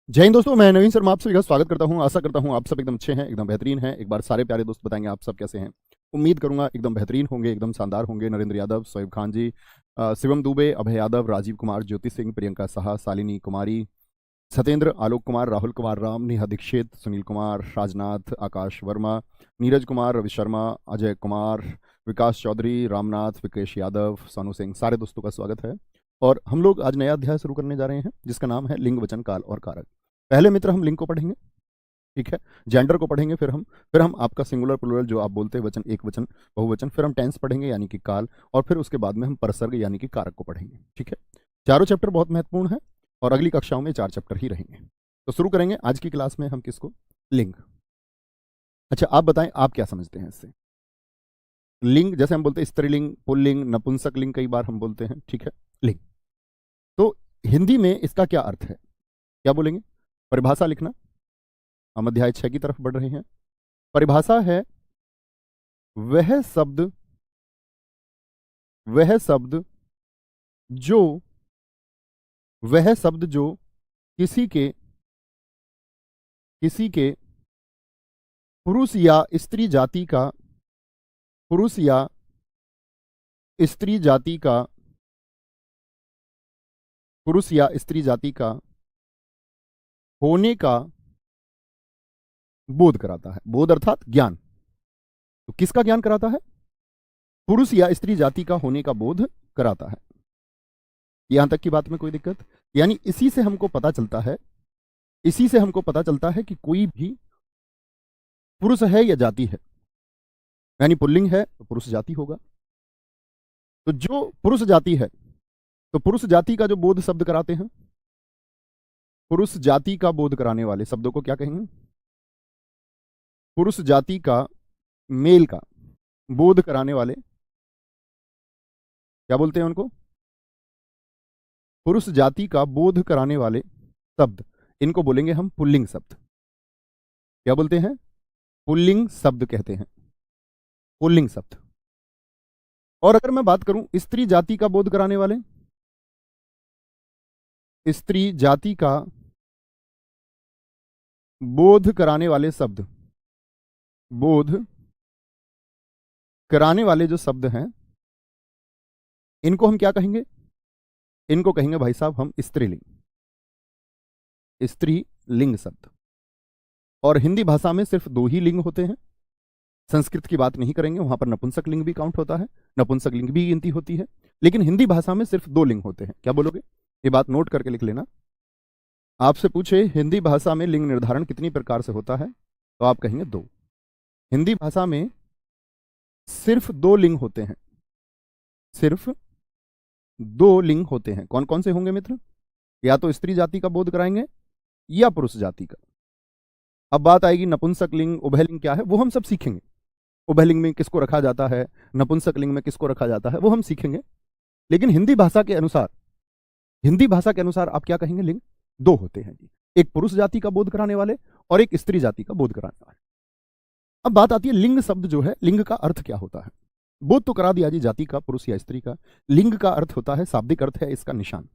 जय हिंद दोस्तों, मैं नवीन शर्मा आप सभी का स्वागत करता हूं। आशा करता हूं आप सब एकदम अच्छे हैं, एकदम बेहतरीन हैं। एक बार सारे प्यारे दोस्त बताएंगे आप सब कैसे हैं। उम्मीद करूंगा एकदम बेहतरीन होंगे, एकदम शानदार होंगे। नरेंद्र यादव, शोएब खान जी, शिवम दुबे, अभय यादव, राजीव कुमार, ज्योति सिंह, प्रियंका साहा, शालिनी कुमारी, सत्येंद्र, आलोक कुमार, राहुल कुमार राम, नेहा दीक्षित, सुनील कुमार, राजनाथ, आकाश वर्मा, नीरज कुमार, रवि शर्मा, अजय कुमार, विकास चौधरी, रामनाथ, विकेश यादव, सोनू सिंह, सारे दोस्तों का स्वागत है। और हम लोग आज नया अध्याय शुरू करने जा रहे हैं जिसका नाम है लिंग, वचन, काल और कारक। पहले मित्र हम लिंग को पढ़ेंगे, ठीक है। जेंडर को पढ़ेंगे, फिर हम आपका सिंगुलर प्लूरल जो आप बोलते हैं, वचन, एक वचन, बहुवचन, फिर हम टेंस पढ़ेंगे यानी कि काल, और फिर उसके बाद में हम परसर्ग यानी कि कारक को पढ़ेंगे, ठीक है। चारों चैप्टर बहुत महत्वपूर्ण है और अगली कक्षाओं में 4 चैप्टर ही रहेंगे। तो शुरू करेंगे आज की क्लास में हम किसको, लिंग। अच्छा आप बताएं, आप क्या समझते हैं इससे। लिंग जैसे हम बोलते हैं स्त्रीलिंग, पुल्लिंग, नपुंसक लिंग कई बार हम बोलते हैं, ठीक है। लिंग तो हिंदी में इसका क्या अर्थ है, क्या बोलेंगे। परिभाषा लिखना। हम अध्याय 6 की तरफ बढ़ रहे हैं। परिभाषा है वह शब्द वह शब्द जो वह शब्द जो किसी के पुरुष या स्त्री जाति का पुरुष या स्त्री जाति का पुरुष या स्त्री जाति का होने का बोध कराता है। बोध अर्थात ज्ञान। तो किसका ज्ञान कराता है, पुरुष या स्त्री जाति का होने का बोध कराता है। यहां तक की बात में कोई दिक्कत, यानी इसी से हमको पता चलता है कि कोई भी पुरुष है या जाति है, यानी पुल्लिंग है तो पुरुष जाति होगा। तो जो पुरुष जाति है, तो पुरुष जाति का जो बोध शब्द कराते हैं, पुरुष जाति का बोध कराने वाले शब्दों को क्या कहेंगे, पुरुष जाति का, मेल का बोध कराने वाले क्या बोलते हैं उनको, पुरुष जाति का बोध कराने वाले शब्द, इनको बोलेंगे हम पुल्लिंग शब्द। क्या बोलते हैं, पुल्लिंग शब्द कहते हैं, पुल्लिंग शब्द। और अगर मैं बात करूं स्त्री जाति का बोध कराने वाले, स्त्री जाति का बोध कराने वाले शब्द, बोध कराने वाले जो शब्द हैं, इनको हम क्या कहेंगे, इनको कहेंगे भाई साहब हम स्त्रीलिंग, स्त्रीलिंग शब्द। और हिंदी भाषा में सिर्फ 2 ही लिंग होते हैं। संस्कृत की बात नहीं करेंगे, वहां पर नपुंसक लिंग भी काउंट होता है, नपुंसक लिंग भी गिनती होती है। लेकिन हिंदी भाषा में सिर्फ 2 लिंग होते हैं। क्या बोलोगे, ये बात नोट करके लिख लेना। आपसे पूछे हिंदी भाषा में लिंग निर्धारण कितनी प्रकार से होता है, तो आप कहेंगे 2। हिंदी भाषा में सिर्फ 2 लिंग होते हैं, सिर्फ 2 लिंग होते हैं। कौन कौन से होंगे मित्र, या तो स्त्री जाति का बोध कराएंगे या पुरुष जाति का। अब बात आएगी नपुंसक लिंग, उभयलिंग क्या है, वो हम सब सीखेंगे। उभयलिंग में किसको रखा जाता है, नपुंसक लिंग में किसको रखा जाता है, वो हम सीखेंगे। लेकिन हिंदी भाषा के अनुसार आप क्या कहेंगे, लिंग 2 होते हैं जी। एक पुरुष जाति का बोध कराने वाले और एक स्त्री जाति का बोध कराने वाले। अब बात आती है लिंग शब्द जो है, लिंग का अर्थ क्या होता है। बोध तो करा दिया जी जाति का, पुरुष या स्त्री का। लिंग का अर्थ होता है, शाब्दिक अर्थ है इसका निशान।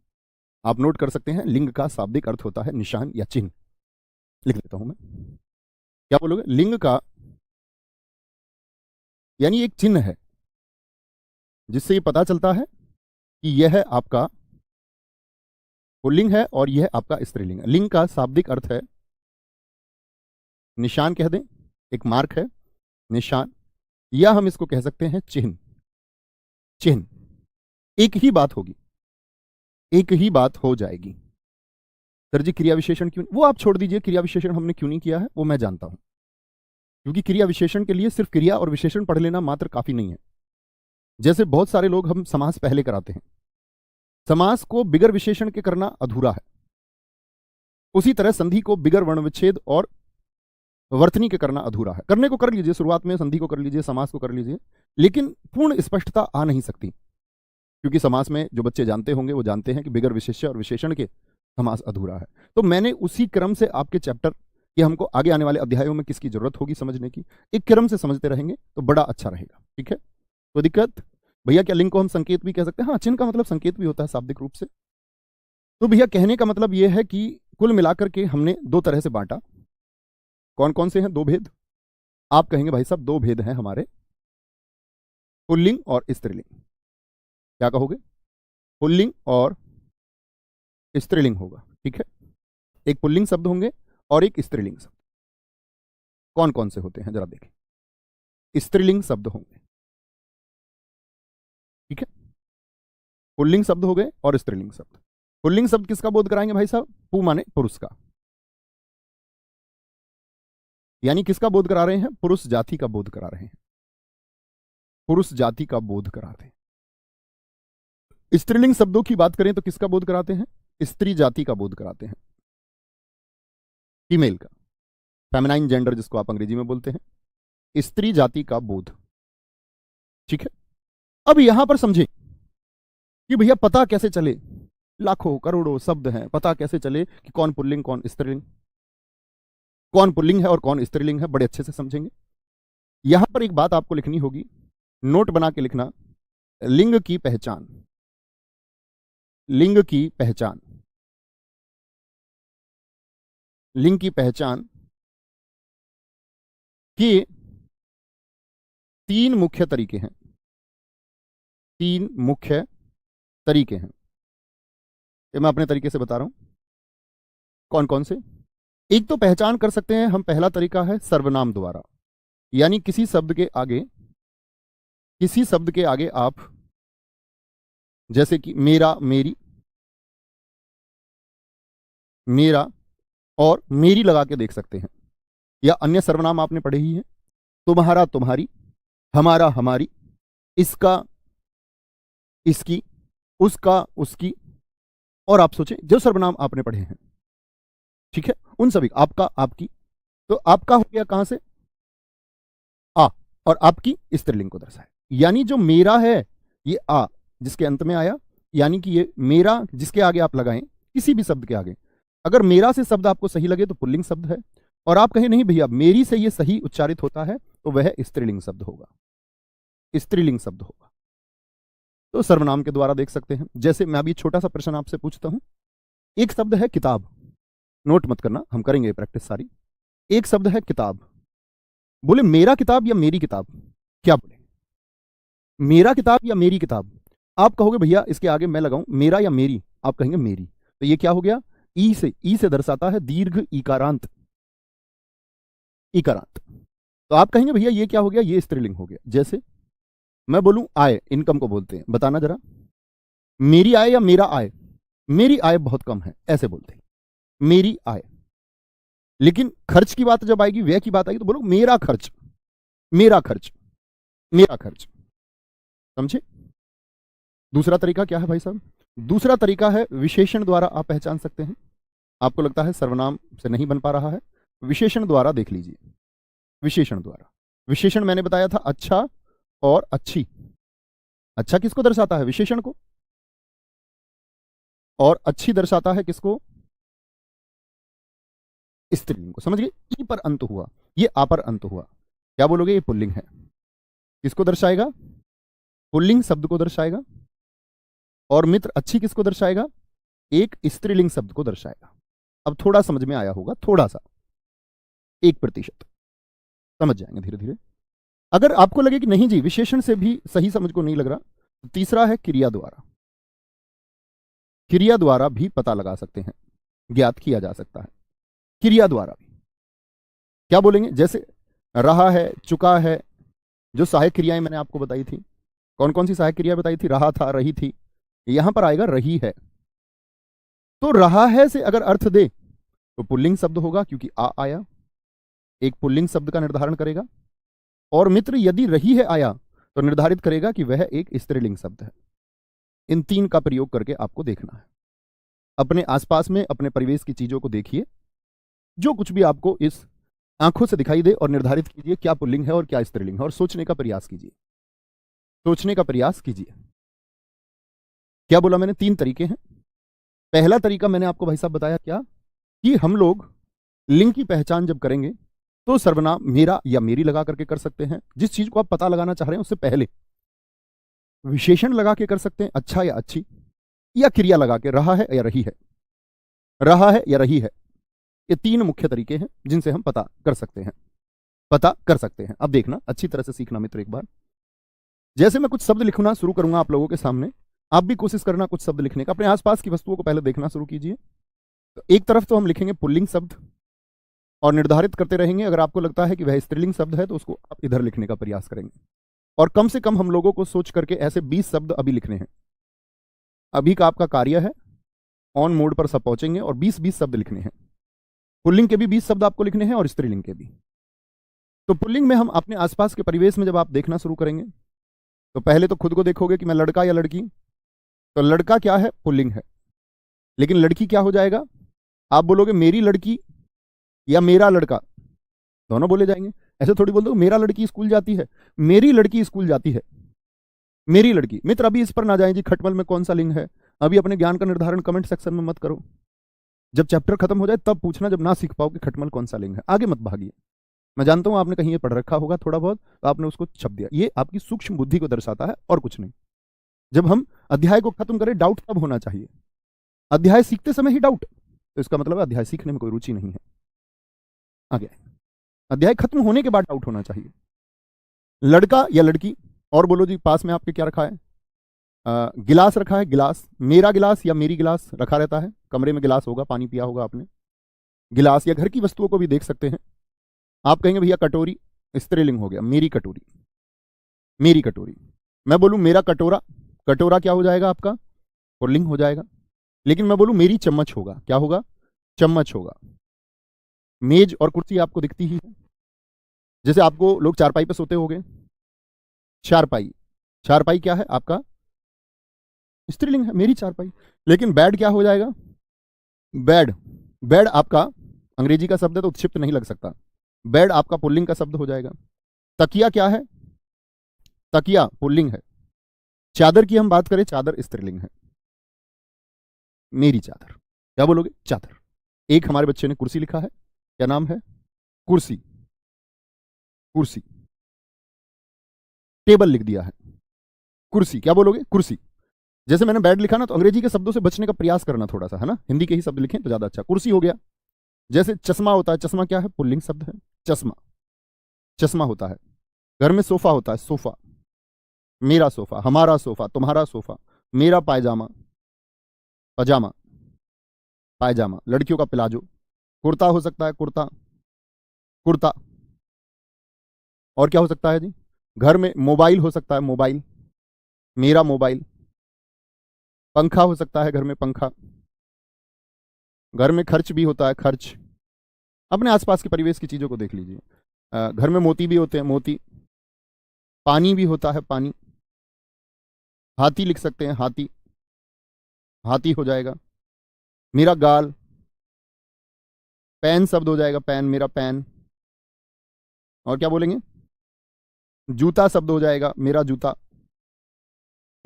आप नोट कर सकते हैं, लिंग का शाब्दिक अर्थ होता है निशान या चिन्ह। लिख देता हूं मैं, क्या बोलोगे, लिंग का यानी एक चिन्ह है जिससे ये पता चलता है कि यह आपका पुल्लिंग है और यह आपका स्त्रीलिंग है। लिंग का शाब्दिक अर्थ है निशान, कह दें, एक मार्क है, निशान, या हम इसको कह सकते हैं चिन्ह। चिन्ह एक ही बात होगी, एक ही बात हो जाएगी। सर जी क्रिया विशेषण क्यों, वो आप छोड़ दीजिए, क्रिया विशेषण हमने क्यों नहीं किया है वो मैं जानता हूं। क्योंकि क्रिया विशेषण के लिए सिर्फ क्रिया और विशेषण पढ़ लेना मात्र काफी नहीं है। जैसे बहुत सारे लोग हम समास पहले कराते हैं, समास को बिगर विशेषण के करना अधूरा है। उसी तरह संधि को बिगर वर्ण विच्छेद और वर्तनी के करना अधूरा है। करने को कर लीजिए, शुरुआत में संधि को कर लीजिए, समास को कर लीजिए, लेकिन पूर्ण स्पष्टता आ नहीं सकती। क्योंकि समास में जो बच्चे जानते होंगे वो जानते हैं कि बिगर विशेष्य और विशेषण के समास अधूरा है। तो मैंने उसी क्रम से आपके चैप्टर कि हमको आगे आने वाले अध्यायों में किसकी जरूरत होगी समझने की, एक क्रम से समझते रहेंगे तो बड़ा अच्छा रहेगा, ठीक है। तो दिक्कत भैया, क्या लिंग को हम संकेत भी कह सकते हैं, हाँ, चिन्ह का मतलब संकेत भी होता है शाब्दिक रूप से। तो भैया कहने का मतलब यह है कि कुल मिलाकर के हमने दो तरह से बांटा। कौन कौन से हैं? दो भेद। आप कहेंगे भाई साहब दो भेद हैं हमारे, पुल्लिंग और स्त्रीलिंग। क्या कहोगे? पुल्लिंग और स्त्रीलिंग होगा, ठीक है। एक पुल्लिंग शब्द होंगे और एक स्त्रीलिंग शब्द। कौन कौन से होते हैं जरा देखें। स्त्रीलिंग शब्द होंगे, ठीक है। पुल्लिंग शब्द हो गए और स्त्रीलिंग शब्द। पुल्लिंग शब्द किसका बोध कराएंगे भाई साहब? पु माने पुरुष का, यानी किसका बोध करा रहे हैं? पुरुष जाति का बोध करा रहे हैं, पुरुष जाति का बोध कराते हैं। स्त्रीलिंग शब्दों की बात करें तो किसका बोध कराते हैं? स्त्री जाति का बोध कराते हैं, फीमेल का, फेमिनाइन जेंडर जिसको आप अंग्रेजी में बोलते हैं, स्त्री जाति का बोध, ठीक है। अब यहां पर समझें कि भैया पता कैसे चले, लाखों करोड़ों शब्द हैं, पता कैसे चले कि कौन पुल्लिंग कौन स्त्रीलिंग, कौन पुल्लिंग है और कौन स्त्रीलिंग है, बड़े अच्छे से समझेंगे। यहां पर एक बात आपको लिखनी होगी, नोट बना के लिखना, लिंग की पहचान, लिंग की पहचान, लिंग की पहचान के तीन मुख्य तरीके हैं, तीन मुख्य तरीके हैं। ये मैं अपने तरीके से बता रहा हूं। कौन कौन से? एक तो पहचान कर सकते हैं हम, पहला तरीका है सर्वनाम द्वारा, यानी किसी शब्द के आगे, किसी शब्द के आगे आप जैसे कि मेरा, मेरी, मेरा और मेरी लगा के देख सकते हैं। या अन्य सर्वनाम आपने पढ़े ही हैं, तुम्हारा, तुम्हारी, हमारा, हमारी, इसका, इसकी, उसका, उसकी, और आप सोचें जो सर्वनाम आपने पढ़े हैं, ठीक है, उन सभी, आपका, आपकी। तो आपका हो गया कहां से? आ, और आपकी स्त्रीलिंग को दर्शाए, यानी जो मेरा है ये आ जिसके अंत में आया, यानी कि ये मेरा जिसके आगे आप लगाएं, किसी भी शब्द के आगे, अगर मेरा से शब्द आपको सही लगे तो पुल्लिंग शब्द है, और आप कहें नहीं भैया मेरी से ये सही उच्चारित होता है तो वह स्त्रीलिंग शब्द होगा, स्त्रीलिंग शब्द होगा। तो सर्वनाम के द्वारा देख सकते हैं। जैसे मैं अभी छोटा सा प्रश्न आपसे पूछता हूं, एक शब्द है किताब, नोट मत करना, हम करेंगे प्रैक्टिस सारी। एक शब्द है किताब, बोले मेरा किताब या मेरी किताब, क्या बोले? मेरा किताब या मेरी किताब? आप कहोगे भैया इसके आगे मैं लगाऊं मेरा या मेरी, आप कहेंगे मेरी, तो ये क्या हो गया? ई से दर्शाता है दीर्घ इकारांत, इकारांत। तो आप कहेंगे भैया ये क्या हो गया? ये स्त्रीलिंग हो गया। जैसे मैं बोलूं आय, इनकम को बोलते हैं, बताना जरा, मेरी आय या मेरा आय? मेरी आय बहुत कम है, ऐसे बोलते हैं, मेरी आय। लेकिन खर्च की बात जब आएगी, व्यय की बात आएगी, तो बोलो मेरा खर्च, मेरा खर्च, मेरा खर्च, समझे? दूसरा तरीका क्या है भाई साहब? दूसरा तरीका है विशेषण द्वारा आप पहचान सकते हैं। आपको लगता है सर्वनाम से नहीं बन पा रहा है, विशेषण द्वारा देख लीजिए। विशेषण द्वारा, विशेषण मैंने बताया था अच्छा और अच्छी। अच्छा किसको दर्शाता है? विशेषण को। और अच्छी दर्शाता है किसको? स्त्रीलिंग को। समझ गए? ई पर अंत हुआ, ये आ पर अंत हुआ, क्या बोलोगे? ये पुल्लिंग है। किसको दर्शाएगा? पुल्लिंग शब्द को दर्शाएगा। और मित्र अच्छी किसको दर्शाएगा? एक स्त्रीलिंग शब्द को दर्शाएगा। अब थोड़ा समझ में आया होगा, थोड़ा सा, 1%, समझ जाएंगे धीरे धीरे। अगर आपको लगे कि नहीं जी विशेषण से भी सही समझ को नहीं लग रहा, तो तीसरा है क्रिया द्वारा। क्रिया द्वारा भी पता लगा सकते हैं, ज्ञात किया जा सकता है क्रिया द्वारा भी। क्या बोलेंगे? जैसे रहा है, चुका है, जो सहायक क्रियाएं मैंने आपको बताई थी, कौन कौन सी सहायक क्रिया बताई थी? रहा था, रही थी, यहां पर आएगा रही है। तो रहा है से अगर अर्थ दे तो पुल्लिंग शब्द होगा, क्योंकि आ आया, एक पुल्लिंग शब्द का निर्धारण करेगा। और मित्र यदि रही है आया तो निर्धारित करेगा कि वह एक स्त्रीलिंग शब्द है। इन तीन का प्रयोग करके आपको देखना है। अपने आसपास में, अपने परिवेश की चीजों को देखिए, जो कुछ भी आपको इस आंखों से दिखाई दे, और निर्धारित कीजिए क्या पुल्लिंग है और क्या स्त्रीलिंग है, और सोचने का प्रयास कीजिए, सोचने का प्रयास कीजिए। क्या बोला मैंने? 3 तरीके हैं। पहला तरीका मैंने आपको भाई साहब बताया क्या, कि हम लोग लिंग की पहचान जब करेंगे तो सर्वनाम मेरा या मेरी लगा करके कर सकते हैं, जिस चीज को आप पता लगाना चाह रहे हैं उससे पहले। विशेषण लगा के कर सकते हैं, अच्छा या अच्छी, या क्रिया लगा के रहा है या रही है। रहा है या रही है। ये तीन मुख्य तरीके हैं जिनसे हम पता कर सकते हैं, पता कर सकते हैं। अब देखना, अच्छी तरह से सीखना मित्र। एक बार जैसे मैं कुछ शब्द लिखना शुरू करूंगा आप लोगों के सामने, आप भी कोशिश करना कुछ शब्द लिखने का। अपने आसपास की वस्तुओं को पहले देखना शुरू कीजिए। तो एक तरफ तो हम लिखेंगे पुल्लिंग शब्द और निर्धारित करते रहेंगे। अगर आपको लगता है कि वह स्त्रीलिंग शब्द है तो उसको आप इधर लिखने का प्रयास करेंगे। और कम से कम हम लोगों को सोच करके ऐसे 20 शब्द अभी लिखने हैं। अभी का आपका कार्य है, ऑन मोड पर सब पहुंचेंगे और 20-20 शब्द लिखने हैं। पुल्लिंग के भी 20 शब्द आपको लिखने हैं और स्त्रीलिंग के भी। तो पुल्लिंग में हम अपने आसपास के परिवेश में जब आप देखना शुरू करेंगे तो पहले तो खुद को देखोगे कि मैं लड़का या लड़की। तो लड़का क्या है? पुल्लिंग है। लेकिन लड़की क्या हो जाएगा? आप बोलोगे मेरी लड़की या मेरा लड़का, दोनों बोले जाएंगे। ऐसे थोड़ी बोल दो मेरा लड़की स्कूल जाती है, मेरी लड़की स्कूल जाती है, मेरी लड़की। मित्र अभी इस पर ना जाएं जी, खटमल में कौन सा लिंग है। अभी अपने ज्ञान का निर्धारण कमेंट सेक्शन में मत करो। जब चैप्टर खत्म हो जाए तब पूछना, जब ना सीख पाओ कि खटमल कौन सा लिंग है। आगे मत भागिए। मैं जानता हूं आपने कहीं ये पढ़ रखा होगा थोड़ा बहुत, तो आपने उसको छप दिया। ये आपकी सूक्ष्म बुद्धि को दर्शाता है और कुछ नहीं। जब हम अध्याय को खत्म करें, डाउट तब होना चाहिए। अध्याय सीखते समय ही डाउट, तो इसका मतलब अध्याय सीखने में कोई रुचि नहीं है। आगे अध्याय खत्म होने के बाद डाउट होना चाहिए। लड़का या लड़की, और बोलो जी पास में आपके क्या रखा है? गिलास रखा है। गिलास, मेरा गिलास या मेरी गिलास रखा रहता है। कमरे में गिलास होगा, पानी पिया होगा आपने। गिलास या घर की वस्तुओं को भी देख सकते हैं। आप कहेंगे भैया कटोरी, स्त्रीलिंग हो गया। मेरी कटोरी, मेरी कटोरी। मैं बोलूं मेरा कटोरा, कटोरा क्या हो जाएगा आपका? पुल्लिंग हो जाएगा। लेकिन मैं बोलूं मेरी चम्मच होगा, क्या होगा? चम्मच होगा। मेज और कुर्सी आपको दिखती ही है। जैसे आपको लोग चारपाई पे सोते होंगे, चारपाई, चारपाई क्या है आपका? स्त्रीलिंग है, मेरी चारपाई। लेकिन बेड क्या हो जाएगा? बेड, बेड आपका अंग्रेजी का शब्द है तो उत्क्षिप्त नहीं लग सकता। बेड आपका पुल्लिंग का शब्द हो जाएगा। तकिया क्या है? तकिया पुल्लिंग है। चादर की हम बात करें, चादर स्त्रीलिंग है। मेरी चादर, क्या बोलोगे? चादर। एक हमारे बच्चे ने कुर्सी लिखा है, क्या नाम है? कुर्सी, कुर्सी। टेबल लिख दिया है, कुर्सी, क्या बोलोगे? कुर्सी। जैसे मैंने बेड लिखा ना, तो अंग्रेजी के शब्दों से बचने का प्रयास करना थोड़ा सा, है ना। हिंदी के ही शब्द लिखें तो ज्यादा अच्छा। कुर्सी हो गया। जैसे चश्मा होता है, चश्मा क्या है? पुल्लिंग शब्द है। चश्मा, चश्मा होता है। घर में सोफा होता है, सोफा। मेरा सोफा, हमारा सोफा, तुम्हारा सोफा। मेरा पायजामा, पजामा, पायजामा। लड़कियों का प्लाजो। कुर्ता हो सकता है, कुर्ता, कुर्ता। और क्या हो सकता है जी? घर में मोबाइल हो सकता है, मोबाइल, मेरा मोबाइल। पंखा हो सकता है घर में, पंखा। घर में खर्च भी होता है, खर्च। अपने आसपास के परिवेश की चीजों को देख लीजिए। घर में मोती भी होते हैं, मोती। पानी भी होता है, पानी। हाथी लिख सकते हैं, हाथी, हाथी हो जाएगा। मेरा गाल, पेन शब्द हो जाएगा, पेन, मेरा पेन। और क्या बोलेंगे? जूता शब्द हो जाएगा, मेरा जूता।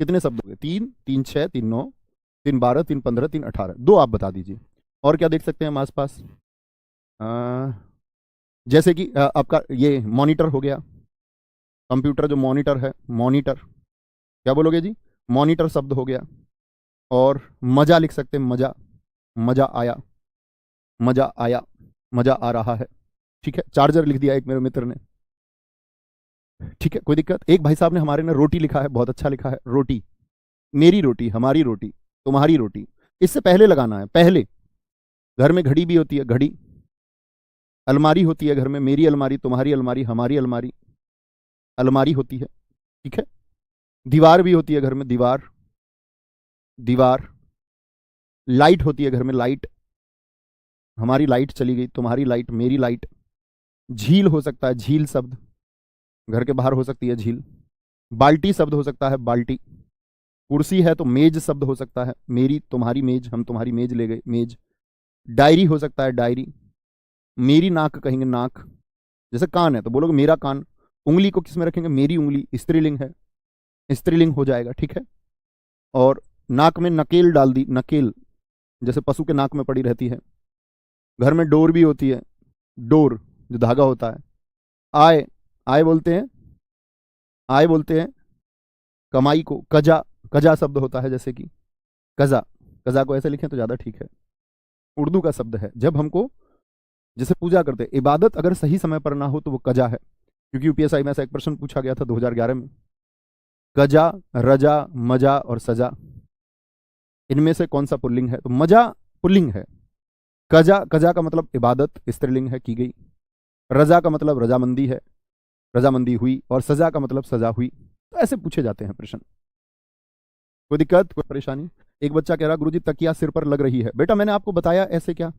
कितने शब्द हो गए? 3, 3 6, 3 9, 3 12, 3 15, 3 18। दो आप बता दीजिए। और क्या देख सकते हैं हम आसपास? जैसे कि आपका ये मॉनिटर हो गया, कंप्यूटर जो मॉनिटर है, मॉनिटर। क्या बोलोगे जी? मॉनिटर शब्द हो गया। और मजा लिख सकते हैं, मजा, मजा आया, मजा आया, मजा आ रहा है। ठीक है। चार्जर लिख दिया एक मेरे मित्र ने। ठीक है, कोई दिक्कत? एक भाई साहब ने हमारे ने रोटी लिखा है, बहुत अच्छा लिखा है, रोटी। मेरी रोटी, हमारी रोटी, तुम्हारी रोटी। इससे पहले लगाना है, पहले। घर में घड़ी भी होती है, घड़ी। अलमारी होती है घर में, मेरी अलमारी, तुम्हारी अलमारी, हमारी अलमारी, अलमारी होती है। ठीक है। दीवार भी होती है घर में, दीवार, दीवार। लाइट होती है घर में, लाइट। हमारी लाइट चली गई, तुम्हारी लाइट, मेरी लाइट। झील हो सकता है, झील शब्द, घर के बाहर हो सकती है झील। बाल्टी शब्द हो सकता है, बाल्टी। कुर्सी है तो मेज शब्द हो सकता है, मेरी तुम्हारी मेज, हम तुम्हारी मेज ले गए, मेज। डायरी हो सकता है, डायरी। मेरी नाक कहेंगे, नाक। जैसे कान है तो बोलोगे मेरा कान। उंगली को किस में रखेंगे? मेरी उंगली, स्त्रीलिंग है, स्त्रीलिंग हो जाएगा। ठीक है। और नाक में नकेल डाल दी, नकेल, जैसे पशु के नाक में पड़ी रहती है। घर में डोर भी होती है, डोर, जो धागा होता है। आय, आय बोलते हैं, आय बोलते हैं कमाई को। कजा, कजा शब्द होता है, जैसे कि कजा, कजा को ऐसे लिखें तो ज़्यादा ठीक है। उर्दू का शब्द है। जब हमको जैसे पूजा करते, इबादत अगर सही समय पर ना हो तो वो कजा है, क्योंकि यूपीएसआई में ऐसा एक प्रश्न पूछा गया था 2011 में। कजा, रजा, मजा और सजा, इनमें से कौन सा पुल्लिंग है? तो मजा पुल्लिंग है। कजा, कजा का मतलब इबादत स्त्रीलिंग है, की गई। रजा का मतलब रजामंदी है, रजामंदी हुई। और सजा का मतलब सजा हुई। तो ऐसे पूछे जाते हैं प्रश्न। कोई दिक्कत, कोई परेशानी? एक बच्चा कह रहा गुरुजी तकिया सिर पर लग रही है। बेटा मैंने आपको बताया ऐसे क्या,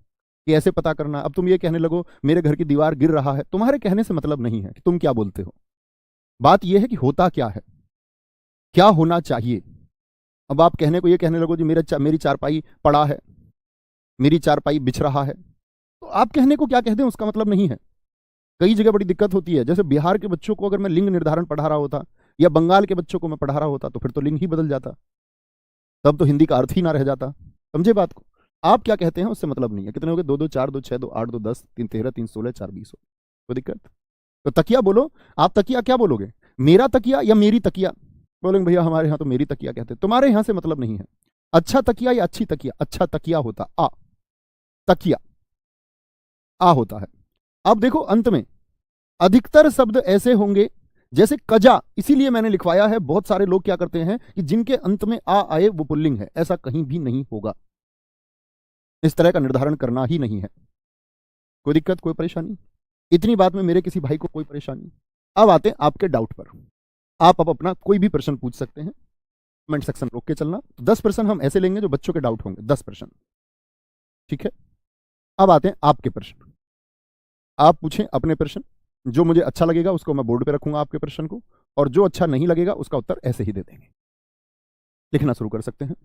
कि ऐसे पता करना। अब तुम ये कहने लगो मेरे घर की दीवार गिर रहा है। तुम्हारे कहने से मतलब नहीं है कि तुम क्या बोलते हो, बात यह है कि होता क्या है, क्या होना चाहिए। अब आप कहने को ये कहने लगो जी मेरी चारपाई पड़ा है, मेरी चारपाई बिछ रहा है, तो आप कहने को क्या कहते हैं उसका मतलब नहीं है। कई जगह बड़ी दिक्कत होती है। जैसे बिहार के बच्चों को अगर मैं लिंग निर्धारण पढ़ा रहा होता, या बंगाल के बच्चों को मैं पढ़ा रहा होता, तो फिर तो लिंग ही बदल जाता, तब तो हिंदी का अर्थ ही ना रह जाता। समझे बात को? आप क्या कहते हैं उससे मतलब नहीं है। कितने हो गए? 2 2 4 2 6 2 8 2 10 3 13 3 16 4 20 हो। कोई दिक्कत? तो तकिया बोलो। आप तकिया क्या बोलोगे? मेरा तकिया या मेरी तकिया? बोलेंगे भैया हमारे यहाँ तो मेरी तकिया कहते हैं। तुम्हारे यहाँ से मतलब नहीं है। अच्छा तकिया या अच्छी तकिया? अच्छा तकिया होता आ, तकिया आ होता है। अब देखो अंत में अधिकतर शब्द ऐसे होंगे जैसे कजा, इसीलिए मैंने लिखवाया है। बहुत सारे लोग क्या करते हैं कि जिनके अंत में आ आए वो पुल्लिंग है। ऐसा कहीं भी नहीं होगा। इस तरह का निर्धारण करना ही नहीं है। कोई दिक्कत, कोई परेशानी? इतनी बात में मेरे किसी भाई को कोई परेशानी? अब आते हैं आपके डाउट पर। आप अब अपना कोई भी प्रश्न पूछ सकते हैं, कमेंट सेक्शन रोक के चलना। तो 10% हम ऐसे लेंगे जो बच्चों के डाउट होंगे, 10%। ठीक है, अब आते हैं आपके प्रश्न। आप पूछें अपने प्रश्न। जो मुझे अच्छा लगेगा उसको मैं बोर्ड पे रखूंगा आपके प्रश्न को, और जो अच्छा नहीं लगेगा उसका उत्तर ऐसे ही दे देंगे। लिखना शुरू कर सकते हैं।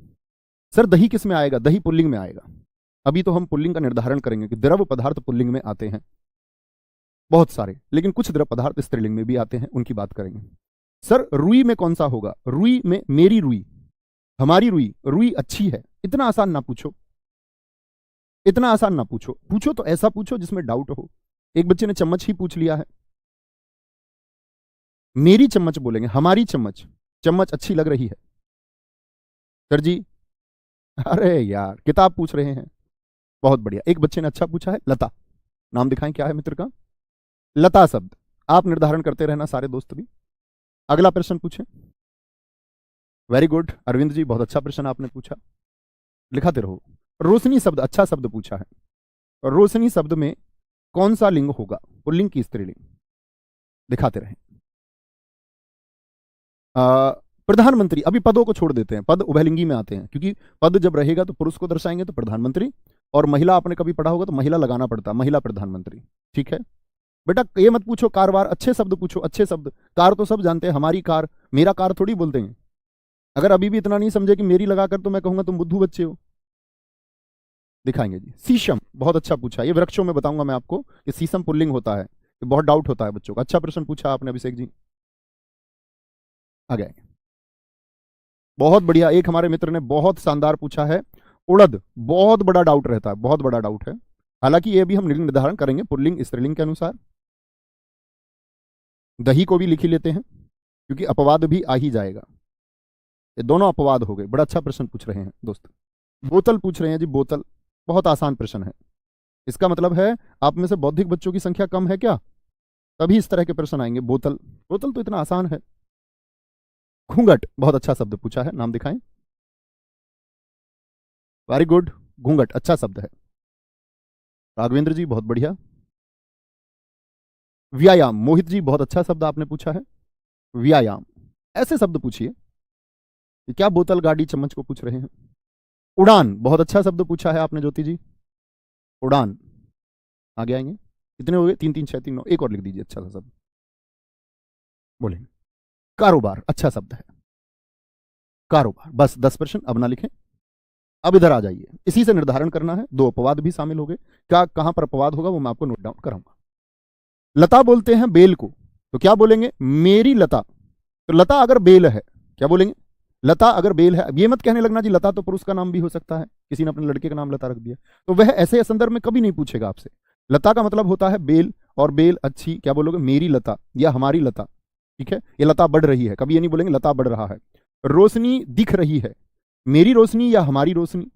सर दही किस में आएगा? दही पुल्लिंग में आएगा। अभी तो हम पुल्लिंग का निर्धारण करेंगे कि द्रव पदार्थ पुल्लिंग में आते हैं बहुत सारे, लेकिन कुछ द्रव पदार्थ स्त्रीलिंग में भी आते हैं, उनकी बात करेंगे। सर रुई में कौन सा होगा? रुई में मेरी रुई, हमारी रुई, रुई अच्छी है। इतना आसान ना पूछो, इतना आसान ना पूछो। पूछो तो ऐसा पूछो जिसमें डाउट हो। एक बच्चे ने चम्मच ही पूछ लिया है। मेरी चम्मच बोलेंगे, हमारी चम्मच, चम्मच अच्छी लग रही है। सर जी अरे यार किताब पूछ रहे हैं, बहुत बढ़िया। एक बच्चे ने अच्छा पूछा है, लता। नाम दिखाएं क्या है मित्र का? लता शब्द। आप निर्धारण करते रहना सारे दोस्त भी। अगला प्रश्न पूछें। वेरी गुड अरविंद जी, बहुत अच्छा प्रश्न आपने पूछा, लिखाते रहो। रोशनी शब्द, अच्छा शब्द पूछा है। रोशनी शब्द में कौन सा लिंग होगा? पुल्लिंग की स्त्रीलिंग? दिखाते रहें। प्रधानमंत्री, अभी पदों को छोड़ देते हैं, पद उभयलिंगी में आते हैं, क्योंकि पद जब रहेगा तो पुरुष को दर्शाएंगे तो प्रधानमंत्री, और महिला आपने कभी पढ़ा होगा तो महिला लगाना पड़ता, महिला प्रधानमंत्री। ठीक है बेटा, ये मत पूछो कार वार, अच्छे शब्द पूछो, अच्छे शब्द। कार तो सब जानते हैं, हमारी कार, मेरा कार थोड़ी बोलते हैं। अगर अभी भी इतना नहीं समझे कि मेरी लगाकर, तो मैं कहूंगा तुम बुद्धू बच्चे हो। दिखाएंगे जी। शीशम, बहुत अच्छा पूछा। ये वृक्षों में बताऊंगा मैं आपको कि शीशम पुल्लिंग होता है। ये बहुत डाउट होता है बच्चों का। अच्छा प्रश्न पूछा आपने अभिषेक जी, आ गए। बहुत बढ़िया। एक हमारे मित्र ने बहुत शानदार पूछा है, उड़द। बहुत बड़ा डाउट रहता है, बहुत बड़ा डाउट है। हालांकि ये भी हम निर्धारण करेंगे पुल्लिंग स्त्रीलिंग के अनुसार। दही को भी लिख ही लेते हैं, क्योंकि अपवाद भी आ ही जाएगा। ये दोनों अपवाद हो गए। बड़ा अच्छा प्रश्न पूछ रहे हैं दोस्त। बोतल पूछ रहे हैं जी, बोतल। बहुत आसान प्रश्न है। इसका मतलब है आप में से बौद्धिक बच्चों की संख्या कम है क्या, तभी इस तरह के प्रश्न आएंगे। बोतल, बोतल तो इतना आसान है। घूंघट, बहुत अच्छा शब्द पूछा है, नाम दिखाएं। वेरी गुड, घूंघट अच्छा शब्द है। राघवेंद्र जी बहुत बढ़िया। व्यायाम, मोहित जी बहुत अच्छा शब्द आपने पूछा है, व्यायाम। ऐसे शब्द पूछिए। क्या बोतल, गाड़ी, चम्मच को पूछ रहे हैं। उड़ान, बहुत अच्छा शब्द पूछा है आपने ज्योति जी, उड़ान। आगे आएंगे। कितने हो गए? 3 3 6 3 9। एक और लिख दीजिए अच्छा सा शब्द, बोलेंगे। कारोबार, अच्छा शब्द है, कारोबार। बस 10%। अब ना लिखें, अब इधर आ जाइए। इसी से निर्धारण करना है। 2 अपवाद भी शामिल हो गए। क्या कहां पर अपवाद होगा वो मैं आपको नोट डाउन कराऊंगा। लता बोलते हैं बेल को, तो क्या बोलेंगे? मेरी लता। तो लता अगर बेल है, क्या बोलेंगे? लता अगर बेल है। अब ये मत कहने लगना जी लता तो पुरुष का नाम भी हो सकता है, किसी ने अपने लड़के का नाम लता रख दिया, तो वह ऐसे संदर्भ में कभी नहीं पूछेगा आपसे। लता का मतलब होता है बेल, और बेल अच्छी, क्या बोलोगे? मेरी लता या हमारी लता। ठीक है, ये लता बढ़ रही है, कभी ये नहीं बोलेंगे लता बढ़ रहा है। रोशनी दिख रही है, मेरी रोशनी या हमारी रोशनी।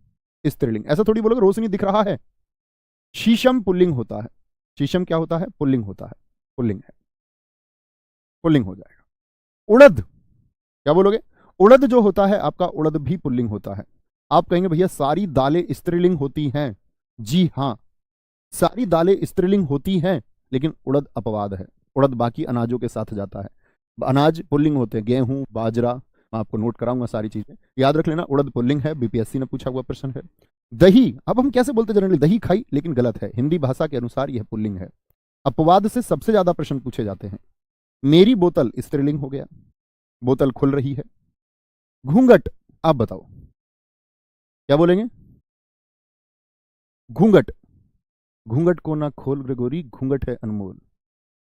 स्त्रीलिंग। ऐसा थोड़ी बोलोगे रोशनी दिख रहा है। शीशम पुल्लिंग होता है। शीशम क्या होता है? पुल्लिंग होता है। पुल्लिंग है, पुल्लिंग हो जाएगा। उड़द क्या बोलोगे? उड़द जो होता है आपका, उड़द भी पुल्लिंग होता है। आप कहेंगे भैया सारी दालें स्त्रीलिंग होती हैं। जी हां, सारी दालें स्त्रीलिंग होती हैं, लेकिन उड़द अपवाद है। उड़द बाकी अनाजों के साथ जाता है। अनाज पुल्लिंग होते हैं, गेहूं, बाजरा, मैं आपको नोट कराऊंगा सारी चीजें, याद रख लेना। उड़द पुल्लिंग है, बीपीएससी ने पूछा हुआ प्रश्न है। दही, अब हम कैसे बोलते जनरली दही खाई, लेकिन गलत है, हिंदी भाषा के अनुसार यह पुल्लिंग है। अपवाद से सबसे ज्यादा प्रश्न पूछे जाते हैं। मेरी बोतल स्त्रीलिंग हो गया, बोतल खुल रही है। घूंघट, आप बताओ क्या बोलेंगे? घूंघट, घूंघट को ना खोल रे गोरी, घूंघट है अनमोल।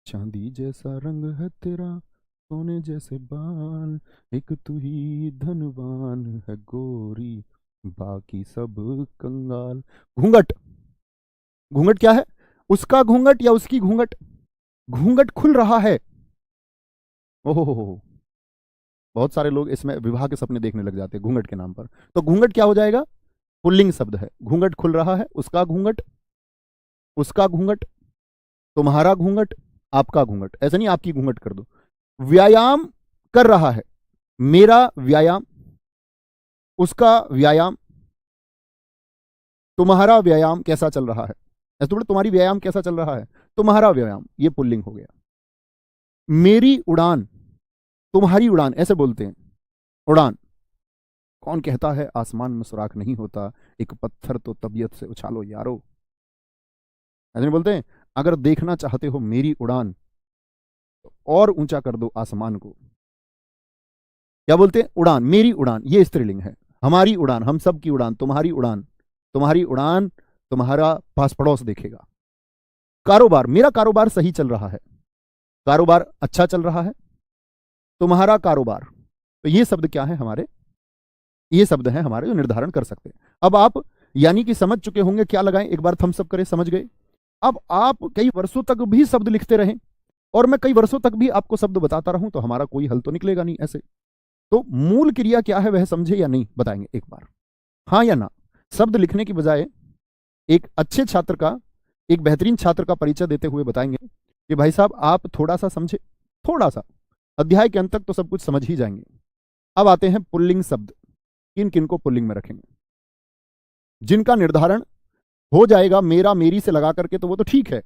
चांदी जैसा रंग है तेरा, सोने जैसे बाल, एक तू ही धनवान है गोरी, बाकी सब कंगाल। घूंघट, घूंघट क्या है? उसका घूंघट या उसकी घूंघट? घूंघट खुल रहा है। ओहो, बहुत सारे लोग इसमें विवाह के सपने देखने लग जाते हैं घूंघट के नाम पर। तो घूंघट क्या हो जाएगा? पुल्लिंग शब्द है। घूंघट खुल रहा है, उसका घूंघट, उसका घूंघट, तुम्हारा घूंघट, आपका घूंघट। ऐसा नहीं आपकी घूंघट कर दो। व्यायाम कर रहा है, मेरा व्यायाम, उसका व्यायाम, तुम्हारा व्यायाम कैसा चल रहा है। ऐसे बोले तुम्हारी व्यायाम कैसा चल रहा है, तुम्हारा व्यायाम, ये पुल्लिंग हो गया। मेरी उड़ान, तुम्हारी उड़ान, ऐसे बोलते हैं। उड़ान, कौन कहता है आसमान में सुराख नहीं होता, एक पत्थर तो तबीयत से उछालो यारो। ऐसे नहीं बोलते हैं? अगर देखना चाहते हो मेरी उड़ान, तो और ऊंचा कर दो आसमान को। क्या बोलते हैं? उड़ान, मेरी उड़ान, ये स्त्रीलिंग है। हमारी उड़ान, हम सब की उड़ान, तुम्हारी उड़ान, तुम्हारी उड़ान, तुम्हारा पास पड़ोस देखेगा। कारोबार, मेरा कारोबार सही चल रहा है, कारोबार अच्छा चल रहा है, तुम्हारा कारोबार। तो ये शब्द क्या है हमारे? ये शब्द हैं हमारे जो निर्धारण कर सकते हैं। अब आप यानी कि समझ चुके होंगे, क्या लगाएं, एक बार थम्स अप करें, समझ गए। अब आप कई वर्षों तक भी शब्द लिखते रहें और मैं कई वर्षों तक भी आपको शब्द बताता रहूं, तो हमारा कोई हल तो निकलेगा नहीं ऐसे। तो मूल क्रिया क्या है वह समझे या नहीं, बताएंगे एक बार, हाँ या ना। शब्द लिखने की बजाय एक अच्छे छात्र का, एक बेहतरीन छात्र का परिचय देते हुए बताएंगे कि भाई साहब आप थोड़ा सा समझे, थोड़ा सा, अध्याय के अंत तक तो सब कुछ समझ ही जाएंगे। अब आते हैं पुल्लिंग शब्द, किन किन को पुल्लिंग में रखेंगे। जिनका निर्धारण हो जाएगा मेरा मेरी से लगा करके तो वो तो ठीक है,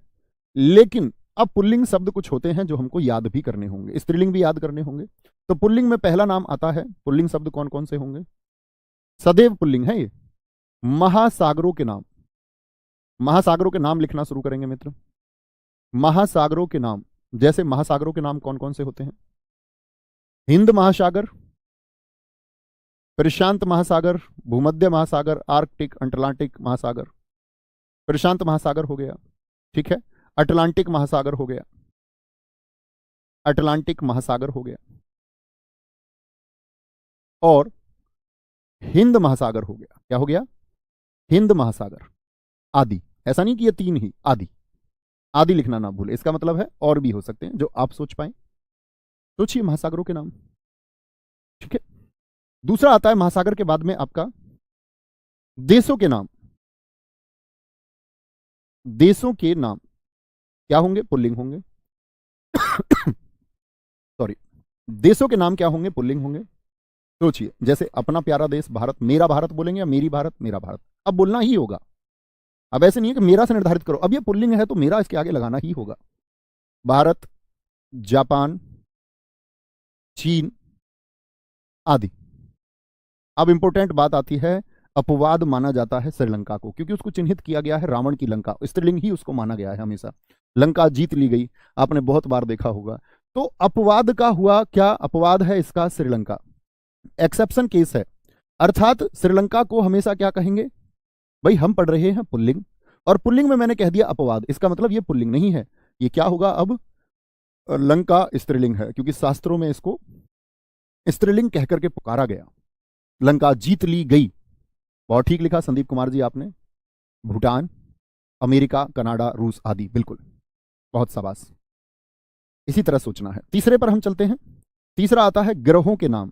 लेकिन अब पुल्लिंग शब्द कुछ होते हैं जो हमको याद भी करने होंगे, स्त्रीलिंग भी याद करने होंगे। तो पुल्लिंग में पहला नाम आता है, पुल्लिंग शब्द कौन कौन से होंगे? सदैव पुल्लिंग है ये। महासागरों के नाम, महासागरों के नाम लिखना शुरू करेंगे मित्र। महासागरों के नाम, जैसे महासागरों के नाम कौन कौन से होते हैं? हिंद महासागर, प्रशांत महासागर, भूमध्य महासागर, आर्कटिक, अटलांटिक महासागर। प्रशांत महासागर हो गया, ठीक है। अटलांटिक महासागर हो गया, अटलांटिक महासागर हो गया, और हिंद महासागर हो गया। क्या हो गया? हिंद महासागर। आदि, ऐसा नहीं कि ये तीन ही, आदि, आदि लिखना ना भूले, इसका मतलब है और भी हो सकते हैं जो आप सोच पाए। सोचिए महासागरों के नाम, ठीक है। दूसरा आता है महासागर के बाद में आपका देशों के नाम। देशों के नाम क्या होंगे? पुल्लिंग होंगे। सॉरी, देशों के नाम क्या होंगे? पुल्लिंग होंगे। सोचिए, जैसे अपना प्यारा देश भारत, मेरा भारत बोलेंगे या मेरी भारत, मेरा भारत, अब बोलना ही होगा। अब ऐसे नहीं है कि मेरा से निर्धारित करो, अब ये पुल्लिंग है तो मेरा इसके आगे लगाना ही होगा। भारत, जापान, चीन आदि। अब इंपॉर्टेंट बात आती है, अपवाद माना जाता है श्रीलंका को, क्योंकि उसको चिन्हित किया गया है रावण की लंका, स्त्रीलिंग ही उसको माना गया है हमेशा। लंका जीत ली गई, आपने बहुत बार देखा होगा। तो अपवाद का हुआ क्या? अपवाद है इसका श्रीलंका, एक्सेप्शन केस है। अर्थात श्रीलंका को हमेशा क्या कहेंगे? भाई हम पढ़ रहे हैं पुल्लिंग, और पुल्लिंग में मैंने कह दिया अपवाद, इसका मतलब ये पुल्लिंग नहीं है। ये क्या होगा अब? लंका स्त्रीलिंग है, क्योंकि शास्त्रों में इसको स्त्रीलिंग कहकर के पुकारा गया। लंका जीत ली गई, बहुत ठीक लिखा संदीप कुमार जी आपने। भूटान, अमेरिका, कनाडा, रूस आदि, बिल्कुल, बहुत शाबाश। इसी तरह सोचना है। तीसरे पर हम चलते हैं। तीसरा आता है ग्रहों के नाम।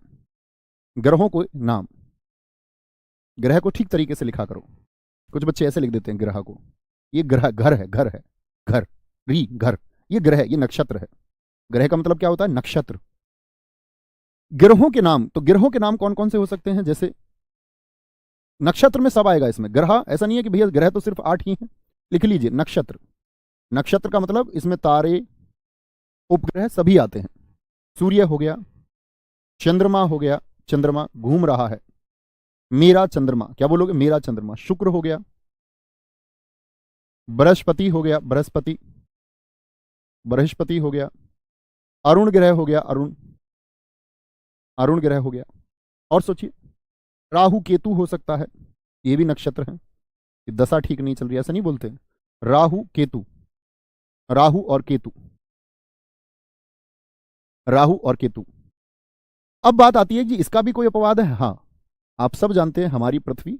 ग्रहों को नाम, ग्रह को ठीक तरीके से लिखा करो। कुछ बच्चे ऐसे लिख देते हैं ग्रह को, ये ग्रह घर है, घर है, घर, री घर, ये ग्रह, ये नक्षत्र है। ग्रह का मतलब क्या होता है? नक्षत्र। ग्रहों के नाम, तो ग्रहों के नाम कौन कौन से हो सकते हैं? जैसे नक्षत्र में सब आएगा इसमें, ग्रह ऐसा नहीं है कि भैया ग्रह तो सिर्फ 8 ही हैं। लिख लीजिए नक्षत्र। नक्षत्र का मतलब इसमें तारे, उपग्रह सभी आते हैं। सूर्य हो गया, चंद्रमा हो गया, चंद्रमा घूम रहा है, मेरा चंद्रमा, क्या बोलोगे? मेरा चंद्रमा। शुक्र हो गया, बृहस्पति हो गया, बृहस्पति, बृहस्पति हो गया, अरुण ग्रह हो गया, अरुण, अरुण ग्रह हो गया। और सोचिए, राहु केतु हो सकता है, ये भी नक्षत्र है। दशा ठीक नहीं चल रही, ऐसा नहीं बोलते? राहु केतु, राहु और केतु, राहु और केतु। अब बात आती है कि इसका भी कोई अपवाद है? हाँ, आप सब जानते हैं हमारी पृथ्वी,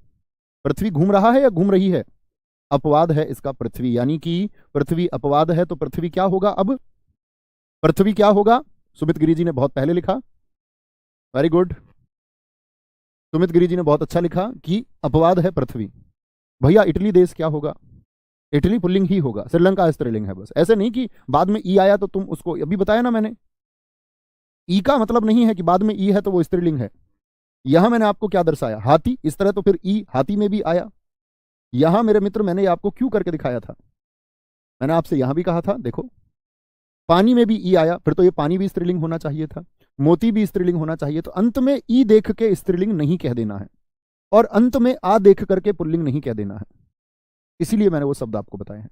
पृथ्वी घूम रहा है या घूम रही है? अपवाद है इसका पृथ्वी, यानी कि पृथ्वी अपवाद है, तो पृथ्वी क्या होगा? अब पृथ्वी क्या होगा? सुमित गिरी जी ने बहुत पहले लिखा, वेरी गुड, सुमित गिरी जी ने बहुत अच्छा लिखा कि अपवाद है पृथ्वी। भैया इटली देश क्या होगा? इटली पुल्लिंग ही होगा, श्रीलंका स्त्रीलिंग है। बस ऐसे नहीं कि बाद में ई आया तो तुम उसको, अभी बताया ना मैंने, ई का मतलब नहीं है कि बाद में ई है तो वो स्त्रीलिंग है। यहां मैंने आपको क्या दर्शाया? हाथी, इस तरह तो फिर ई हाथी में भी आया। यहां मेरे मित्र मैंने आपको क्यों करके दिखाया था, मैंने आपसे यहां भी कहा था, देखो पानी में भी ई आया, फिर तो ये पानी भी स्त्रीलिंग होना चाहिए था, मोती भी स्त्रीलिंग होना चाहिए। तो अंत में ई देख के स्त्रीलिंग नहीं कह देना है, और अंत में आ देख करके पुल्लिंग नहीं कह देना है। इसीलिए मैंने वो शब्द आपको बताए हैं।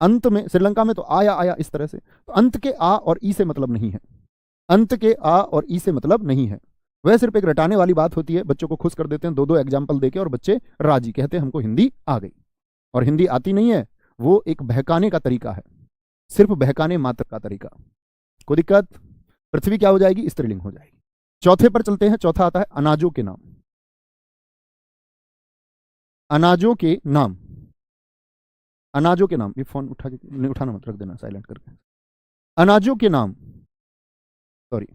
अंत में, श्रीलंका में तो आया आया इस तरह से, तो अंत के आ और ई से मतलब नहीं है, अंत के आ और ई से मतलब नहीं है। वह सिर्फ एक रटाने वाली बात होती है, बच्चों को खुश कर देते हैं दो दो एग्जाम्पल देके, और बच्चे राजी, कहते हैं हमको हिंदी आ गई। और हिंदी आती नहीं है, वो एक बहकाने का तरीका है, सिर्फ बहकाने मात्र का तरीका। कोई दिक्कत? पृथ्वी क्या हो जाएगी? स्त्रीलिंग हो जाएगी। चौथे पर चलते हैं। चौथा आता है अनाजों के नाम। अनाजों के नाम, अनाजों के नाम, ये फोन उठा के नहीं, उठाना मत, रख देना साइलेंट करके। अनाजों के नाम, सॉरी,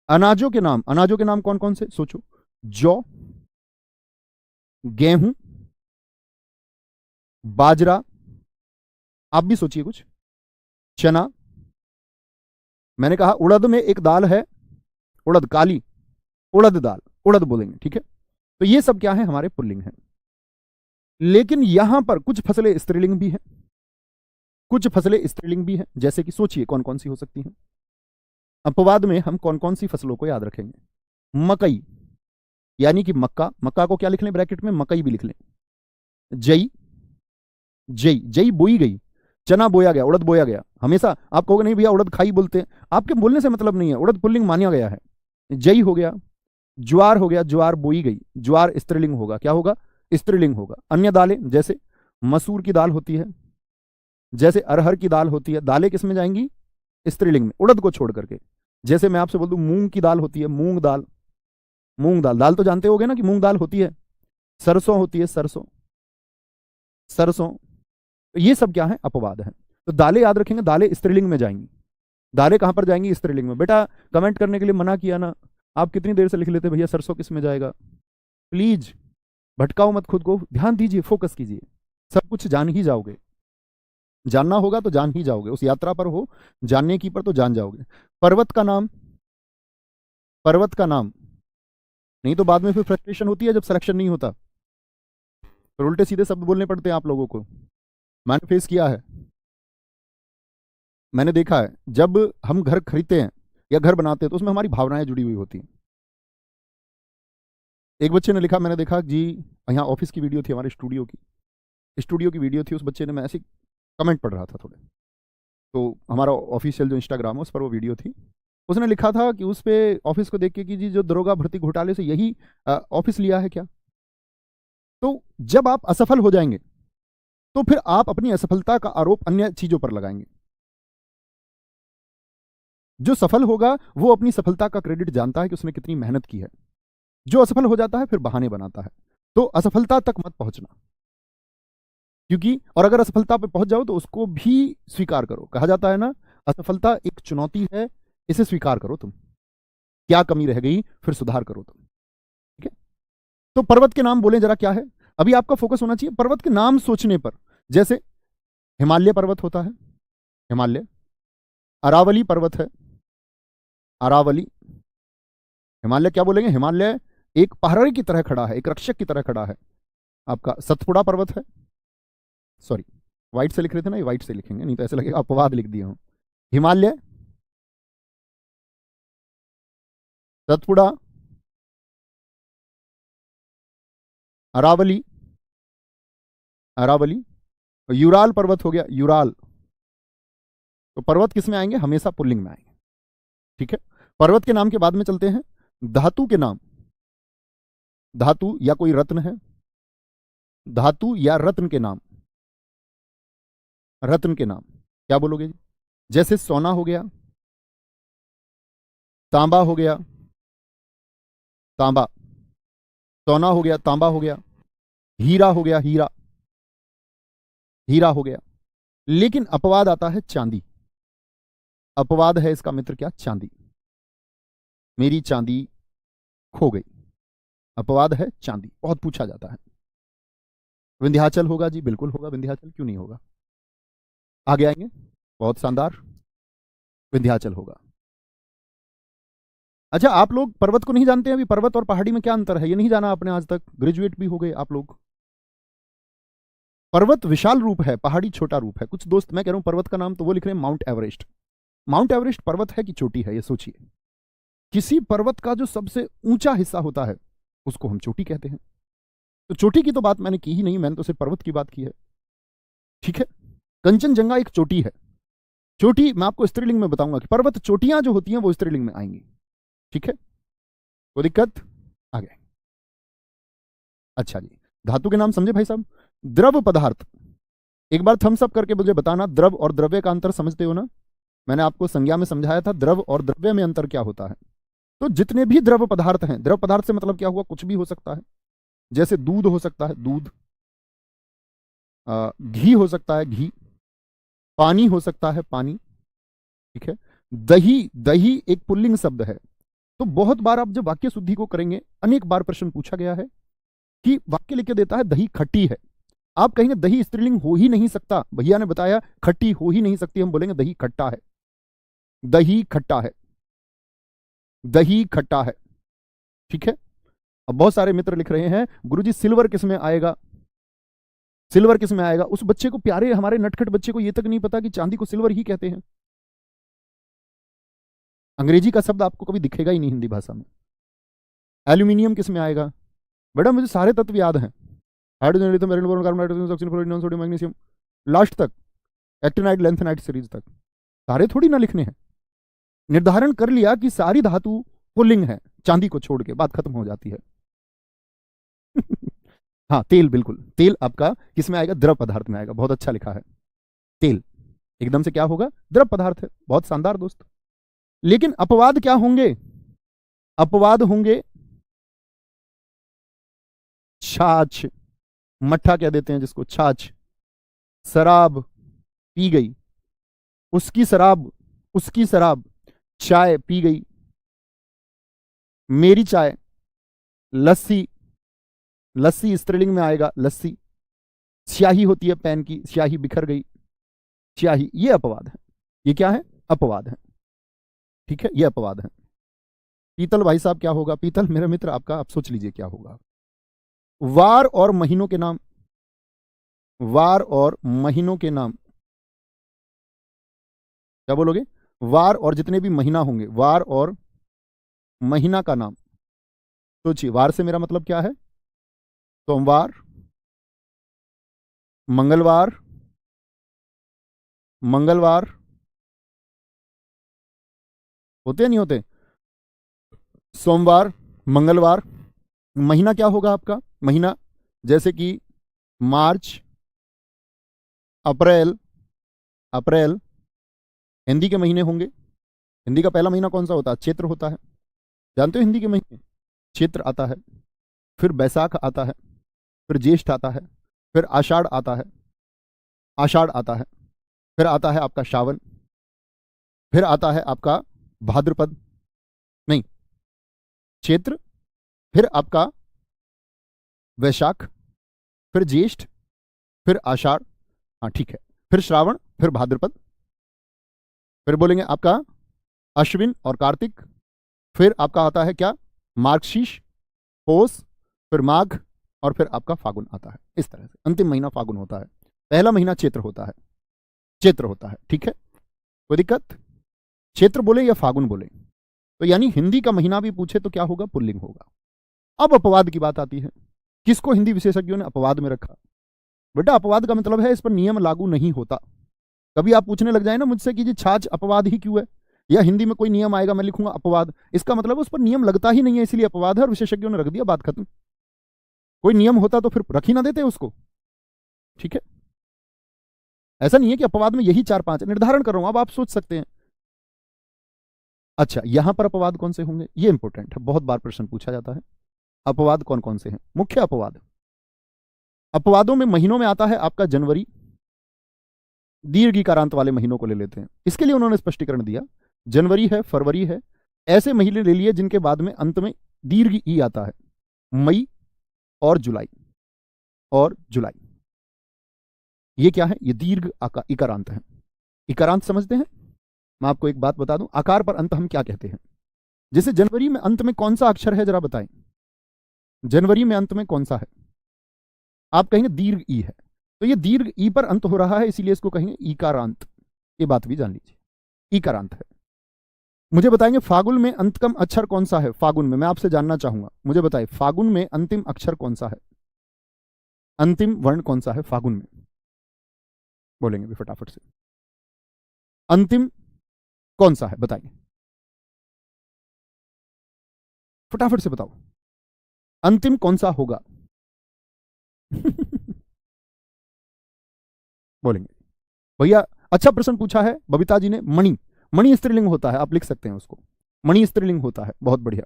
अनाजों के नाम, अनाजों के नाम कौन कौन से? सोचो, जौ, गेहूं, बाजरा, आप भी सोचिए कुछ, चना। मैंने कहा उड़द में एक दाल है, उड़द, काली उड़द दाल, उड़द बोलेंगे, ठीक है? तो ये सब क्या है? हमारे पुल्लिंग है। लेकिन यहां पर कुछ फसलें स्त्रीलिंग भी हैं, कुछ फसलें स्त्रीलिंग भी हैं। जैसे कि सोचिए कौन कौन सी हो सकती हैं? अपवाद में हम कौन कौन सी फसलों को याद रखेंगे? मकई, यानी कि मक्का, मक्का को क्या लिख लें ब्रैकेट में? मकई भी लिख लें। जई, जई, जई बोई गई, चना बोया गया, उड़द बोया गया। हमेशा आप कहोगे नहीं भैया उड़द खाई बोलते हैं, आपके बोलने से मतलब नहीं है, उड़द पुल्लिंग माना गया है। जई हो गया, ज्वार हो गया, ज्वार बोई गई, ज्वार स्त्रीलिंग होगा, क्या होगा? स्त्रीलिंग होगा। अन्य दालें, जैसे मसूर की दाल होती है, जैसे अरहर की दाल होती है, दालें किस में जाएंगी? स्त्रीलिंग में, उड़द को छोड़ करके। जैसे मैं आपसे बोल दूं मूंग की दाल होती है, मूंग दाल, मूंग दाल, दाल तो जानते होगे ना कि मूंग दाल होती है। सरसों होती है, सरसों, सरसों। तो ये सब क्या है? अपवाद है। तो दालें याद रखेंगे, दालें स्त्रीलिंग में जाएंगी। दालें कहां पर जाएंगी? स्त्रीलिंग में। बेटा कमेंट करने के लिए मना किया ना, आप कितनी देर से लिख लेते भैया सरसों किस में जाएगा? प्लीज भटकाओ मत खुद को, ध्यान दीजिए, फोकस कीजिए, सब कुछ जान ही जाओगे। जानना होगा तो जान ही जाओगे, उस यात्रा पर हो, जानने की पर तो जान जाओगे। पर्वत का नाम, पर्वत का नाम, नहीं तो बाद में फिर फ्रस्ट्रेशन होती है जब सिलेक्शन नहीं होता, फिर उल्टे सीधे शब्द बोलने पड़ते हैं आप लोगों को। मैंने फेस किया है, मैंने देखा है, जब हम घर खरीदते हैं या घर बनाते हैं तो उसमें हमारी भावनाएं जुड़ी हुई होती हैं। एक बच्चे ने लिखा, मैंने देखा जी, यहाँ ऑफिस की वीडियो थी, हमारे स्टूडियो की वीडियो थी, उस बच्चे ने, मैं ऐसे कमेंट पढ़ रहा था थोड़े, तो हमारा ऑफिशियल जो इंस्टाग्राम है उस पर वो वीडियो थी, उसने लिखा था कि उस पे ऑफिस को देख के कि जी जो दरोगा भर्ती घोटाले से यही ऑफिस लिया है क्या? तो जब आप असफल हो जाएंगे तो फिर आप अपनी असफलता का आरोप अन्य चीजों पर लगाएंगे। जो सफल होगा वो अपनी सफलता का क्रेडिट जानता है कि उसने कितनी मेहनत की है। जो असफल हो जाता है फिर बहाने बनाता है। तो असफलता तक मत पहुंचना, क्योंकि और अगर असफलता पे पहुंच जाओ तो उसको भी स्वीकार करो। कहा जाता है ना, असफलता एक चुनौती है, इसे स्वीकार करो तुम, क्या कमी रह गई फिर सुधार करो तुम, ठीक है? तो पर्वत के नाम बोले जरा क्या है। अभी आपका फोकस होना चाहिए पर्वत के नाम सोचने पर। जैसे हिमालय पर्वत होता है, हिमालय। अरावली पर्वत है, अरावली। हिमालय क्या बोलेंगे, हिमालय एक पहाड़ी की तरह खड़ा है, एक रक्षक की तरह खड़ा है। आपका सतपुड़ा पर्वत है, सॉरी व्हाइट से लिख रहे थे ना, ये व्हाइट से लिखेंगे नहीं तो ऐसे लगेगा अपवाद लिख दिया हूं। हिमालय, सतपुड़ा, अरावली, अरावली। यूराल पर्वत हो गया, यूराल। तो पर्वत किस में आएंगे, हमेशा पुल्लिंग में आएंगे। ठीक है, पर्वत के नाम के बाद में चलते हैं धातु के नाम। धातु या कोई रत्न है, धातु या रत्न के नाम। रत्न के नाम क्या बोलोगे जी। जैसे सोना हो गया, तांबा हो गया, तांबा। सोना हो गया, तांबा हो गया, हीरा हो गया, हीरा, हीरा हो गया। लेकिन अपवाद आता है चांदी। अपवाद है इसका मित्र क्या, चांदी। मेरी चांदी खो गई, अपवाद है चांदी, बहुत पूछा जाता है। विंध्याचल होगा जी, बिल्कुल होगा विंध्याचल, क्यों नहीं होगा। आगे आएंगे, बहुत शानदार, विंध्याचल होगा। अच्छा, आप लोग पर्वत को नहीं जानते हैं अभी, पर्वत और पहाड़ी में क्या अंतर है ये नहीं जाना आपने आज तक, ग्रेजुएट भी हो गए आप लोग। पर्वत विशाल रूप है, पहाड़ी छोटा रूप है। कुछ दोस्त, मैं कह रहा हूं पर्वत का नाम तो वो लिख रहे हैं माउंट एवरेस्ट। माउंट एवरेस्ट पर्वत है कि चोटी है, ये सोचिए। किसी पर्वत का जो सबसे ऊंचा हिस्सा होता है उसको हम चोटी कहते हैं। तो चोटी की तो बात मैंने की ही नहीं, मैंने तो सिर्फ पर्वत की बात की है। ठीक है, कंचनजंगा एक चोटी है। चोटी मैं आपको स्त्रीलिंग में बताऊंगा कि पर्वत चोटियां जो होती हैं वो स्त्रीलिंग में आएंगी। ठीक है, कोई दिक्कत, आगे। अच्छा जी, धातु के नाम समझे भाई साहब। द्रव पदार्थ, एक बार थम्स अप करके मुझे बताना, द्रव और द्रव्य का अंतर समझते हो ना। मैंने आपको संज्ञा में समझाया था द्रव और द्रव्य में अंतर क्या होता है। तो जितने भी द्रव पदार्थ हैं, द्रव पदार्थ से मतलब क्या हुआ, कुछ भी हो सकता है। जैसे दूध हो सकता है, दूध। घी हो सकता है, घी। पानी हो सकता है, पानी। ठीक है, दही, दही एक पुल्लिंग शब्द है। तो बहुत बार आप जब वाक्य शुद्धि को करेंगे, अनेक बार प्रश्न पूछा गया है कि वाक्य लिख के देता है दही खट्टी है, आप कहेंगे दही स्त्रीलिंग हो ही नहीं सकता, भैया ने बताया खट्टी हो ही नहीं सकती, हम बोलेंगे दही खट्टा है, दही खट्टा है, दही खट्टा है। ठीक है, अब बहुत सारे मित्र लिख रहे हैं गुरुजी सिल्वर किस में आएगा, सिल्वर किस में आएगा। उस बच्चे को, प्यारे हमारे नटखट बच्चे को ये तक नहीं पता कि चांदी को सिल्वर ही कहते हैं। अंग्रेजी का शब्द आपको कभी दिखेगा ही नहीं हिंदी भाषा में। एल्यूमिनियम किस में आएगा, बेटा मुझे सारे तत्व याद हैं, hydrogen, lithium, iron, boron, carbon, nitrogen, oxygen, fluorine, sodium, magnesium, last तक, एक्टिनाइट, लेंथेनाइट सीरीज तक। सारे थोड़ी ना लिखने हैं। निर्धारण कर लिया कि सारी धातु पुल्लिंग है, चांदी को छोड़ के बात खत्म हो जाती है। हाँ, तेल, बिल्कुल तेल आपका किस में आएगा, द्रव पदार्थ में आएगा। बहुत अच्छा लिखा है, तेल एकदम से क्या होगा, द्रव पदार्थ है। बहुत शानदार दोस्त। लेकिन अपवाद क्या होंगे, अपवाद होंगे छाछ, मट्ठा कह देते हैं जिसको, छाछ। शराब पी गई, उसकी शराब, उसकी शराब। चाय पी गई, मेरी चाय। लस्सी, लस्सी स्त्रीलिंग में आएगा, लस्सी। स्याही होती है पेन की, स्याही बिखर गई, स्याही। ये अपवाद है, ये क्या है, अपवाद है। ठीक है, ये अपवाद है। पीतल भाई साहब क्या होगा, पीतल मेरे मित्र आपका, आप सोच लीजिए क्या होगा। वार और महीनों के नाम, वार और महीनों के नाम क्या बोलोगे, वार और जितने भी महीना होंगे, वार और महीना का नाम। सोचिए, वार से मेरा मतलब क्या है, सोमवार, मंगलवार, मंगलवार। होते नहीं होते, सोमवार, मंगलवार। महीना क्या होगा आपका, महीना जैसे कि मार्च, अप्रैल, अप्रैल। हिंदी के महीने होंगे, हिंदी का पहला महीना कौन सा होता है, चैत्र होता है। जानते हो हिंदी के महीने, चैत्र आता है, फिर बैसाख आता है, फिर ज्येष्ठ आता है, फिर आषाढ़ आता है, आषाढ़ आता है, फिर आता है आपका श्रावण, फिर आता है आपका भाद्रपद, नहीं, चैत्र, फिर आपका वैशाख, फिर ज्येष्ठ, फिर आषाढ़, हाँ ठीक है, फिर श्रावण, फिर भाद्रपद, फिर बोलेंगे आपका अश्विन और कार्तिक, फिर आपका आता है क्या, मार्गशीर्ष, पौष, फिर माघ, और फिर आपका फागुन आता है। इस तरह से अंतिम महीना फागुन होता है, पहला महीना चैत्र होता है, चैत्र होता है, ठीक है, कोई दिक्कत? चैत्र बोले या फागुन बोले, तो यानी हिंदी का महीना भी पूछे तो क्या होगा, पुल्लिंग होगा। अब अपवाद की बात आती है, किसको हिंदी विशेषज्ञों ने अपवाद में रखा? बेटा अपवाद का मतलब है इस पर नियम लागू नहीं होता। कभी आप पूछने लग जाए ना मुझसे कि जी छाछ अपवाद ही क्यों है, या हिंदी में कोई नियम आएगा मैं लिखूंगा अपवाद, इसका मतलब उस पर नियम लगता ही नहीं है इसलिए अपवाद है, और विशेषज्ञों ने रख दिया, बात खत्म। कोई नियम होता तो फिर रख ही ना देते उसको, ठीक है। ऐसा नहीं है कि अपवाद में यही 4-5 निर्धारण कर रहा हूं, अब आप सोच सकते हैं। अच्छा यहां पर अपवाद कौन से होंगे, ये इंपॉर्टेंट है, बहुत बार प्रश्न पूछा जाता है। अपवाद कौन कौन से हैं? मुख्य अपवाद, अपवादों में महीनों में आता है आपका जनवरी, दीर्घ इकारांत वाले महीनों को ले लेते हैं, इसके लिए उन्होंने स्पष्टीकरण दिया, जनवरी है, फरवरी है, ऐसे महीने ले लिए जिनके बाद में अंत में दीर्घ ई आता है, मई और जुलाई, और जुलाई, ये क्या है, ये दीर्घ इकारांत है। इकारांत समझते हैं? मैं आपको एक बात बता दूं, आकार पर अंत हम क्या कहते हैं। जैसे जनवरी में अंत में कौन सा अक्षर है, जरा बताएं, जनवरी में अंत में कौन सा है? आप कहेंगे दीर्घ ई है, तो ये दीर्घ ई पर अंत हो रहा है, इसीलिए इसको कहेंगे ईकारांत। ये बात भी जान लीजिए, ईकारांत है। मुझे बताएंगे फागुन में अंततम अक्षर कौन सा है, फागुन में मैं आपसे जानना चाहूंगा, मुझे बताएं फागुन में अंतिम अक्षर कौन सा है, अंतिम वर्ण कौन सा है फागुन में, बोलेंगे भी फटाफट से, अंतिम कौन सा है बताइए, फटाफट से बताओ, अंतिम कौन सा होगा? बोलेंगे भैया, अच्छा प्रश्न पूछा है बबीता जी ने, मणि, मणि स्त्रीलिंग होता है, आप लिख सकते हैं उसको, मणि स्त्रीलिंग होता है, बहुत बढ़िया।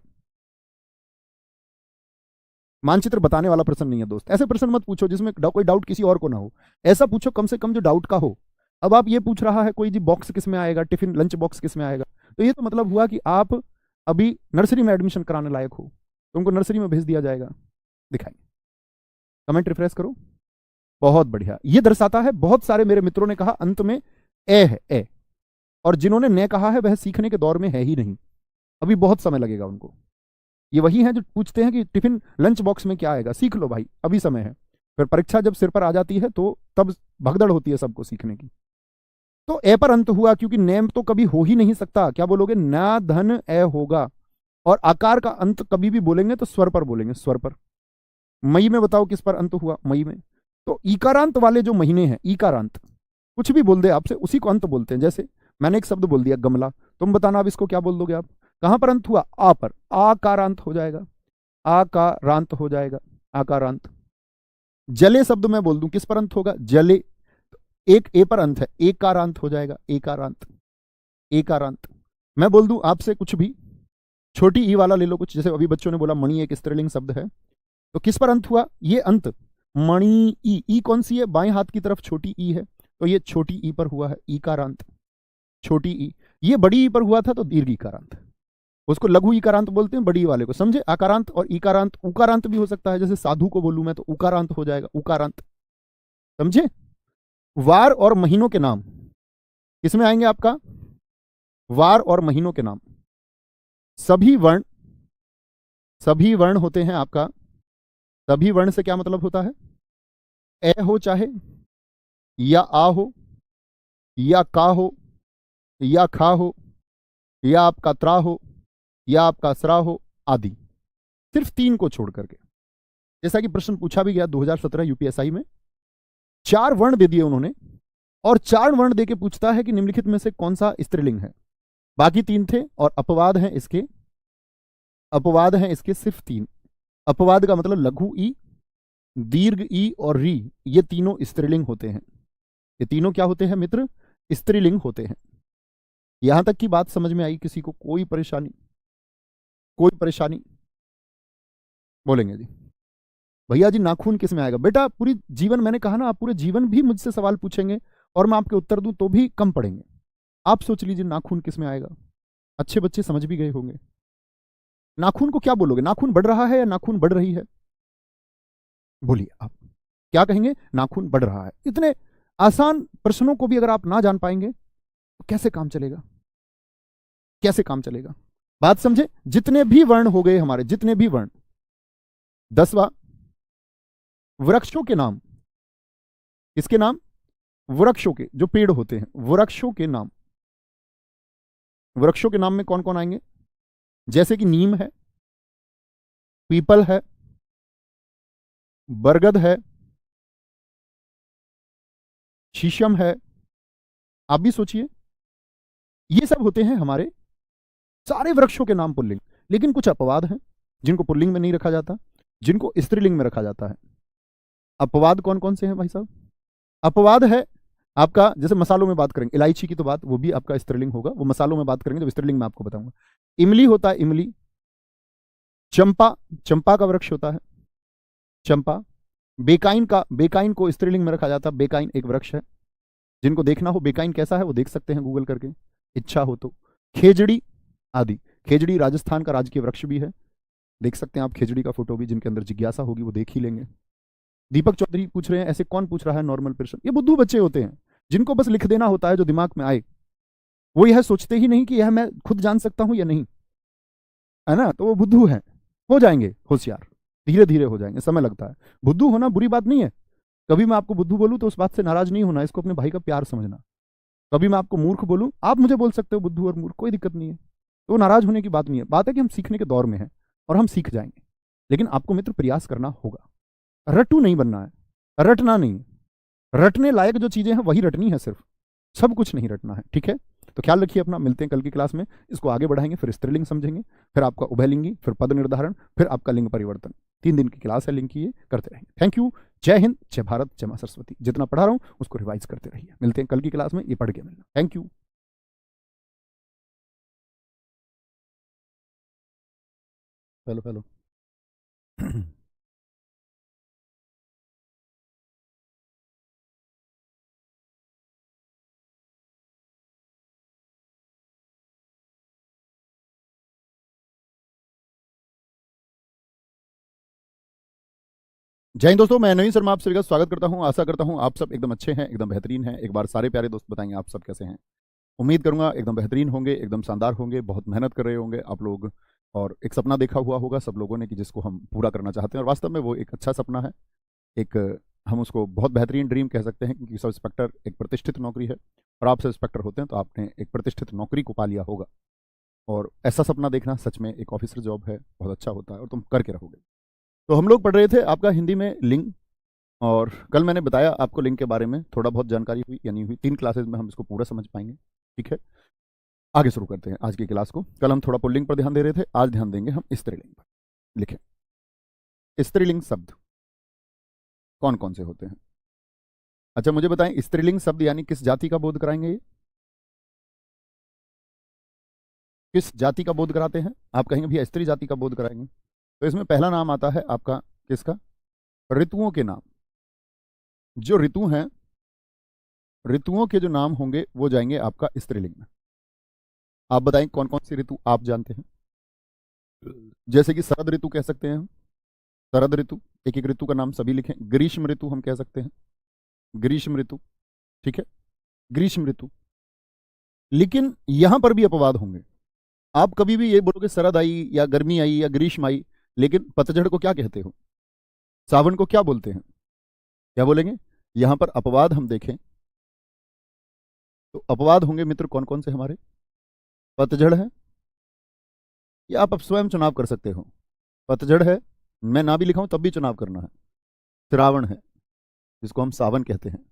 मानचित्र बताने वाला प्रश्न नहीं है दोस्त, ऐसे प्रश्न मत पूछो जिसमें कोई डाउट किसी और को ना हो, ऐसा पूछो कम से कम जो डाउट का हो। अब आप ये पूछ रहा है कोई जी बॉक्स किस में आएगा, टिफिन लंच बॉक्स किस में आएगा, तो ये तो मतलब हुआ कि आप अभी नर्सरी में एडमिशन कराने लायक हो, तुमको नर्सरी में भेज दिया जाएगा। दिखाइए, कमेंट रिफ्रेश करो, बहुत बढ़िया। ये दर्शाता है, बहुत सारे मेरे मित्रों ने कहा अंत में ए है, ए, और जिन्होंने ने कहा है वह सीखने के दौर में है ही नहीं, अभी बहुत समय लगेगा उनको। ये वही हैं जो पूछते हैं कि टिफिन लंच बॉक्स में क्या आएगा, सीख लो भाई अभी समय है, फिर परीक्षा जब सिर पर आ जाती है तो तब भगदड़ होती है सबको सीखने की। तो ए पर अंत हुआ क्योंकि नेम तो कभी हो ही नहीं सकता, क्या बोलोगे, ना धन ए होगा, और आकार का अंत कभी भी बोलेंगे तो स्वर पर बोलेंगे, स्वर पर। मई में बताओ किस पर अंत हुआ, मई में, तो ईकारांत वाले जो महीने हैं, ईकारांत, कुछ भी बोल दे आपसे उसी को अंत बोलते हैं। जैसे मैंने एक शब्द बोल दिया गमला, तुम बताना अब इसको क्या बोल दोगे आप, कहां पर अंत हुआ, आ पर, आकारांत हो जाएगा, आकारांत हो जाएगा, आकारांत। जले शब्द मैं बोल दूं किस पर अंत होगा, जले, एक ए पर अंत है, एकारांत हो जाएगा, एकारांत, एकारांत। मैं बोल दूं आपसे कुछ भी, छोटी ई वाला ले लो कुछ, जैसे अभी बच्चों ने बोला मणि एक स्त्रीलिंग शब्द है, तो किस पर अंत हुआ, ये अंत मणि ई, ई कौन सी है, बाएं हाथ की तरफ छोटी ई है, तो ये छोटी ई पर हुआ है, ईकारांत, छोटी ई। ये बड़ी ई पर हुआ था तो दीर्घ ईकारांत, उसको लघु ईकारांत बोलते हैं, बड़ी वाले को, समझे। आकारांत और ईकारांत, उकारांत भी हो सकता है, जैसे साधु को बोलूं मैं तो उकारांत हो जाएगा, उकारांत, समझे। वार और महीनों के नाम किसमें आएंगे आपका, वार और महीनों के नाम, सभी वर्ण, सभी वर्ण होते हैं आपका, सभी वर्ण से क्या मतलब होता है, ए हो चाहे, या आ हो, या का हो, या खा हो, या आपका त्रा हो, या आपका सरा हो, आदि, सिर्फ 3 को छोड़ करके। जैसा कि प्रश्न पूछा भी गया 2017 यूपीएसआई में, 4 वर्ण दे दिए उन्होंने, और 4 वर्ण देके पूछता है कि निम्नलिखित में से कौन सा स्त्रीलिंग है। बाकी 3 थे, और अपवाद हैं इसके, अपवाद हैं इसके सिर्फ 3। अपवाद का मतलब लघु ई, दीर्घ ई और री, ये तीनों स्त्रीलिंग होते हैं। ये तीनों क्या होते हैं मित्र, स्त्रीलिंग होते हैं। यहां तक की बात समझ में आई किसी को, कोई परेशानी, कोई परेशानी, बोलेंगे जी भैया जी नाखून किस में आएगा। बेटा पूरी जीवन, मैंने कहा ना, आप पूरे जीवन भी मुझसे सवाल पूछेंगे और मैं आपके उत्तर दूं तो भी कम पड़ेंगे। आप सोच लीजिए नाखून किस में आएगा, अच्छे बच्चे समझ भी गए होंगे। नाखून को क्या बोलोगे, नाखून बढ़ रहा है या नाखून बढ़ रही है, बोलिए आप क्या कहेंगे? नाखून बढ़ रहा है। इतने आसान प्रश्नों को भी अगर आप ना जान पाएंगे तो कैसे काम चलेगा? कैसे काम चलेगा? बात समझे? जितने भी वर्ण हो गए हमारे, जितने भी वर्ण, 10वां, वृक्षों के नाम। किसके नाम? वृक्षों के, जो पेड़ होते हैं, वृक्षों के नाम। वृक्षों के नाम में कौन कौन आएंगे? जैसे कि नीम है, पीपल है, बरगद है, शीशम है। आप भी सोचिए, ये सब होते हैं हमारे सारे वृक्षों के नाम पुल्लिंग। लेकिन कुछ अपवाद हैं जिनको पुल्लिंग में नहीं रखा जाता, जिनको स्त्रीलिंग में रखा जाता है। अपवाद कौन कौन से हैं भाई साहब? अपवाद है आपका, जैसे मसालों में बात करेंगे, इलायची की तो बात, वो भी आपका स्त्रीलिंग होगा, वो मसालों में बात करेंगे जब स्त्रीलिंग में आपको बताऊंगा। इमली होता है, इमली। चंपा, चंपा का वृक्ष होता है चंपा। बेकाइन का, बेकाइन को स्त्रीलिंग में रखा जाता है, बेकाइन एक वृक्ष है। जिनको देखना हो बेकाइन कैसा है वो देख सकते हैं गूगल करके, इच्छा हो तो। खेजड़ी आदि, खेजड़ी राजस्थान का राजकीय वृक्ष भी है, देख सकते हैं आप खेजड़ी का फोटो भी, जिनके अंदर जिज्ञासा होगी वो देख ही लेंगे। दीपक चौधरी पूछ रहे हैं ऐसे कौन पूछ रहा है नॉर्मल पर्सन? ये बुद्धू बच्चे होते हैं जिनको बस लिख देना होता है जो दिमाग में आए। वो यह सोचते ही नहीं कि यह मैं खुद जान सकता हूं या नहीं, है ना? तो वो बुद्धू है। हो जाएंगे होशियार, धीरे धीरे हो जाएंगे, समय लगता है। बुद्धू होना बुरी बात नहीं है। कभी मैं आपको बुद्धू बोलूं तो उस बात से नाराज नहीं होना, इसको अपने भाई का प्यार समझना। कभी मैं आपको मूर्ख बोलूं, आप मुझे बोल सकते हो बुद्धू और मूर्ख, कोई दिक्कत नहीं है। तो वो नाराज होने की बात नहीं है। बात है कि हम सीखने के दौर में हैं और हम सीख जाएंगे। लेकिन आपको मित्र प्रयास करना होगा, रट्टू नहीं बनना है, रटना नहीं। रटने लायक जो चीजें हैं वही रटनी है सिर्फ, सब कुछ नहीं रटना है, ठीक है? तो ख्याल रखिए अपना, मिलते हैं कल की क्लास में। इसको आगे बढ़ाएंगे, फिर स्त्रीलिंग समझेंगे, फिर आपका उभयलिंगी, फिर पद निर्धारण, फिर आपका लिंग परिवर्तन। 3 दिन की क्लास है, लिंक की, करते रहेंगे। Thank you. जय हिंद, जय भारत, जय मां सरस्वती। जितना पढ़ा रहा हूं उसको रिवाइज करते रहिए। मिलते हैं कल की क्लास में, ये पढ़ के मिलना। Thank you. Hello hello. जय हिंद दोस्तों, मैं नवीन शर्मा आप सभी का स्वागत करता हूं। आशा करता हूं आप सब एकदम अच्छे हैं, एकदम बेहतरीन हैं। एक बार सारे प्यारे दोस्त बताएंगे आप सब कैसे हैं। उम्मीद करूंगा एकदम बेहतरीन होंगे, एकदम शानदार होंगे, बहुत मेहनत कर रहे होंगे आप लोग। और एक सपना देखा हुआ होगा सब लोगों ने कि जिसको हम पूरा करना चाहते हैं, और वास्तव में वो एक अच्छा सपना है। एक हम उसको बहुत बेहतरीन ड्रीम कह सकते हैं, क्योंकि सब इंस्पेक्टर एक प्रतिष्ठित नौकरी है। और आप सब इंस्पेक्टर होते हैं तो आपने एक प्रतिष्ठित नौकरी को पा लिया होगा। और ऐसा सपना देखना सच में एक ऑफिसर जॉब है, बहुत अच्छा होता है और तुम करके रहोगे। तो हम लोग पढ़ रहे थे आपका हिंदी में लिंग, और कल मैंने बताया आपको लिंग के बारे में, थोड़ा बहुत जानकारी हुई या नहीं हुई, 3 क्लासेज में हम इसको पूरा समझ पाएंगे, ठीक है? आगे शुरू करते हैं आज की क्लास को। कल हम थोड़ा पुल्लिंग पर ध्यान दे रहे थे, आज ध्यान देंगे हम स्त्रीलिंग पर। लिखें, स्त्रीलिंग शब्द कौन कौन से होते हैं? अच्छा मुझे बताएं, स्त्रीलिंग शब्द यानी किस जाति का बोध कराएंगे? ये किस जाति का बोध कराते हैं? आप कहेंगे भैया स्त्री जाति का बोध कराएंगे। तो इसमें पहला नाम आता है आपका किसका? ऋतुओं के नाम। जो ऋतु हैं, ऋतुओं के जो नाम होंगे वो जाएंगे आपका स्त्रीलिंग में। आप बताएं कौन कौन सी ऋतु आप जानते हैं? जैसे कि शरद ऋतु कह सकते हैं हम, शरद ऋतु। एक एक ऋतु का नाम सभी लिखें। ग्रीष्म ऋतु हम कह सकते हैं, ग्रीष्म ऋतु, ठीक है? ग्रीष्म ऋतु। लेकिन यहां पर भी अपवाद होंगे। आप कभी भी ये बोलोगे शरद आई या गर्मी आई या ग्रीष्म आई, लेकिन पतझड़ को क्या कहते हो? सावन को क्या बोलते हैं? क्या बोलेंगे? यहां पर अपवाद हम देखें तो अपवाद होंगे मित्र कौन कौन से हमारे? पतझड़ है, या आप अब स्वयं चुनाव कर सकते हो। पतझड़ है, मैं ना भी लिखाऊं तब भी चुनाव करना है। श्रावण है, जिसको हम सावन कहते हैं,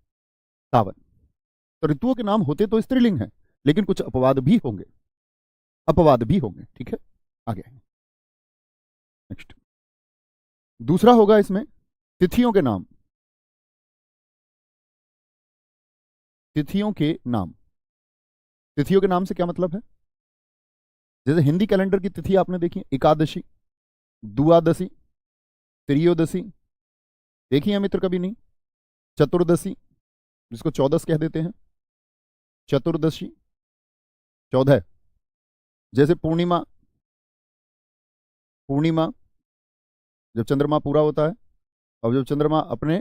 सावन। तो ऋतुओं के नाम होते तो स्त्रीलिंग है, लेकिन कुछ अपवाद भी होंगे, अपवाद भी होंगे, ठीक है? आगे नेक्स्ट। दूसरा होगा इसमें तिथियों के नाम। तिथियों के नाम, तिथियों के नाम से क्या मतलब है? जैसे हिंदी कैलेंडर की तिथि आपने देखी, एकादशी, द्वादशी, त्रयोदशी, देखी है मित्र कभी नहीं? चतुर्दशी, जिसको चौदस कह देते हैं, चतुर्दशी, 14। जैसे पूर्णिमा, पूर्णिमा जब चंद्रमा पूरा होता है, अब जब चंद्रमा अपने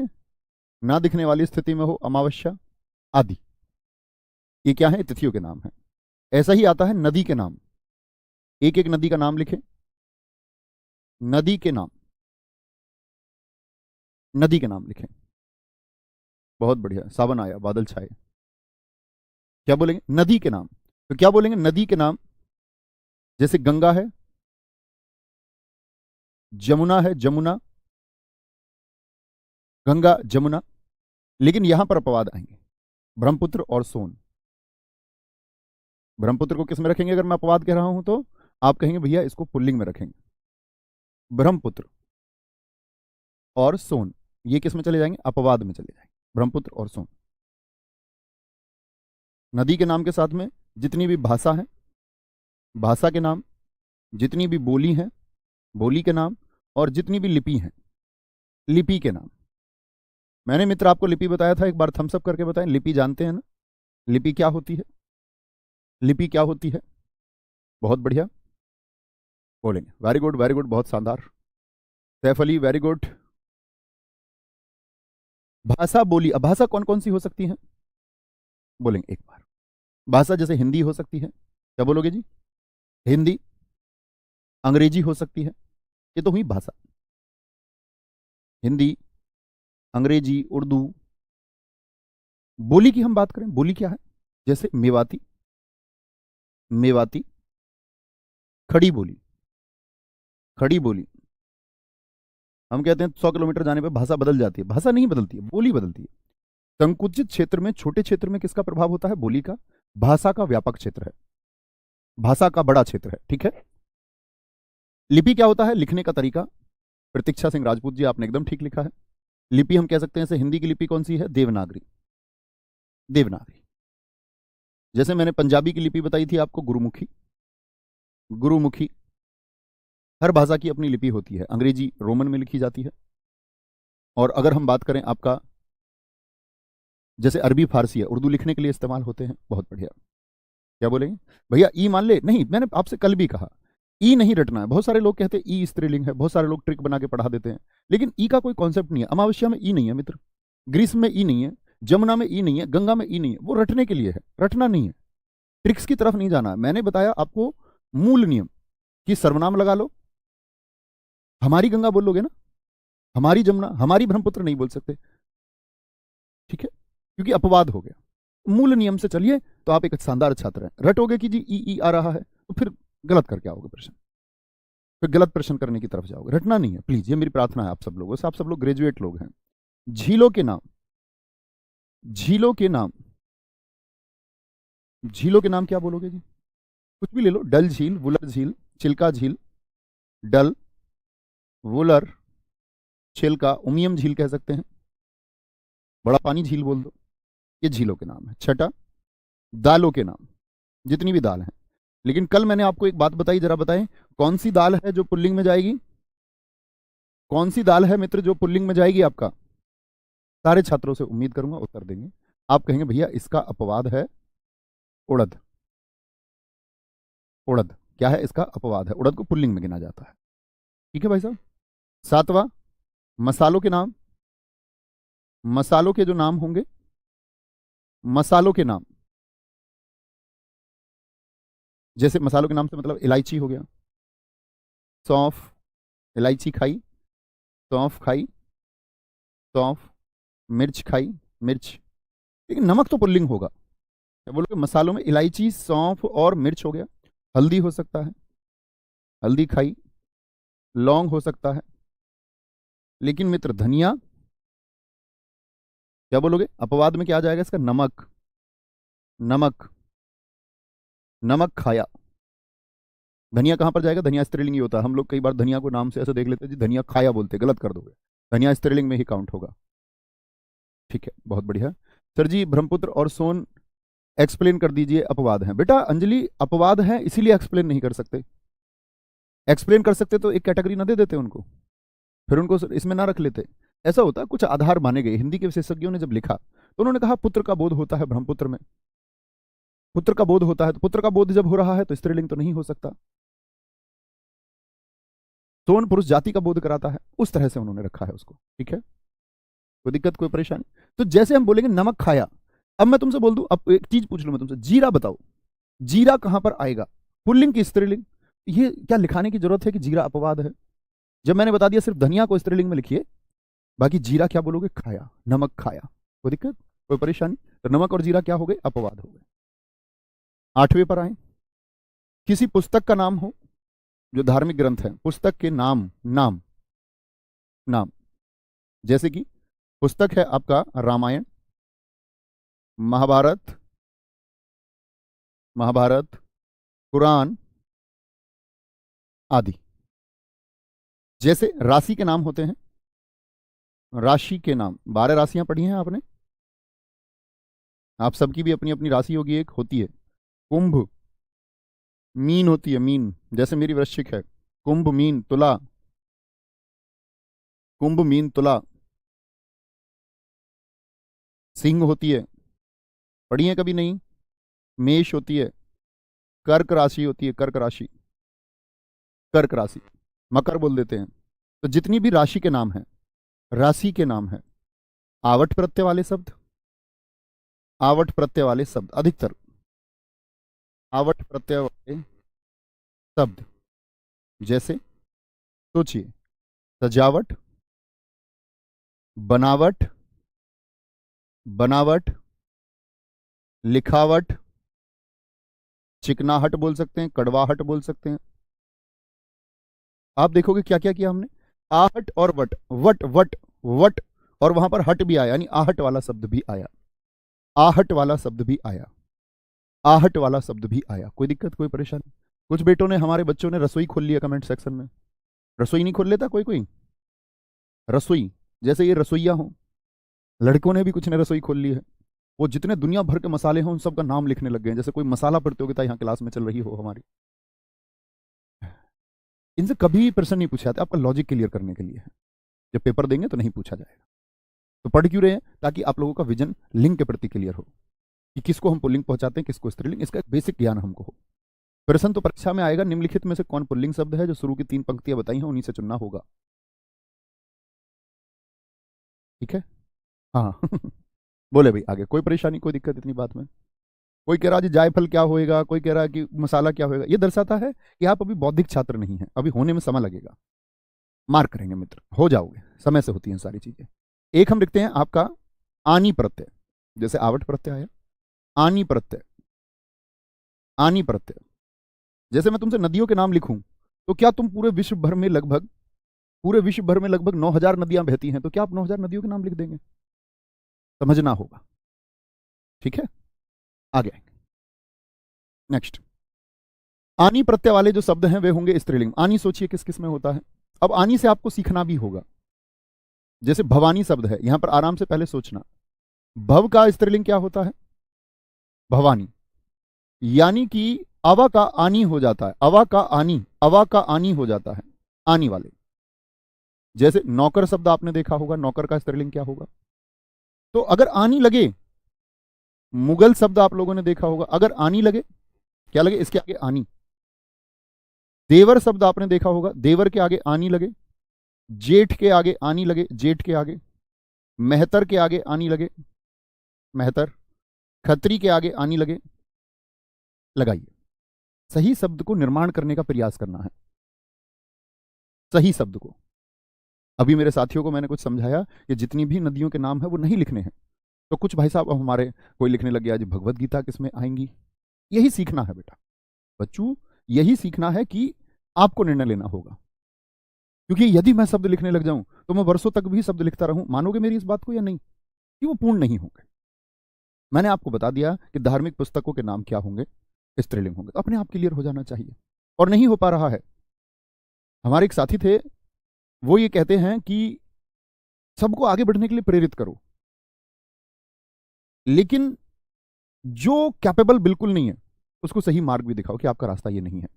ना दिखने वाली स्थिति में हो, अमावस्या आदि, ये क्या है? तिथियों के नाम है। ऐसा ही आता है नदी के नाम। एक एक नदी का नाम लिखें। नदी के नाम, नदी के नाम लिखें। बहुत बढ़िया, सावन आया, बादल छाए। क्या बोलेंगे? नदी के नाम। तो क्या बोलेंगे? नदी के नाम। जैसे गंगा है, जमुना है, जमुना, गंगा, जमुना। लेकिन यहां पर अपवाद आएंगे, ब्रह्मपुत्र और सोन। ब्रह्मपुत्र को किस में रखेंगे? अगर मैं अपवाद कह रहा हूं तो आप कहेंगे भैया इसको पुल्लिंग में रखेंगे। ब्रह्मपुत्र और सोन ये किस में चले जाएंगे? अपवाद में चले जाएंगे, ब्रह्मपुत्र और सोन। नदी के नाम के साथ में जितनी भी भाषा है, भाषा के नाम, जितनी भी बोली है, बोली के नाम, और जितनी भी लिपि है, लिपि के नाम। मैंने मित्र आपको लिपि बताया था, एक बार थम्स अप करके बताएं। लिपि जानते हैं ना? लिपि क्या होती है? लिपि क्या होती है? बहुत बढ़िया बोलेंगे, वेरी गुड वेरी गुड, बहुत शानदार। Saif Ali very good. भाषा, बोली। अब भाषा कौन कौन सी हो सकती है? बोलेंगे एक बार। भाषा जैसे हिंदी हो सकती है। क्या बोलोगे जी? हिंदी। अंग्रेजी हो सकती है। ये तो हुई भाषा। हिंदी, अंग्रेजी, उर्दू। बोली की हम बात करें, बोली क्या है? जैसे मेवाती, मेवाती। खड़ी बोली, खड़ी बोली। हम कहते हैं 100 किलोमीटर जाने पर भाषा बदल जाती है। भाषा नहीं बदलती है, बोली बदलती है। संकुचित क्षेत्र में, छोटे क्षेत्र में किसका प्रभाव होता है? बोली का। भाषा का व्यापक क्षेत्र है, भाषा का बड़ा क्षेत्र है। ठीक है। लिपि क्या होता है? लिखने का तरीका। प्रतीक्षा सिंह राजपूत जी, आपने एकदम ठीक लिखा है। लिपि हम कह सकते हैं, जैसे हिंदी की लिपि कौन सी है? देवनागरी, देवनागरी। जैसे मैंने पंजाबी की लिपि बताई थी आपको, गुरुमुखी, गुरुमुखी। हर भाषा की अपनी लिपि होती है। अंग्रेजी रोमन में लिखी जाती है। और अगर हम बात करें आपका, जैसे अरबी फारसी है, उर्दू लिखने के लिए इस्तेमाल होते हैं। बहुत बढ़िया। क्या बोलेंगे भैया? ई मान ले? नहीं, मैंने आपसे कल भी कहा ई नहीं रटना है। बहुत सारे लोग कहते हैं ई स्त्रीलिंग है, बहुत सारे लोग ट्रिक बना के पढ़ा देते हैं, लेकिन ई का कोई कॉन्सेप्ट नहीं है। अमावस्या में ई नहीं है मित्र, ग्रीष्म में ई नहीं है, जमुना में ई नहीं है, गंगा में ई नहीं है। वो रटने के लिए है, रटना नहीं है। ट्रिक्स की तरफ नहीं जाना है। मैंने बताया आपको मूल नियम कि सर्वनाम लगा लो। हमारी गंगा बोलोगे ना, हमारी जमुना, हमारी ब्रह्मपुत्र नहीं बोल सकते। ठीक है, क्योंकि अपवाद हो गया। मूल नियम से चलिए तो आप एक शानदार छात्र हैं। रटोगे कि जी ई आ रहा है तो फिर गलत करके आओगे प्रश्न, फिर गलत प्रश्न करने की तरफ जाओगे। रटना नहीं है प्लीज, ये मेरी प्रार्थना है आप सब लोगों से। आप सब लोग ग्रेजुएट लोग हैं। झीलों के नाम, झीलों के नाम, झीलों के नाम क्या बोलोगे जी? कुछ भी ले लो। डल झील, वुलर झील, चिल्का झील। डल, वुलर, चिल्का, उमियम झील कह सकते हैं, बड़ा पानी झील बोल दो। ये झीलों के नाम है। छठा, दालों के नाम, जितनी भी दाल हैं। लेकिन कल मैंने आपको एक बात बताई, जरा बताएं कौन सी दाल है जो पुल्लिंग में जाएगी? कौन सी दाल है मित्र जो पुल्लिंग में जाएगी आपका? सारे छात्रों से उम्मीद करूंगा उत्तर देंगे। आप कहेंगे भैया इसका अपवाद है उड़द। उड़द क्या है? इसका अपवाद है। उड़द को पुल्लिंग में गिना जाता है। ठीक है भाई साहब। सातवां, मसालों के नाम। मसालों के जो नाम होंगे, मसालों के नाम, जैसे मसालों के नाम से मतलब इलायची हो गया, सौंफ, इलायची खाई, सौंफ खाई, सौंफ, मिर्च खाई, मिर्च। लेकिन नमक तो पुल्लिंग होगा। क्या बोलोगे? मसालों में इलायची, सौंफ और मिर्च हो गया। हल्दी हो सकता है, हल्दी खाई। लौंग हो सकता है। लेकिन मित्र धनिया, क्या बोलोगे? अपवाद में क्या आ जाएगा इसका? नमक, नमक, नमक खाया। धनिया कहां पर जाएगा? धनिया स्त्रीलिंग ही होता है। हम लोग कई बार धनिया को नाम से ऐसे देख लेते हैं जी, धनिया खाया बोलते, गलत कर दोगे। धनिया स्त्रीलिंग में ही काउंट होगा। ठीक है, बहुत बढ़िया। सर जी ब्रह्मपुत्र और सोन एक्सप्लेन कर दीजिए। अपवाद हैं बेटा। अंजलि अपवाद हैं इसीलिए एक्सप्लेन नहीं कर सकते। एक्सप्लेन कर सकते तो एक कैटेगरी ना दे देते उनको, फिर उनको इसमें ना रख लेते। ऐसा होता, कुछ आधार माने गए। हिंदी के विशेषज्ञों ने जब लिखा तो उन्होंने कहा पुत्र का बोध होता है ब्रह्मपुत्र में, पुत्र का बोध होता है। तो पुत्र का बोध जब हो रहा है तो स्त्रीलिंग तो नहीं हो सकता। सोन पुरुष जाति का बोध कराता है, उस तरह से उन्होंने रखा है उसको। ठीक है, कोई दिक्कत कोई परेशानी? तो जैसे हम बोलेंगे नमक खाया, अब मैं तुमसे बोल दूं, अब एक चीज पूछ लूं मैं तुमसे, जीरा बताओ, जीरा कहां पर आएगा, पुल्लिंग की स्त्रीलिंग? ये क्या लिखाने की जरूरत है कि जीरा अपवाद है? जब मैंने बता दिया सिर्फ धनिया को स्त्रीलिंग में लिखिए, बाकी जीरा क्या बोलोगे, खाया, नमक खाया। कोई दिक्कत कोई परेशानी? तो नमक और जीरा क्या हो गए, अपवाद हो गए। 8वें पर आए, किसी पुस्तक का नाम हो, जो धार्मिक ग्रंथ है, पुस्तक के नाम, नाम नाम, जैसे कि पुस्तक है आपका रामायण, महाभारत, महाभारत, कुरान आदि। जैसे राशि के नाम होते हैं, राशि के नाम, 12 राशियां पढ़ी हैं आपने, आप सबकी भी अपनी अपनी राशि होगी, एक होती है कुंभ, मीन होती है, मीन, जैसे मेरी वृश्चिक है, कुंभ मीन तुला, कुंभ मीन तुला। सिंह होती है, पढ़ी है कभी नहीं? मेष होती है, कर्क राशि होती है, कर्क राशि, कर्क राशि, मकर बोल देते हैं। तो जितनी भी राशि के नाम हैं, राशि के नाम है, आवट प्रत्यय वाले शब्द, आवट प्रत्यय वाले शब्द, अधिकतर आवट प्रत्यय वाले शब्द। जैसे सोचिए, सजावट, बनावट, बनावट, लिखावट, चिकनाहट बोल सकते हैं, कड़वाहट बोल सकते हैं। आप देखोगे क्या क्या किया हमने, आहट और वट, वट वट वट, और वहां पर हट भी आया, यानी आहट वाला शब्द भी आया, आहट वाला शब्द भी आया, आहट वाला शब्द भी आया। कोई दिक्कत कोई परेशानी? कुछ बेटों ने, हमारे बच्चों ने रसोई खोल लिया कमेंट सेक्शन में। रसोई नहीं खोल लेता कोई कोई? रसोई, जैसे ये रसोईया हो, लड़कों ने भी कुछ ने रसोई खोल ली है। वो जितने दुनिया भर के मसाले हैं उन सब का नाम लिखने लग गए हैं, जैसे कोई मसाला प्रतियोगिता यहाँ क्लास में चल रही हो हमारी। इनसे कभी प्रश्न नहीं पूछा जाता, आपका लॉजिक क्लियर करने के लिए है, जब पेपर देंगे तो नहीं पूछा जाएगा। तो पढ़ क्यों रहे हैं? ताकि आप लोगों का विजन लिंग के प्रति क्लियर हो, कि किसको हम पुल्लिंग पहुंचाते हैं, किसको स्त्रीलिंग, इसका एक बेसिक ज्ञान हमको हो। प्रश्न तो परीक्षा में आएगा, निम्नलिखित में से कौन पुल्लिंग शब्द है, जो शुरू की 3 पंक्तियां बताई हैं उन्हीं से चुनना होगा। ठीक है, हाँ बोले भाई आगे, कोई परेशानी कोई दिक्कत इतनी बात में? कोई कह रहा जी जायफल क्या होएगा, कोई कह रहा कि मसाला क्या होएगा। ये दर्शाता है कि आप अभी बौद्धिक छात्र नहीं हैं, अभी होने में समय लगेगा। मार्क करेंगे मित्र, हो जाओगे, समय से होती हैं सारी चीजें। एक हम लिखते हैं आपका आनी प्रत्यय, जैसे आवट प्रत्यय आया, आनी प्रत्यय, आनी प्रत्यय। जैसे मैं तुमसे नदियों के नाम लिखूं, तो क्या तुम पूरे विश्व भर में लगभग, पूरे विश्व भर में लगभग 9000 नदियां बहती हैं, तो क्या आप 9000 नदियों के नाम लिख देंगे? समझना होगा। ठीक है, आगे नेक्स्ट, आनी प्रत्यय वाले जो शब्द हैं वे होंगे स्त्रीलिंग। आनी सोचिए किस किस में होता है। अब आनी से आपको सीखना भी होगा। जैसे भवानी शब्द है, यहां पर आराम से पहले सोचना, भव का स्त्रीलिंग क्या होता है? भवानी, यानी कि अवा का आनी हो जाता है, अवा का आनी, अवा का आनी हो जाता है, आनी वाले। जैसे नौकर शब्द आपने देखा होगा, नौकर का स्त्रीलिंग क्या होगा? तो अगर आनी लगे, मुगल शब्द आप लोगों ने देखा होगा, अगर आनी लगे, क्या लगे इसके आगे? आनी। देवर शब्द आपने देखा होगा, देवर के आगे आनी लगे, जेठ के आगे आनी लगे, जेठ के आगे, मेहतर के आगे आनी लगे, मेहतर, खत्री के आगे आनी लगे। लगाइए, सही शब्द को निर्माण करने का प्रयास करना है, सही शब्द को। अभी मेरे साथियों को मैंने कुछ समझाया कि जितनी भी नदियों के नाम है वो नहीं लिखने हैं, तो कुछ भाई साहब हमारे कोई लिखने लग गया जी भगवत गीता किसमें आएंगी। यही सीखना है बेटा, बच्चों यही सीखना है कि आपको निर्णय लेना होगा। क्योंकि यदि मैं शब्द लिखने लग जाऊं तो मैं वर्षों तक भी शब्द लिखता रहूं, मानोगे मेरी इस बात को या नहीं, कि वो पूर्ण नहीं होंगे। मैंने आपको बता दिया कि धार्मिक पुस्तकों के नाम क्या होंगे, स्त्रीलिंग होंगे, तो अपने आप क्लियर हो जाना चाहिए। और नहीं हो पा रहा है। हमारे एक साथी थे, वो ये कहते हैं कि सबको आगे बढ़ने के लिए प्रेरित करो, लेकिन जो कैपेबल बिल्कुल नहीं है उसको सही मार्ग भी दिखाओ कि आपका रास्ता ये नहीं है।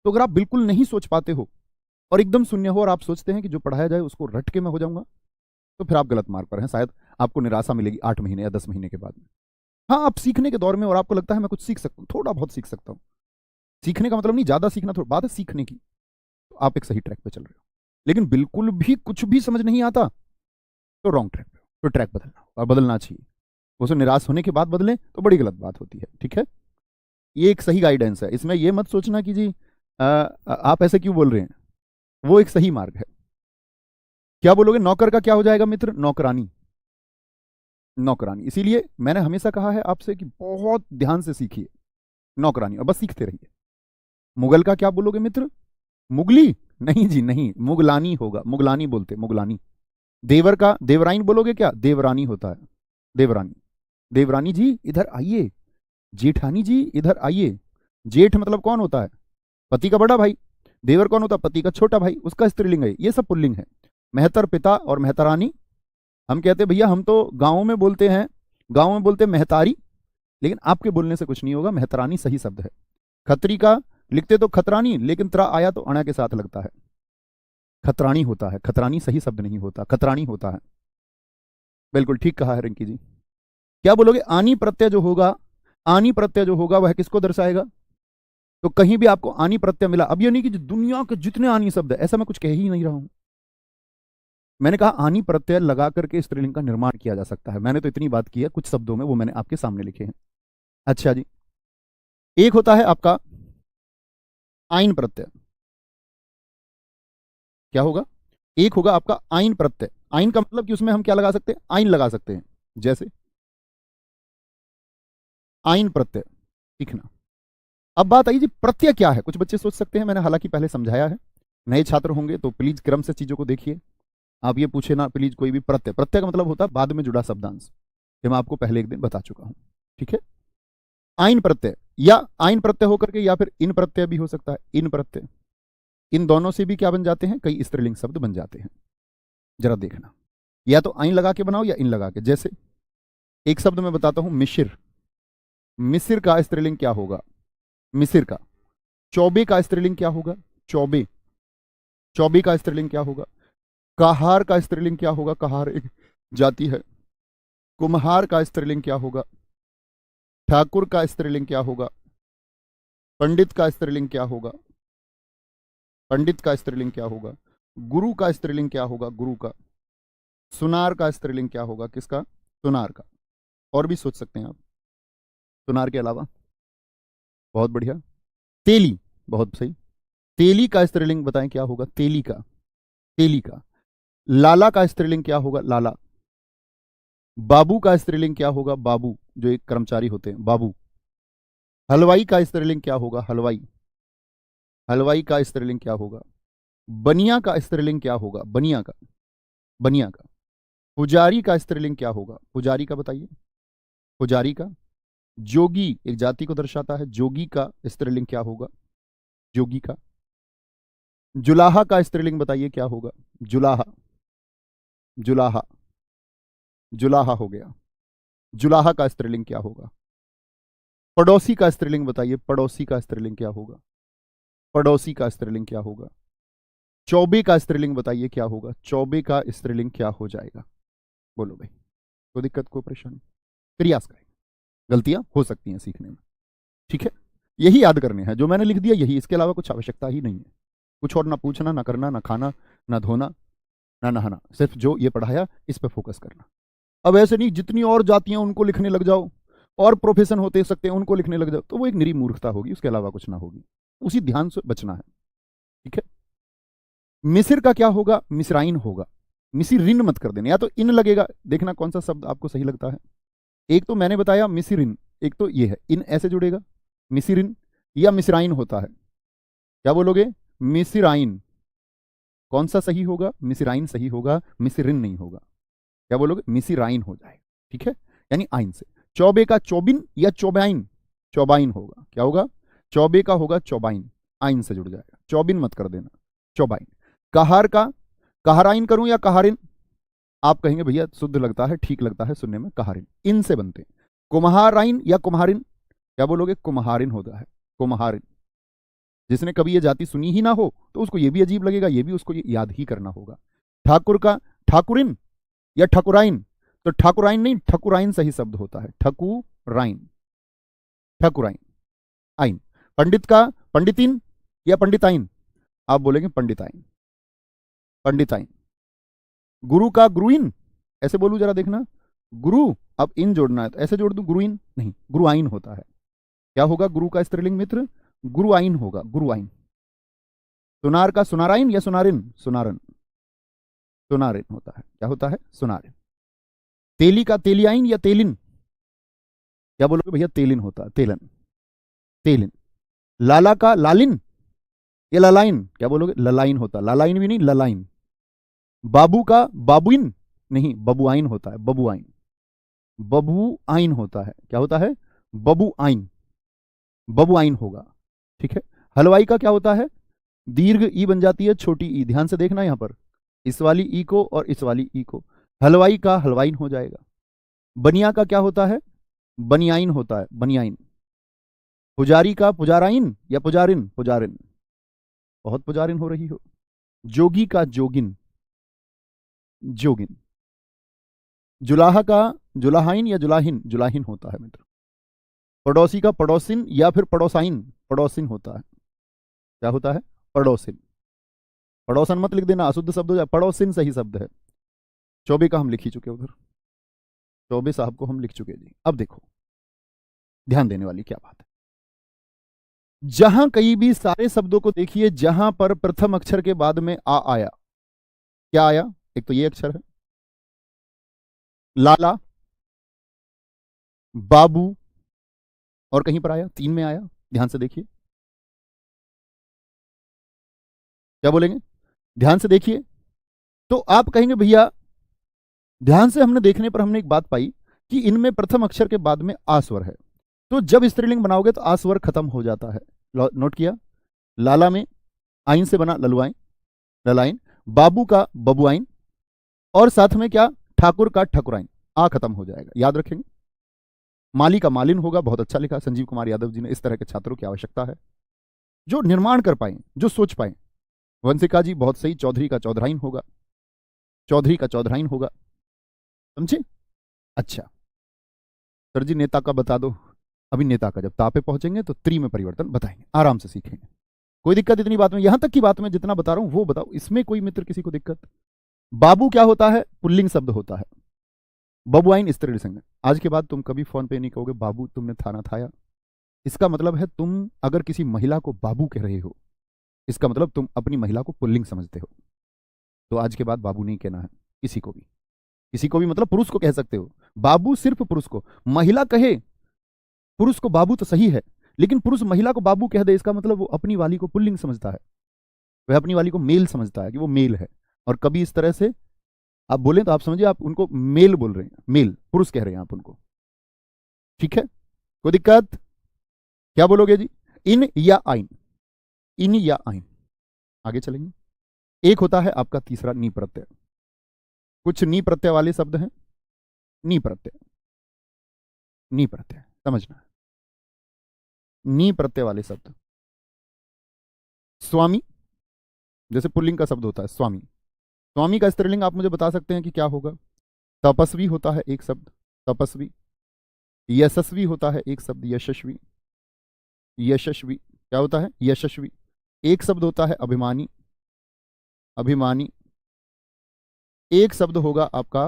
तो अगर आप बिल्कुल नहीं सोच पाते हो और एकदम शून्य हो और आप सोचते हैं कि जो पढ़ाया जाए उसको रट के मैं हो जाऊंगा, तो फिर आप गलत मार्ग पर हैं। शायद आपको निराशा मिलेगी 8 महीने या 10 महीने के बाद में। हाँ, आप सीखने के दौर में और आपको लगता है मैं कुछ सीख सकता हूँ, थोड़ा बहुत सीख सकता हूँ। सीखने का मतलब नहीं ज्यादा सीखना, थोड़ा बात है सीखने की। तो आप एक सही ट्रैक पे चल रहे हो। लेकिन बिल्कुल भी कुछ भी समझ नहीं आता तो रॉन्ग ट्रैक पे हो, तो ट्रैक बदलना और बदलना चाहिए। उसे निराश होने के बाद बदलें तो बड़ी गलत बात होती है। ठीक है, ये एक सही गाइडेंस है। इसमें ये मत सोचना कि जी आप ऐसे क्यों बोल रहे हैं, वो एक सही मार्ग है। क्या बोलोगे, नौकर का क्या हो जाएगा मित्र, नौकरानी। नौकरानी, इसीलिए मैंने हमेशा कहा है आपसे कि बहुत ध्यान से सीखिए नौकरानी, और बस सीखते रहिए। मुगल का क्या बोलोगे मित्र, मुगली नहीं जी नहीं, मुगलानी होगा, मुगलानी बोलते, मुगलानी। देवर का देवराइन बोलोगे क्या, देवरानी होता है, देवरानी। देवरानी जी इधर आइए, जेठानी जी इधर आइए। जेठ मतलब कौन होता है, पति का बड़ा भाई। देवर कौन होता है, पति का छोटा भाई, उसका स्त्रीलिंग है। ये सब पुल्लिंग है। मेहतर पिता और मेहतरानी, हम कहते हैं भैया हम तो गाँव में बोलते हैं, गाँव में बोलते हैं मेहतारी, लेकिन आपके बोलने से कुछ नहीं होगा, मेहतरानी सही शब्द है। खत्री का लिखते तो खतरानी, लेकिन त्रा आया तो अणा के साथ लगता है, खतरानी होता है। खतरानी सही शब्द नहीं होता, खतरानी होता है। बिल्कुल ठीक कहा है रिंकी जी। क्या बोलोगे, आनी प्रत्यय जो होगा, आनी प्रत्यय जो होगा वह किसको दर्शाएगा। तो कहीं भी आपको आनी प्रत्यय मिला, अब ये नहीं कि दुनिया के जितने आनी शब्द है, ऐसा मैं कुछ कह ही नहीं रहा हूं। मैंने कहा आनी प्रत्यय लगा करके स्त्रीलिंग का निर्माण किया जा सकता है। मैंने तो इतनी बात की है कुछ शब्दों में, वो मैंने आपके सामने लिखे हैं। अच्छा जी, एक होता है आपका आइन प्रत्यय। क्या होगा, एक होगा आपका आइन प्रत्यय। आइन का मतलब कि उसमें हम क्या लगा सकते हैं, आइन लगा सकते हैं। जैसे आइन प्रत्यय सीखना। अब बात आई जी प्रत्यय क्या है, कुछ बच्चे सोच सकते हैं, मैंने हालांकि पहले समझाया है। नए छात्र होंगे तो प्लीज क्रम से चीजों को देखिए। आप ये पूछे ना प्लीज कोई भी प्रत्यय, प्रत्यय का मतलब होता है बाद में जुड़ा शब्दांश, ये मैं आपको पहले एक दिन बता चुका हूं। ठीक है, आइन प्रत्यय या आइन प्रत्यय होकर के, या फिर इन प्रत्यय भी हो सकता है, इन प्रत्यय। इन दोनों से भी क्या बन जाते हैं, कई स्त्रीलिंग शब्द बन जाते हैं। जरा देखना, या तो आइन लगा के बनाओ या इन लगा के। जैसे एक शब्द मैं बताता हूं, मिशिर। मिसिर का स्त्रीलिंग क्या होगा, मिसिर का। चौबे का स्त्रीलिंग क्या होगा, चौबे। चौबे का स्त्रीलिंग क्या होगा। कहार का स्त्रीलिंग क्या होगा, कहार एक जाति है। कुम्हार का स्त्रीलिंग क्या होगा। ठाकुर का स्त्रीलिंग क्या होगा। पंडित का स्त्रीलिंग क्या होगा। पंडित का स्त्रीलिंग क्या होगा। गुरु का स्त्रीलिंग क्या होगा, गुरु का। सुनार का स्त्रीलिंग क्या होगा, किसका, सुनार का। और भी सोच सकते हैं आप सुनार के अलावा। बहुत बढ़िया। तेली, बहुत सही। तेली का स्त्रीलिंग बताएं क्या होगा, तेली का, तेली का। लाला का स्त्रीलिंग क्या होगा, लाला। बाबू का स्त्रीलिंग क्या होगा, बाबू, जो एक कर्मचारी होते हैं, बाबू। हलवाई का स्त्रीलिंग क्या होगा, हलवाई। हलवाई का स्त्रीलिंग क्या होगा। बनिया का स्त्रीलिंग क्या होगा, बनिया का, बनिया का। पुजारी का स्त्रीलिंग क्या होगा, पुजारी का बताइए, पुजारी का। जोगी एक जाति को दर्शाता है, जोगी का स्त्रीलिंग क्या होगा, जोगी का। जुलाहा का स्त्रीलिंग बताइए क्या होगा, जुलाहा, जुलाहा, जुलाहा हो गया। जुलाहा का स्त्रीलिंग क्या होगा। पड़ोसी का स्त्रीलिंग बताइए, पड़ोसी का स्त्रीलिंग क्या होगा, पड़ोसी का स्त्रीलिंग क्या होगा। चौबे का स्त्रीलिंग बताइए क्या होगा, चौबे का स्त्रीलिंग क्या हो जाएगा। बोलो भाई, कोई दिक्कत, कोई परेशानी। प्रयास करें, गलतियां हो सकती हैं सीखने में। ठीक है, यही याद करने हैं जो मैंने लिख दिया, यही, इसके अलावा कुछ आवश्यकता ही नहीं है। कुछ और ना पूछना, ना करना, ना खाना, ना धोना, ना नहाना, सिर्फ जो ये पढ़ाया इस पर फोकस करना। अब ऐसे नहीं जितनी और जातियां उनको लिखने लग जाओ, और प्रोफेशन होते सकते हैं उनको लिखने लग जाओ, तो वो एक निरी मूर्खता होगी, उसके अलावा कुछ ना होगी। उसी ध्यान से बचना है। ठीक है, मिसिर का क्या होगा, मिसराइन होगा। मिसिरिन मत कर देना, या तो इन लगेगा, देखना कौन सा शब्द आपको सही लगता है। एक तो मैंने बताया मिसिरिन, एक तो ये है, इन ऐसे जुड़ेगा, मिसिरिन, या मिसराइन होता है। क्या बोलोगे, मिसिराइन। कौन सा सही होगा, मिसिराइन सही होगा, मिसिरिन नहीं होगा। क्या बोलोगे, मिसिराइन हो जाएगा। ठीक है, यानी आइन से। चौबे का चौबिन या चौबाइन, चौबाइन होगा। क्या होगा, चौबे का होगा चौबाइन, आइन से जुड़ जाएगा, चौबिन मत कर देना, चौबाइन। कहार का, कहाराइन करूं या कहारिन, आप कहेंगे भैया शुद्ध लगता है, ठीक लगता है सुनने में, कहारिन, इन से बनते हैं। कुम्हाराइन या कुम्हारिन, क्या बोलोगे, कुम्हारिन होता है, कुम्हारिन। जिसने कभी ये जाति सुनी ही ना हो तो उसको ये भी अजीब लगेगा, ये भी उसको याद ही करना होगा। ठाकुर का ठाकुरिन या ठकुराइन, तो ठाकुराइन नहीं, ठकुराइन सही शब्द होता है, ठकुराइन, ठकुराइन, आइन। पंडित का पंडितिन या पंडिताइन, आप बोलेंगे पंडिताइन, पंडिताइन। गुरु का गुरुइन, ऐसे बोलूं जरा देखना, गुरु, अब इन जोड़ना है तो ऐसे जोड़ दूं, गुरुइन नहीं, गुरुआइन होता है। क्या होगा गुरु का स्त्रीलिंग मित्र? गुरुआइन होगा, गुरुआइन। सुनार का सुनाराइन या सुनारिन? सुनारन, सुनारिन होता है। क्या होता है? सुनारिन। तेली का तेलियाइन या तेलिन? क्या बोलोगे भैया? तेलिन होता है, तेलन, तेलिन। लाला का लालिन या ललाइन? क्या बोलोगे? ललाइन होता, लालाइन भी नहीं, ललाइन। बाबू का बाबुइन नहीं, बबुआइन होता है, बबुआइन, बबुआइन होता है। क्या होता है? बबुआइन, बबुआइन होगा। ठीक है। हलवाई का क्या होता है? दीर्घ ई बन जाती है छोटी ई, ध्यान से देखना यहां पर, इस वाली ई को और इस वाली ई को, हलवाई का हलवाइन हो जाएगा। बनिया का क्या होता है? बनियाइन होता है, बनियाइन। पुजारी का पुजाराइन या पुजारिन? पुजारिन, बहुत पुजारिन हो रही हो। जोगी का जोगिन, जोगिन। जुलाहा का जुलाहाइन या जुलाहिन? जुलाहिन होता है मित्र। पड़ोसी का पड़ोसिन या फिर पड़ोसाइन? पड़ोसिन होता है। क्या होता है? पड़ोसिन। पड़ोसन मत लिख देना, अशुद्ध शब्द हो जाए, पड़ोसिन सही शब्द है। चौबे का हम लिख ही चुके, उधर चौबे साहब को हम लिख चुके जी। अब देखो ध्यान देने वाली क्या बात है, जहां कहीं भी सारे शब्दों को देखिए जहां पर प्रथम अक्षर के बाद में आ आया, क्या आया? एक तो ये अक्षर है, लाला, बाबू, और कहीं पर आया, तीन में आया, ध्यान से देखिए। क्या बोलेंगे? ध्यान से देखिए। तो आप कहेंगे भैया ध्यान से हमने देखने पर हमने एक बात पाई कि इनमें प्रथम अक्षर के बाद में आ स्वर है, तो जब स्त्रीलिंग बनाओगे तो आ स्वर खत्म हो जाता है। नोट किया? लाला में आइन से बना ललुआइन, ललाइन। बाबू का बबुआइन, और साथ में क्या? ठाकुर का ठकुराइन, आ खत्म हो जाएगा, याद रखेंगे। माली का मालिन होगा, बहुत अच्छा लिखा संजीव कुमार यादव जी ने। इस तरह के छात्रों की आवश्यकता है जो निर्माण कर पाए, जो सोच पाए। वंशिका जी बहुत सही, चौधरी का चौधराइन होगा, चौधरी का चौधराइन होगा, समझे? अच्छा सर जी नेता का बता दो। अभी नेता का जब ता पे पहुंचेंगे तो त्री में परिवर्तन बताएंगे, आराम से सीखेंगे, कोई दिक्कत इतनी बात में, यहां तक की बात में जितना बता रहा हूं वो बताओ, इसमें कोई मित्र किसी को दिक्कत? बाबू क्या होता है? पुल्लिंग शब्द होता है। बबुआइन स्त्रीलिंग संज्ञा। आज के बाद तुम कभी फोन पे नहीं कहोगे बाबू तुमने थाना थाया, इसका मतलब है तुम अगर किसी महिला को बाबू कह रहे हो, इसका मतलब तुम अपनी महिला को पुल्लिंग समझते हो। तो आज के बाद बाबू नहीं कहना है किसी को भी, किसी को भी मतलब पुरुष को कह सकते हो बाबू, सिर्फ पुरुष को। महिला कहे पुरुष को बाबू तो सही है, लेकिन पुरुष महिला को बाबू कह दे, इसका मतलब वो अपनी वाली को पुल्लिंग समझता है, वह अपनी वाली को मेल समझता है कि वो मेल है। और कभी इस तरह से आप बोलें तो आप समझिए आप उनको मेल बोल रहे हैं, मेल, पुरुष कह रहे हैं आप उनको। ठीक है, कोई दिक्कत? क्या बोलोगे जी? इन या आइन, इन या आइन। आगे चलेंगे। एक होता है आपका तीसरा नी प्रत्यय। कुछ नी प्रत्यय वाले शब्द हैं, नी प्रत्यय, नी प्रत्यय समझना, नी प्रत्यय वाले शब्द। स्वामी, जैसे पुल्लिंग का शब्द होता है स्वामी, स्वामी का स्त्रीलिंग आप मुझे बता सकते हैं कि क्या होगा? तपस्वी होता है एक शब्द, तपस्वी। यशस्वी होता है एक शब्द, यशस्वी, यशस्वी। क्या होता है? यशस्वी। एक शब्द होता है अभिमानी, अभिमानी। एक शब्द होगा आपका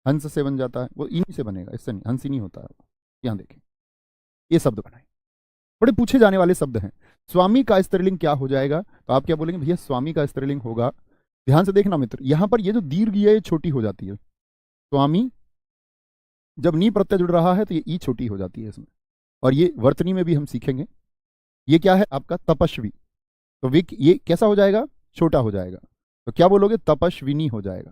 हंस से बन जाता है, वो इन्हीं से बनेगा, इससे नहीं, हंस ही नहीं होता है। यहां देखें, ये शब्द बनाए, बड़े पूछे जाने वाले शब्द हैं। स्वामी का स्त्रीलिंग क्या हो जाएगा? तो आप क्या बोलेंगे भैया? स्वामी का स्त्रीलिंग होगा, ध्यान से देखना मित्र, यहां पर ये जो दीर्घ है ये छोटी हो जाती है। स्वामी जब नी प्रत्यय जुड़ रहा है तो ये ई छोटी हो जाती है इसमें, और ये वर्तनी में भी हम सीखेंगे। ये क्या है आपका? तपस्वी। तो विक ये कैसा हो जाएगा? छोटा हो जाएगा। तो क्या बोलोगे? तपस्विनी हो जाएगा,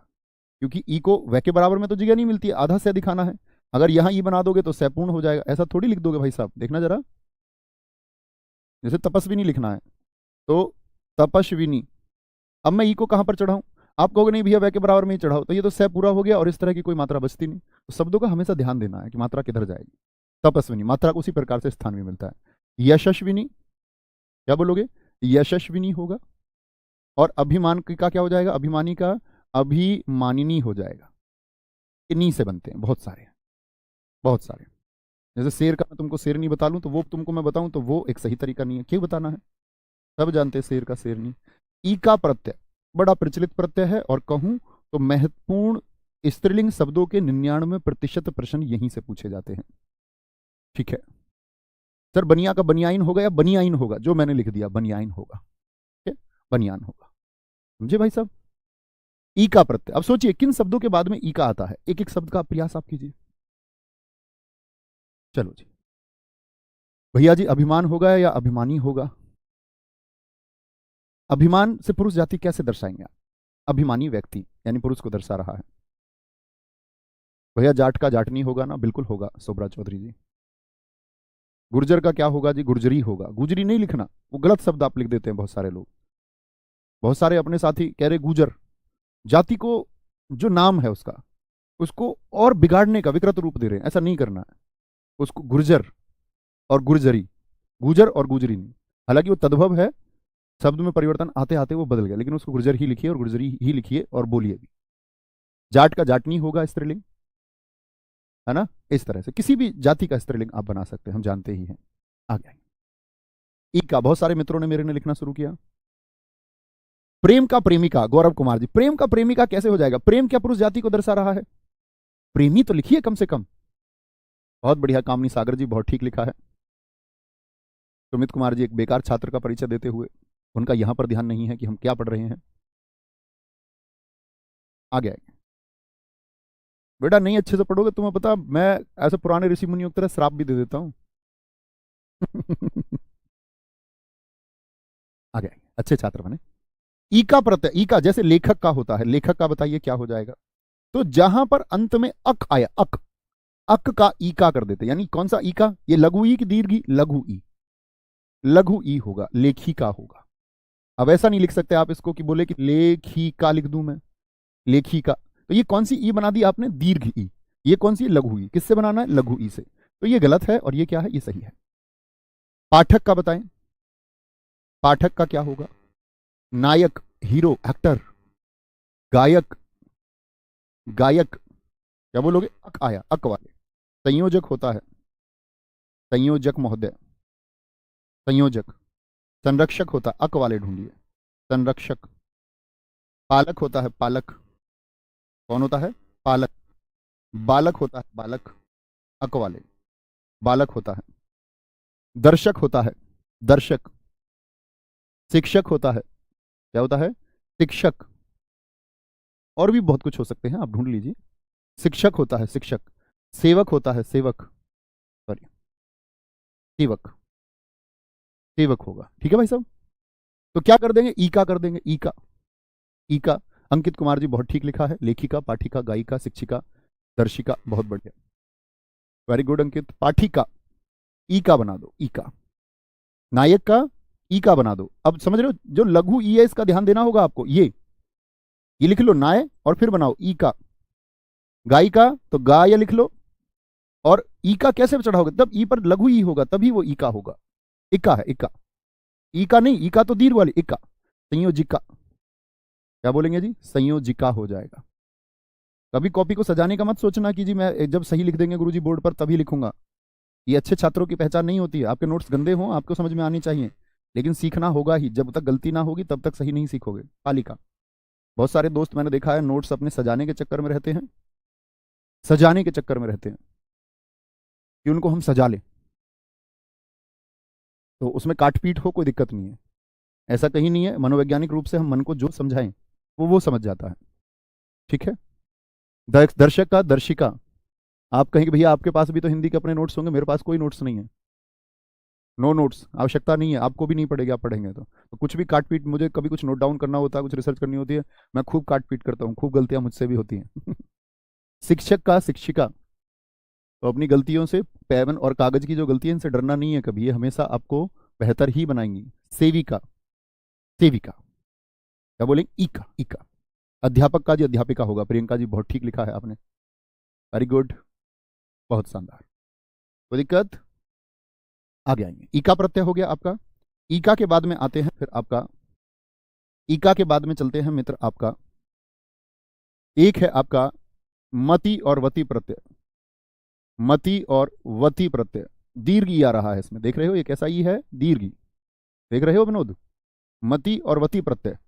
क्योंकि ई को वह के बराबर में तो जगह नहीं मिलती है, आधा से दिखाना है। अगर यहां ई बना दोगे तो सैपूर्ण हो जाएगा, ऐसा थोड़ी लिख दोगे भाई साहब, देखना जरा, जैसे तपस्विनी लिखना है तो तपस्विनी। अब मैं ई को कहां पर चढ़ाऊं? आप कहोगे नहीं भैया वह के बराबर में ही चढ़ाओ, तो ये तो सै पूरा हो गया और इस तरह की कोई मात्रा बचती नहीं। तो शब्दों का हमेशा ध्यान देना है कि मात्रा किधर जाएगी। तपस्विनी, मात्रा को उसी प्रकार से स्थान भी मिलता है। यशस्विनी, क्या बोलोगे? यशस्विनी होगा। और अभिमान का क्या हो जाएगा? अभिमानी का अभिमानिनी हो जाएगा। इन्हीं से बनते हैं बहुत सारे, बहुत सारे। जैसे शेर का मैं तुमको शेरनी बता लूं तो वो तुमको मैं बताऊं तो वो एक सही तरीका नहीं है। क्यों बताना है? सब जानते हैं शेर का शेरनी, ई का प्रत्यय बड़ा प्रचलित प्रत्यय है, और कहूं तो महत्वपूर्ण स्त्रीलिंग शब्दों के 99% प्रश्न यहीं से पूछे जाते हैं। ठीक है सर, बनिया का बनियाइन होगा या बनियाइन होगा? जो मैंने लिख दिया बनियाइन होगा, ठीक है, बनियान होगा। समझे भाई साहब? ई का प्रत्यय, अब सोचिए किन शब्दों के बाद में ई का आता है, एक एक शब्द का प्रयास आप कीजिए। चलो जी भैया जी, अभिमान होगा या अभिमानी होगा? अभिमान से पुरुष जाति कैसे दर्शाएंगे आप? अभिमानी व्यक्ति यानी पुरुष को दर्शा रहा है। भैया जाट का जाटनी होगा ना? बिल्कुल होगा सोबरा चौधरी जी। गुर्जर का क्या होगा जी? गुर्जरी होगा। गुजरी नहीं लिखना, वो गलत शब्द आप लिख देते हैं बहुत सारे लोग। बहुत सारे अपने साथी कह रहे गुजर, जाति को जो नाम है उसका, उसको और बिगाड़ने का विकृत रूप दे रहे हैं। ऐसा नहीं करना है। उसको गुर्जर और गुर्जरी, गुजर और गुजरी नहीं, हालांकि वो तद्भव है, शब्द में परिवर्तन आते आते वो बदल गया, लेकिन उसको गुर्जर ही लिखिए और गुर्जरी ही लिखिए और बोलिए भी। जाट का जाटनी होगा स्त्रीलिंग, है ना? इस तरह से किसी भी जाति का स्त्रीलिंग आप बना सकते हैं, हम जानते ही हैं। आ गया ई का, बहुत सारे मित्रों ने मेरे ने लिखना शुरू किया। प्रेम का प्रेमिका, गौरव कुमार जी, प्रेम का प्रेमिका कैसे हो जाएगा? प्रेम क्या पुरुष जाति को दर्शा रहा है? प्रेमी तो लिखिए कम से कम। बहुत बढ़िया, कामनी सागर जी बहुत ठीक लिखा है। सुमित कुमार जी एक बेकार छात्र का परिचय देते हुए, उनका यहां पर ध्यान नहीं है कि हम क्या पढ़ रहे हैं। आगे आगे बेटा, नहीं अच्छे से पढ़ोगे तुम्हें पता, मैं ऐसे पुराने ऋषि मुनियों की तरह श्राप भी दे देता हूं। आगे आगे अच्छे छात्र बने। ई का प्रत्यय, ई का जैसे लेखक का होता है, लेखक का बताइए क्या हो जाएगा? तो जहां पर अंत में अक आया, अक, अक का ई का कर देते, यानी कौन सा ई का? ये लघु ई की दीर्घ ई? लघु ई, लघु ई होगा, लेखिका होगा। अब ऐसा नहीं लिख सकते आप इसको कि बोले कि लेखिका लिख दूं मैं, लेखिका। तो ये कौन सी ई बना दी आपने? दीर्घ ई। ये कौन सी? लघु ई। किससे बनाना है? लघु ई से। तो ये गलत है, और ये क्या है? ये सही है। पाठक का बताएं, पाठक का क्या होगा? नायक, हीरो, एक्टर, गायक, गायक, क्या बोलोगे? अक आया, अक वाले। संयोजक होता है, संयोजक महोदय, संयोजक। संरक्षक होता है, अक वाले ढूंढिए, संरक्षक। पालक होता है, पालक। कौन होता है? पालक। बालक होता है, बालक, अक वाले, बालक होता है। दर्शक होता है, दर्शक। शिक्षक होता है, क्या होता है? शिक्षक। और भी बहुत कुछ हो सकते हैं, आप ढूंढ लीजिए। शिक्षक होता है, शिक्षक। सेवक होता है, सेवक, सॉरी, सेवक, सेवक होगा। ठीक है भाई साहब? तो क्या कर देंगे? ई का कर देंगे, ई का, ई का। अंकित कुमार जी बहुत ठीक लिखा है, लेखिका, पाठिका, गायिका, शिक्षिका, दर्शिका, बहुत बढ़िया, वेरी गुड अंकित। पाठिका, ई का बना दो, ई का। नायक का ई का बना दो। अब समझ रहे हो, जो लघु ई है इसका ध्यान देना होगा आपको। ये लिख लो नाय, और फिर बनाओ ई का। गायिका तो गा या लिख लो, और ई का कैसे चढ़ाओगे? तब ई पर लघु ई होगा, तभी वो ई का होगा। इक्का है, इक्का, ई का नहीं, ई का तो दीर्घ वाली, इक्का। संयोजिका, क्या बोलेंगे जी? संयोजिका हो जाएगा। कभी कॉपी को सजाने का मत सोचना कि जी मैं जब सही लिख देंगे गुरुजी बोर्ड पर तभी लिखूंगा। ये अच्छे छात्रों की पहचान नहीं होती है। आपके नोट्स गंदे हों, आपको समझ में आनी चाहिए, लेकिन सीखना होगा ही। जब तक गलती ना होगी तब तक सही नहीं सीखोगे। पालिका, बहुत सारे दोस्त मैंने देखा है नोट्स अपने सजाने के चक्कर में रहते हैं, सजाने के चक्कर में रहते हैं कि उनको हम सजा लें, तो उसमें काटपीट हो कोई दिक्कत नहीं है, ऐसा कहीं नहीं है। मनोवैज्ञानिक रूप से हम मन को जो समझाएं वो समझ जाता है। ठीक है? दर्शक का दर्शिका, आप कहेंगे भैया आपके पास भी तो हिंदी के अपने नोट्स होंगे, मेरे पास कोई नोट्स नहीं है। नो नोट्स, आवश्यकता नहीं है, आपको भी नहीं पड़ेगी, आप पढ़ेंगे तो कुछ भी काट पीट, मुझे कभी कुछ नोट डाउन करना होता है, कुछ रिसर्च करनी होती है, मैं खूब काट पीट करता हूँ, खूब गलतियां मुझसे भी होती हैं। शिक्षक का शिक्षिका, तो अपनी गलतियों से, पेन और कागज की जो गलती है इनसे डरना नहीं है कभी, ये हमेशा आपको बेहतर ही बनाएंगी। सेविका, सेविका, क्या बोलेंगे? इका, इका। अध्यापक का जी अध्यापिका होगा। प्रियंका जी बहुत ठीक लिखा है आपने, वेरी गुड, बहुत शानदार, कोई दिक्कत? आगे आएंगे। ईका प्रत्यय हो गया आपका। ईका के बाद में आते हैं फिर आपका, ईका के बाद में चलते हैं मित्र आपका, एक है आपका मति और वति प्रत्यय। मति और वति प्रत्यय, दीर्घ ई आ रहा है इसमें, देख रहे हो ये कैसा ई है? दीर्घ ई, देख रहे हो विनोद? मति और वति प्रत्यय,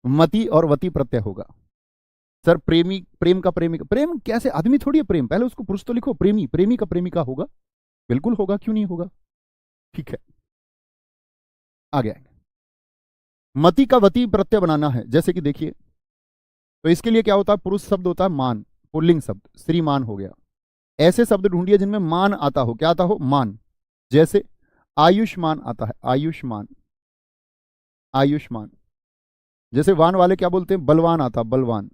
मति और वती प्रत्यय होगा। सर प्रेमी, प्रेम का प्रेमिका, प्रेम कैसे, आदमी थोड़ी है प्रेम, पहले उसको पुरुष तो लिखो। प्रेमी, प्रेमी का प्रेमिका होगा, बिल्कुल होगा, क्यों नहीं होगा। ठीक है, आगे आएंगे। मति का वती प्रत्यय बनाना है, जैसे कि देखिए, तो इसके लिए क्या होता है, पुरुष शब्द होता है मान, पुल्लिंग शब्द श्रीमान हो गया। ऐसे शब्द ढूंढिए जिनमें मान आता हो, क्या आता हो, मान। जैसे आयुष्मान आता है, आयुष्मान, आयुष्मान। जैसे वान वाले क्या बोलते हैं, बलवान आता, बलवान,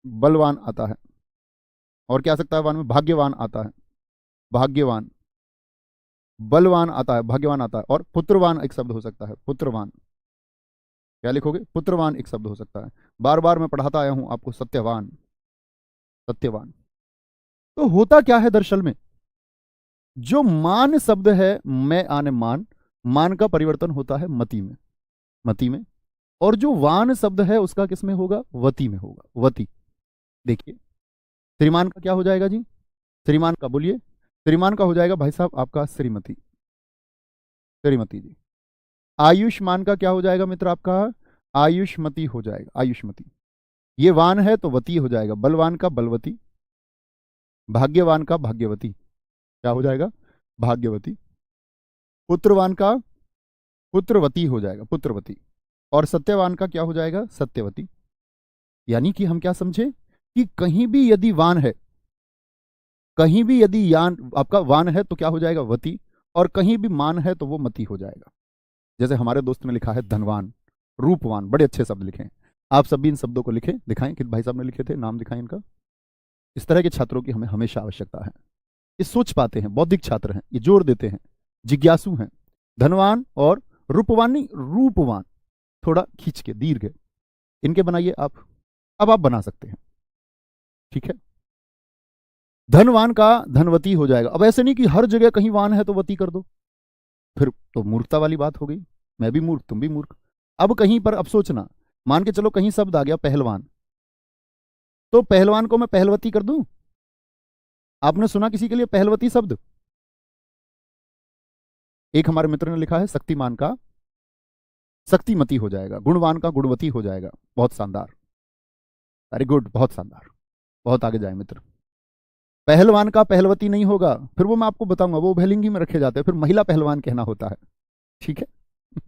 बलवान आता है। और क्या आ सकता है वान में, भाग्यवान आता है, भाग्यवान। बलवान आता है, भाग्यवान आता है। और पुत्रवान एक शब्द हो सकता है, पुत्रवान। क्या लिखोगे, पुत्रवान एक शब्द हो सकता है। बार बार मैं पढ़ाता आया हूं आपको, सत्यवान, सत्यवान। तो होता क्या है दरअसल में, जो मान शब्द है, मैं आने मान, मान का परिवर्तन होता है मति में, मति में। और जो वान शब्द है उसका किस में होगा, वती में होगा, वती। देखिए श्रीमान का क्या हो जाएगा जी, श्रीमान का बोलिए, श्रीमान का हो जाएगा भाई साहब आपका श्रीमती, श्रीमती जी। आयुष्मान का क्या हो जाएगा मित्र आपका, आयुष्मती हो जाएगा, आयुष्मती। ये वान है तो वती हो जाएगा, बलवान का बलवती, भाग्यवान का भाग्यवती, क्या हो जाएगा, भाग्यवती। पुत्रवान का पुत्रवती हो जाएगा, पुत्रवती। और सत्यवान का क्या हो जाएगा, सत्यवती। यानी कि हम क्या समझे कि कहीं भी यदि वान है, कहीं भी यदि यान आपका वान है तो क्या हो जाएगा, वती। और कहीं भी मान है तो वो मती हो जाएगा। जैसे हमारे दोस्त ने लिखा है धनवान, रूपवान, बड़े अच्छे शब्द लिखे हैं। आप सब भी इन शब्दों को लिखें, दिखाएं कि भाई साहब ने लिखे थे, नाम दिखाएं इनका। इस तरह के छात्रों की हमें हमेशा आवश्यकता है। ये सोच पाते हैं, बौद्धिक छात्र हैं, ये जोर देते हैं, जिज्ञासु हैं। धनवान और रूपवान नहीं, रूपवान, थोड़ा खींच के दीर्घ, इनके बनाइए आप। अब आप बना सकते हैं, ठीक है। धनवान का धनवती हो जाएगा। अब ऐसे नहीं कि हर जगह कहीं वान है तो वती कर दो, फिर तो मूर्खता वाली बात हो गई, मैं भी मूर्ख तुम भी मूर्ख। अब कहीं पर अब सोचना, मान के चलो कहीं शब्द आ गया पहलवान, तो पहलवान को मैं पहलवती कर दूं। आपने सुना किसी के लिए पहलवती शब्द। एक हमारे मित्र ने लिखा है शक्तिमान का शक्तिमती हो जाएगा, गुणवान का गुणवती हो जाएगा। बहुत शानदार, वेरी गुड, बहुत शानदार, बहुत आगे जाए मित्र। पहलवान का पहलवती नहीं होगा, फिर वो मैं आपको बताऊंगा, वो उभयलिंगी में रखे जाते हैं, फिर महिला पहलवान कहना होता है, ठीक है।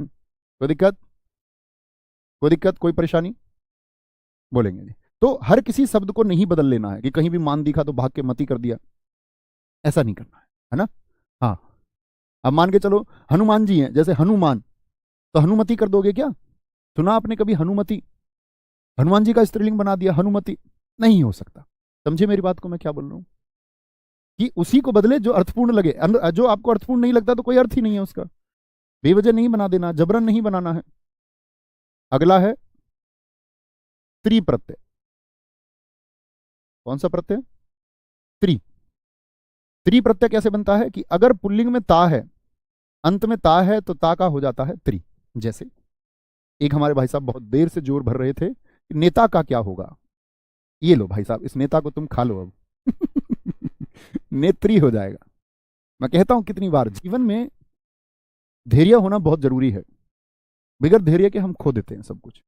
कोई दिक्कत, कोई दिक्कत, कोई परेशानी, बोलेंगे जी। तो हर किसी शब्द को नहीं बदल लेना है कि कहीं भी मान दिखा तो भाग के मती कर दिया, ऐसा नहीं करना है ना। हाँ, अब मान के चलो हनुमान जी हैं, जैसे हनुमान, तो हनुमति कर दोगे क्या, सुना आपने कभी हनुमति, हनुमान जी का स्त्रीलिंग बना दिया हनुमति, नहीं हो सकता। समझे मेरी बात को मैं क्या बोल रहा हूं, कि उसी को बदले जो अर्थपूर्ण लगे। जो आपको अर्थपूर्ण नहीं लगता तो कोई अर्थ ही नहीं है उसका, बेवजह नहीं बना देना, जबरन नहीं बनाना है। अगला है स्त्री प्रत्यय। कौन सा प्रत्यय, स्त्री। स्त्री प्रत्यय कैसे बनता है कि अगर पुल्लिंग में ता है, अंत में ता है, तो ता का हो जाता है त्री। जैसे एक हमारे भाई साहब बहुत देर से जोर भर रहे थे कि नेता का क्या होगा, ये लो भाई साहब, इस नेता को तुम खा लो अब। नेत्री हो जाएगा। मैं कहता हूं कितनी बार, जीवन में धैर्य होना बहुत जरूरी है। बगैर धैर्य के हम खो देते हैं सब कुछ।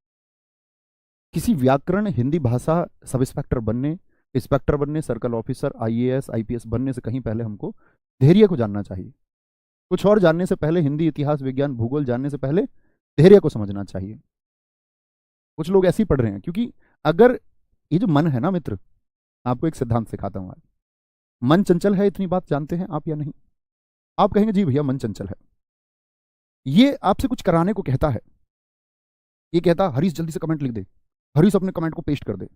किसी व्याकरण हिंदी भाषा सब इंस्पेक्टर बनने, इंस्पेक्टर बनने, सर्कल ऑफिसर, आईएएस आईपीएस बनने से कहीं पहले हमको धैर्य को जानना चाहिए। कुछ और जानने से पहले, हिंदी इतिहास विज्ञान भूगोल जानने से पहले धैर्य को समझना चाहिए। कुछ लोग ऐसे ही पढ़ रहे हैं, क्योंकि अगर ये जो मन है ना मित्र, आपको एक सिद्धांत सिखाता हूं आज। मन चंचल है, इतनी बात जानते हैं आप या नहीं। आप कहेंगे जी भैया मन चंचल है, ये आपसे कुछ कराने को कहता है। ये कहता हरीश जल्दी से कमेंट लिख दे, हरीश अपने कमेंट को पेस्ट कर दे,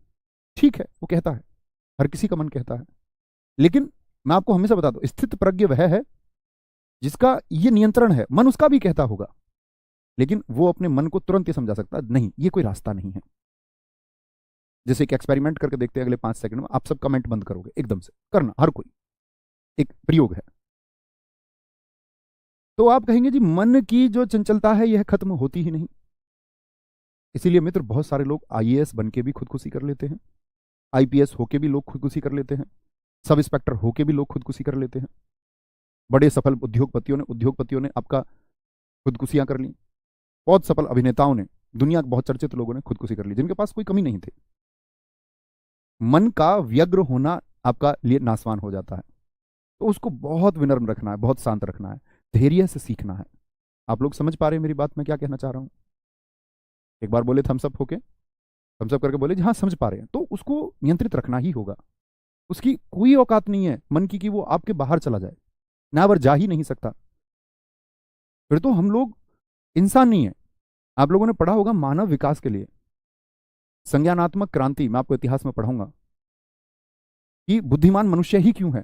ठीक है, वो कहता है, हर किसी का मन कहता है। लेकिन मैं आपको हमेशा बता दूं, स्थित प्रज्ञ वह है जिसका ये नियंत्रण है। मन उसका भी कहता होगा, लेकिन वो अपने मन को तुरंत ये समझा सकता है, नहीं ये कोई रास्ता नहीं है। जैसे एक एक्सपेरिमेंट करके देखते हैं, अगले 5 सेकंड में आप सब कमेंट बंद करोगे, एकदम से करना, हर कोई, एक प्रयोग है। तो आप कहेंगे जी मन की जो चंचलता है यह खत्म होती ही नहीं। इसीलिए मित्र बहुत सारे लोग आईएएस बन के भी खुदकुशी कर लेते हैं, आईपीएस होके भी लोग खुदकुशी कर लेते हैं, सब इंस्पेक्टर होके भी लोग खुदकुशी कर लेते हैं। बड़े सफल उद्योगपतियों ने आपका खुदकुशियां कर ली। बहुत सफल अभिनेताओं ने, दुनिया के बहुत चर्चित लोगों ने खुदकुशी कर ली, जिनके पास कोई कमी नहीं थी। मन का व्यग्र होना आपका लिए नासवान हो जाता है, तो उसको बहुत विनम्र रखना है, बहुत शांत रखना है, धैर्य से सीखना है। आप लोग समझ पा रहे हैं मेरी बात, मैं क्या कहना चाह रहा हूं? एक बार बोले थम्स अप होके, थम्स अप करके बोले जी हाँ समझ पा रहे हैं, तो उसको नियंत्रित रखना ही होगा। उसकी कोई औकात नहीं है मन की कि वो आपके बाहर चला जाए, ना बार जा ही नहीं सकता। फिर तो हम लोग इंसान नहीं है। आप लोगों ने पढ़ा होगा मानव विकास के लिए संज्ञानात्मक क्रांति, मैं आपको इतिहास में पढ़ाऊंगा कि बुद्धिमान मनुष्य ही क्यों है।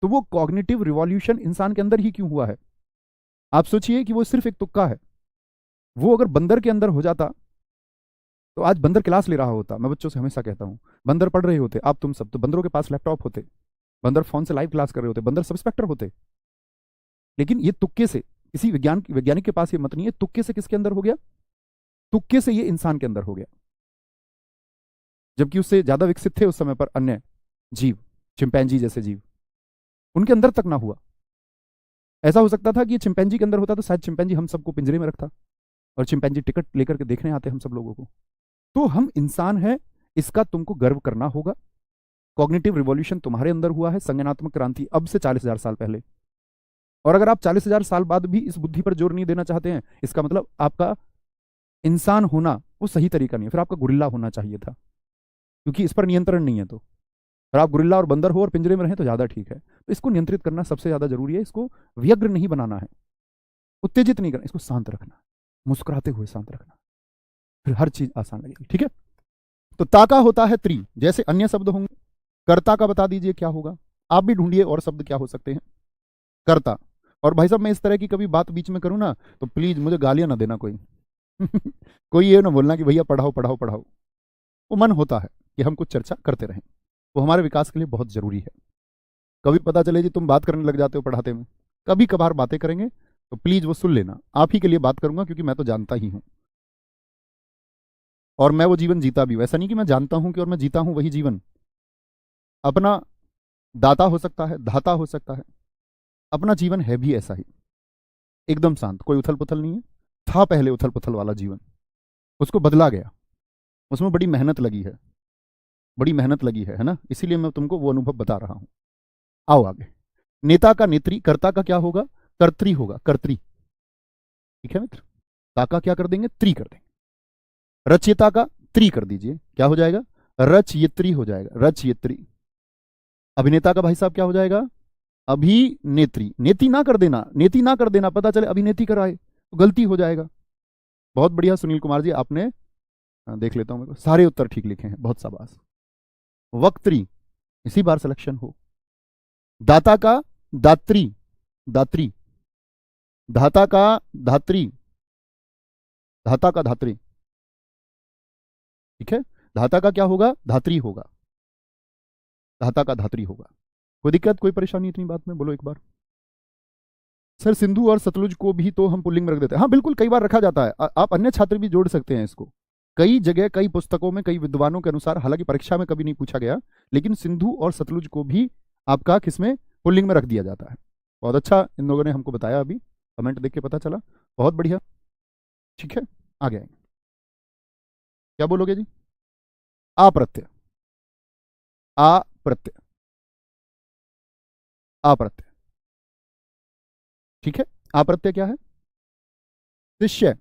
तो वो कॉग्निटिव रिवॉल्यूशन इंसान के अंदर ही क्यों हुआ है? आप सोचिए कि वो सिर्फ एक तुक्का है। वो अगर बंदर के अंदर हो जाता तो आज बंदर क्लास ले रहा होता। मैं बच्चों से हमेशा कहता हूं, बंदर पढ़ रहे होते, आप तुम सब, तो बंदरों के पास लैपटॉप होते, बंदर फोन से लाइव क्लास कर रहे होते, बंदर सब इंस्पेक्टर होते। लेकिन ये तुक्के से, किसी वैज्ञानिक के पास ये मत नहीं है, तुक्के से किसके अंदर हो गया? तुक्के से ये इंसान के अंदर हो गया। जबकि उससे ज्यादा विकसित थे उस समय पर अन्य जीव, चिंपैंजी जैसे जीव, उनके अंदर तक ना हुआ। ऐसा हो सकता था कि ये चिंपैंजी के अंदर होता तो शायद चिंपैंजी हम सबको पिंजरे में रखता और चिंपैंजी टिकट लेकर के देखने आते हम सब लोगों को। तो हम इंसान हैं, इसका तुमको गर्व करना होगा। कॉग्निटिव रिवॉल्यूशन तुम्हारे अंदर हुआ है, संज्ञानात्मक क्रांति अब से 40,000 साल पहले। और अगर आप 40,000 साल बाद भी इस बुद्धि पर जोर नहीं देना चाहते हैं, इसका मतलब आपका इंसान होना वो सही तरीका नहीं है, फिर आपका गुरिल्ला होना चाहिए था, क्योंकि इस पर नियंत्रण नहीं है। तो अगर आप गुरिल्ला और बंदर हो और पिंजरे में रहें तो ज्यादा ठीक है। तो इसको नियंत्रित करना सबसे ज्यादा जरूरी है। इसको व्यग्र नहीं बनाना है, उत्तेजित नहीं करना, इसको शांत रखना, मुस्कुराते हुए शांत रखना, फिर हर चीज आसान लगेगी। ठीक है। तो ताका होता है त्रि, जैसे अन्य शब्द होंगे। कर्ता का बता दीजिए क्या होगा, आप भी ढूंढिए और शब्द क्या हो सकते हैं। कर्ता। और भाई साहब मैं इस तरह की कभी बात बीच में करूं ना तो प्लीज मुझे गालियां ना देना कोई। कोई ये ना बोलना कि भैया पढ़ाओ पढ़ाओ पढ़ाओ। वो मन होता है कि हम कुछ चर्चा करते रहें, वो हमारे विकास के लिए बहुत जरूरी है। कभी पता चले जी तुम बात करने लग जाते हो पढ़ाते में, कभी कभार बातें करेंगे तो प्लीज वो सुन लेना। आप ही के लिए बात करूंगा क्योंकि मैं तो जानता ही हूं, और मैं वो जीवन जीता भी हूं। ऐसा नहीं कि मैं जानता हूं कि और मैं जीता हूं वही जीवन। अपना दाता हो सकता है, धाता हो सकता है, अपना जीवन है भी ऐसा ही, एकदम शांत, कोई उथल पुथल नहीं है। था पहले उथल पुथल वाला जीवन, उसको बदला गया, उसमें बड़ी मेहनत लगी है, बड़ी मेहनत लगी है ना, इसीलिए मैं तुमको वो अनुभव बता रहा हूं। आओ आगे। नेता का नेत्री, कर्ता का क्या होगा? कर्त्री होगा, कर्त्री। ठीक है मित्र। ताका क्या कर देंगे? त्री कर देंगे। रचयिता का त्री कर दीजिए, क्या हो जाएगा? रचयित्री हो जाएगा, रचयित्री। अभिनेता का भाई साहब क्या हो जाएगा? अभिनेत्री। नेति ना कर देना, नेति ना कर देना, पता चले अभिनेत्री कराए तो गलती हो जाएगा। बहुत बढ़िया सुनील कुमार जी, आपने देख लेता हूं, सारे उत्तर ठीक लिखे हैं, बहुत शाबाश। वक्त्री, इसी बार सिलेक्शन हो। दाता का दात्री, दात्री। धाता का धात्री, धाता का धात्री। ठीक है। धाता का क्या होगा? धात्री होगा, धाता का धात्री होगा। कोई दिक्कत, कोई परेशानी इतनी बात में? बोलो एक बार। सर सिंधु और सतलुज को भी तो हम पुल्लिंग में रख देते हैं। हाँ बिल्कुल, कई बार रखा जाता है। आप अन्य छात्र भी जोड़ सकते हैं इसको। कई जगह, कई पुस्तकों में, कई विद्वानों के अनुसार, हालांकि परीक्षा में कभी नहीं पूछा गया, लेकिन सिंधु और सतलुज को भी आपका किसमें? पुल्लिंग में रख दिया जाता है। बहुत अच्छा इन लोगों ने हमको बताया, अभी कमेंट देख के पता चला, बहुत बढ़िया। ठीक है, आगे आएंगे। क्या बोलोगे जी? अप्रत्यय, अप्रत्यय, अप्रत्यय। ठीक है। अप्रत्यय क्या है? शिष्य।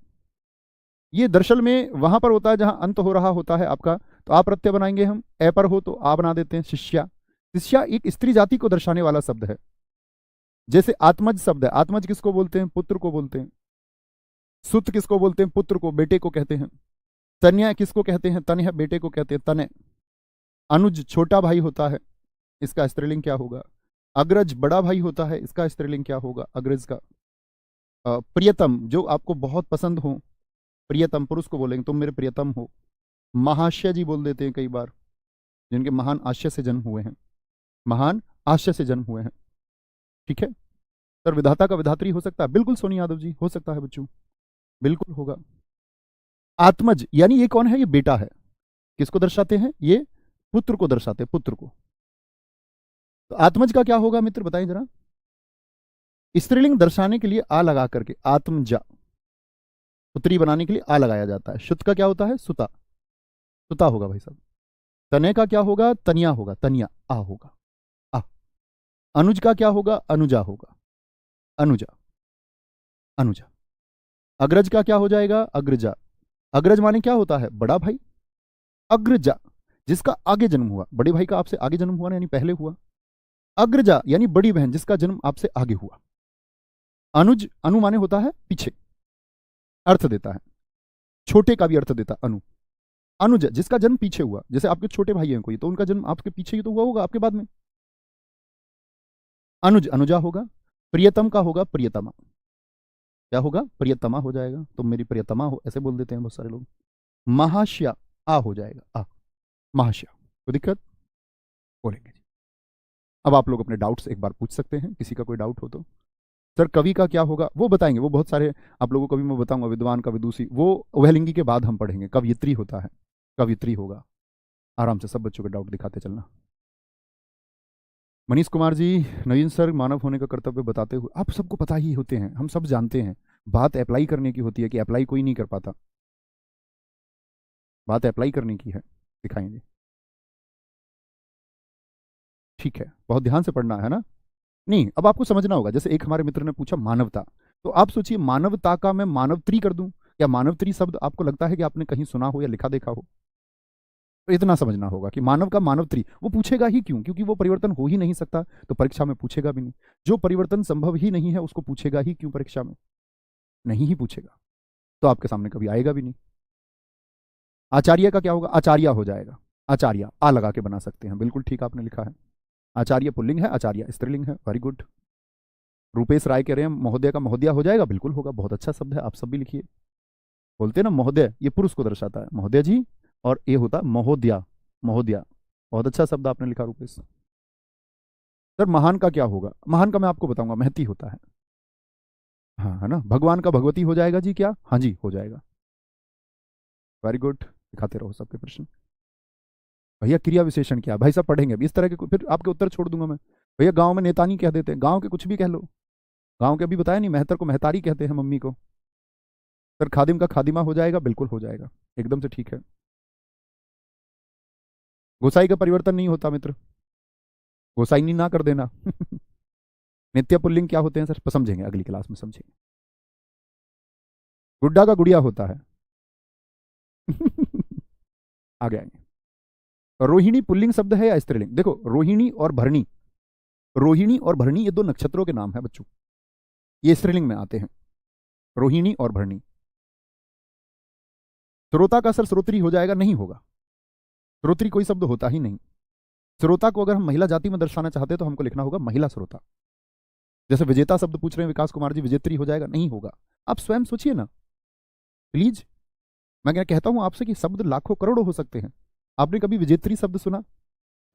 ये दरअसल में वहां पर होता है जहां अंत हो रहा होता है आपका, तो अप्रत्यय बनाएंगे हम। ए पर हो तो आ बना देते हैं, शिष्या। शिष्या एक स्त्री जाति को दर्शाने वाला शब्द है। जैसे आत्मज शब्द है, आत्मज किसको बोलते हैं? पुत्र को बोलते हैं। सुत किसको बोलते हैं? पुत्र को, बेटे को कहते हैं। तन्या किसको कहते हैं? तन्य, बेटे को कहते हैं तनय। अनुज छोटा भाई होता है, इसका स्त्रीलिंग क्या होगा? अग्रज बड़ा भाई होता है, इसका स्त्रीलिंग क्या होगा? अग्रज का। प्रियतम, जो आपको बहुत पसंद हो, प्रियतम, पुरुष को बोलेंगे तुम मेरे प्रियतम हो। महाशय जी बोल देते हैं कई बार, जिनके महान आशय से जन्म हुए हैं, महान आशय से जन्म हुए हैं। ठीक है। सर विधाता का विधात्री हो सकता है? बिल्कुल सोनी यादव जी, हो सकता है बच्चों, बिल्कुल होगा। आत्मज, यानी ये कौन है? ये बेटा है। किसको दर्शाते हैं? ये पुत्र को दर्शाते हैं, पुत्र को। तो आत्मज का क्या होगा मित्र, बताएं जरा। स्त्रीलिंग दर्शाने के लिए आ लगा करके, आत्मजा। पुत्री बनाने के लिए आ लगाया जाता है। शुत का क्या होता है? सुता, सुता होगा भाई साहब। तने का क्या होगा? तनिया होगा, तनिया, आ होगा, आ। अनुज का क्या होगा? अनुजा होगा, अनुजा, अनुजा। अग्रज का क्या हो जाएगा? अग्रजा। अग्रज माने क्या होता है? बड़ा भाई। अग्रजा, जिसका आगे जन्म हुआ, बड़े भाई का आपसे आगे जन्म हुआ ना, यानी पहले हुआ। अग्रजा यानी बड़ी बहन, जिसका जन्म आपसे आगे हुआ। अनुज, अनु माने होता है पीछे, अर्थ देता है, छोटे का भी अर्थ देता है अनु। अनुज, जिसका जन्म पीछे हुआ, जैसे आपके छोटे भाई हैं कोई, तो उनका जन्म आपके पीछे ही तो हुआ होगा, आपके बाद में। अनुज, अनुजा होगा। प्रियतम का होगा प्रियतमा, क्या होगा? प्रियतमा हो जाएगा। तुम मेरी प्रियतमा हो, ऐसे बोल देते हैं बहुत सारे लोग। महाश्या, आ हो जाएगा, आ, महाश्या। कोई दिक्कत? बोलेंगे जी। अब आप लोग अपने डाउट्स एक बार पूछ सकते हैं, किसी का कोई डाउट हो तो। सर कवि का क्या होगा? वो बताएंगे, वो बहुत सारे आप लोगों को भी मैं बताऊंगा। विद्वान का, विदुषी, वो उभयलिंगी के बाद हम पढ़ेंगे। कवयित्री होता है, कवयित्री होगा। आराम से सब बच्चों के डाउट दिखाते चलना। मनीष कुमार जी, नवीन सर, मानव होने का कर्तव्य बताते हुए, आप सबको पता ही होते हैं, हम सब जानते हैं। बात अप्लाई करने की होती है कि अप्लाई कोई नहीं कर पाता। बात अप्लाई करने की है, दिखाएंगे। ठीक है, बहुत ध्यान से पढ़ना है ना। नहीं, अब आपको समझना होगा। जैसे एक हमारे मित्र ने पूछा मानवता, तो आप सोचिए मानवता का मैं मानवत्री कर दूं, या मानवत्री शब्द आपको लगता है कि आपने कहीं सुना हो या लिखा देखा हो? तो इतना समझना होगा कि मानव का मानवत्री, वो पूछेगा ही क्यों? क्योंकि वो परिवर्तन हो ही नहीं सकता, तो परीक्षा में पूछेगा भी नहीं। जो परिवर्तन संभव ही नहीं है, उसको पूछेगा ही क्यों परीक्षा में? नहीं ही पूछेगा, तो आपके सामने कभी आएगा भी नहीं। आचार्य का क्या होगा? आचार्य हो जाएगा। आचार्य, आ लगा के बना सकते हैं, बिल्कुल ठीक आपने लिखा है। आचार्य पुल्लिंग है, आचार्य स्त्रीलिंग है, वेरी गुड। रूपेश राय कह रहे हैं महोदय का महोदया हो जाएगा, बिल्कुल होगा, बहुत अच्छा शब्द है, आप सब भी लिखिए। बोलते हैं ना महोदय, ये पुरुष को दर्शाता है, महोदय जी, और ये होता महोदया, महोदया। बहुत अच्छा शब्द आपने लिखा रूपेश। सर महान का क्या होगा? महान का मैं आपको बताऊंगा, महती होता है। हाँ, है ना। भगवान का भगवती हो जाएगा जी क्या? हाँ जी, हो जाएगा, वेरी गुड। दिखाते रहो सबके प्रश्न। भैया क्रिया विशेषण क्या? भाई साहब पढ़ेंगे अभी इस तरह के, फिर आपके उत्तर छोड़ दूंगा मैं। भैया गांव में नेतानी कह देते हैं, गांव के कुछ भी कह लो। गांव के अभी बताया नहीं, मेहतर को मेहतारी कहते हैं, मम्मी को। सर खादिम का खादिमा हो जाएगा, बिल्कुल हो जाएगा, एकदम से ठीक है। गोसाई का परिवर्तन नहीं होता मित्र, गोसाई नहीं ना कर देना। नित्य पुल्लिंग क्या होते हैं सर? समझेंगे अगली क्लास में, समझेंगे। गुड्डा का गुड़िया होता है। आगे आएंगे। रोहिणी पुल्लिंग शब्द है या स्त्रीलिंग? देखो, रोहिणी और भरणी, रोहिणी और भरणी ये दो नक्षत्रों के नाम है बच्चों, ये स्त्रीलिंग में आते हैं, रोहिणी और भरणी। श्रोता का सर श्रोत्री हो जाएगा? नहीं होगा, श्रोत्री कोई शब्द होता ही नहीं। श्रोता को अगर हम महिला जाति में दर्शाना चाहते हैं तो हमको लिखना होगा महिला श्रोता। जैसे विजेता शब्द पूछ रहे हैं विकास कुमार जी, विजेत्री हो जाएगा? नहीं होगा। आप स्वयं सोचिए ना प्लीज। मैं क्या कहता हूं आपसे कि शब्द लाखों करोड़ों हो सकते हैं। आपने कभी विजेत्री शब्द सुना?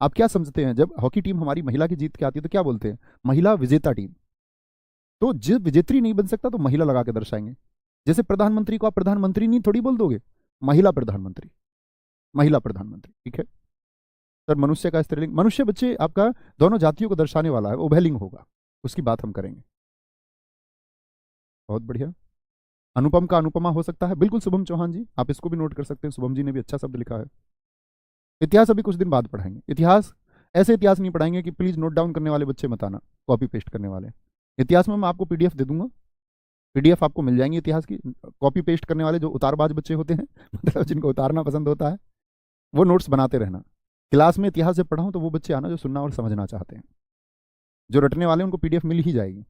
आप क्या समझते हैं, जब हॉकी टीम हमारी महिला की जीत के आती है तो क्या बोलते हैं? महिला विजेता टीम। तो जब विजेत्री नहीं बन सकता तो महिला लगा के दर्शाएंगे। जैसे प्रधानमंत्री को आप प्रधानमंत्री नहीं थोड़ी बोल दोगे, महिला प्रधानमंत्री, महिला प्रधानमंत्री, ठीक है। सर मनुष्य का स्त्रीलिंग, मनुष्य बच्चे आपका दोनों जातियों को दर्शाने वाला है, उभयलिंग होगा, उसकी बात हम करेंगे। बहुत बढ़िया। अनुपम का अनुपमा हो सकता है, बिल्कुल शुभम चौहान जी, आप इसको भी नोट कर सकते हैं, शुभम जी ने भी अच्छा शब्द लिखा है। इतिहास अभी कुछ दिन बाद पढ़ाएंगे। इतिहास ऐसे इतिहास नहीं पढ़ाएंगे कि प्लीज नोट डाउन करने वाले बच्चे मत आना, कॉपी पेस्ट करने वाले। इतिहास में मैं आपको पीडीएफ दे दूंगा, पीडीएफ आपको मिल जाएंगी इतिहास की। कॉपी पेस्ट करने वाले जो उतारबाज बच्चे होते हैं, मतलब जिनको उतारना पसंद होता है, वो नोट्स बनाते रहना। क्लास में इतिहास जब पढ़ाऊँ तो वो बच्चे आना जो सुनना और समझना चाहते हैं। जो रटने वाले उनको पीडीएफ मिल ही जाएगी,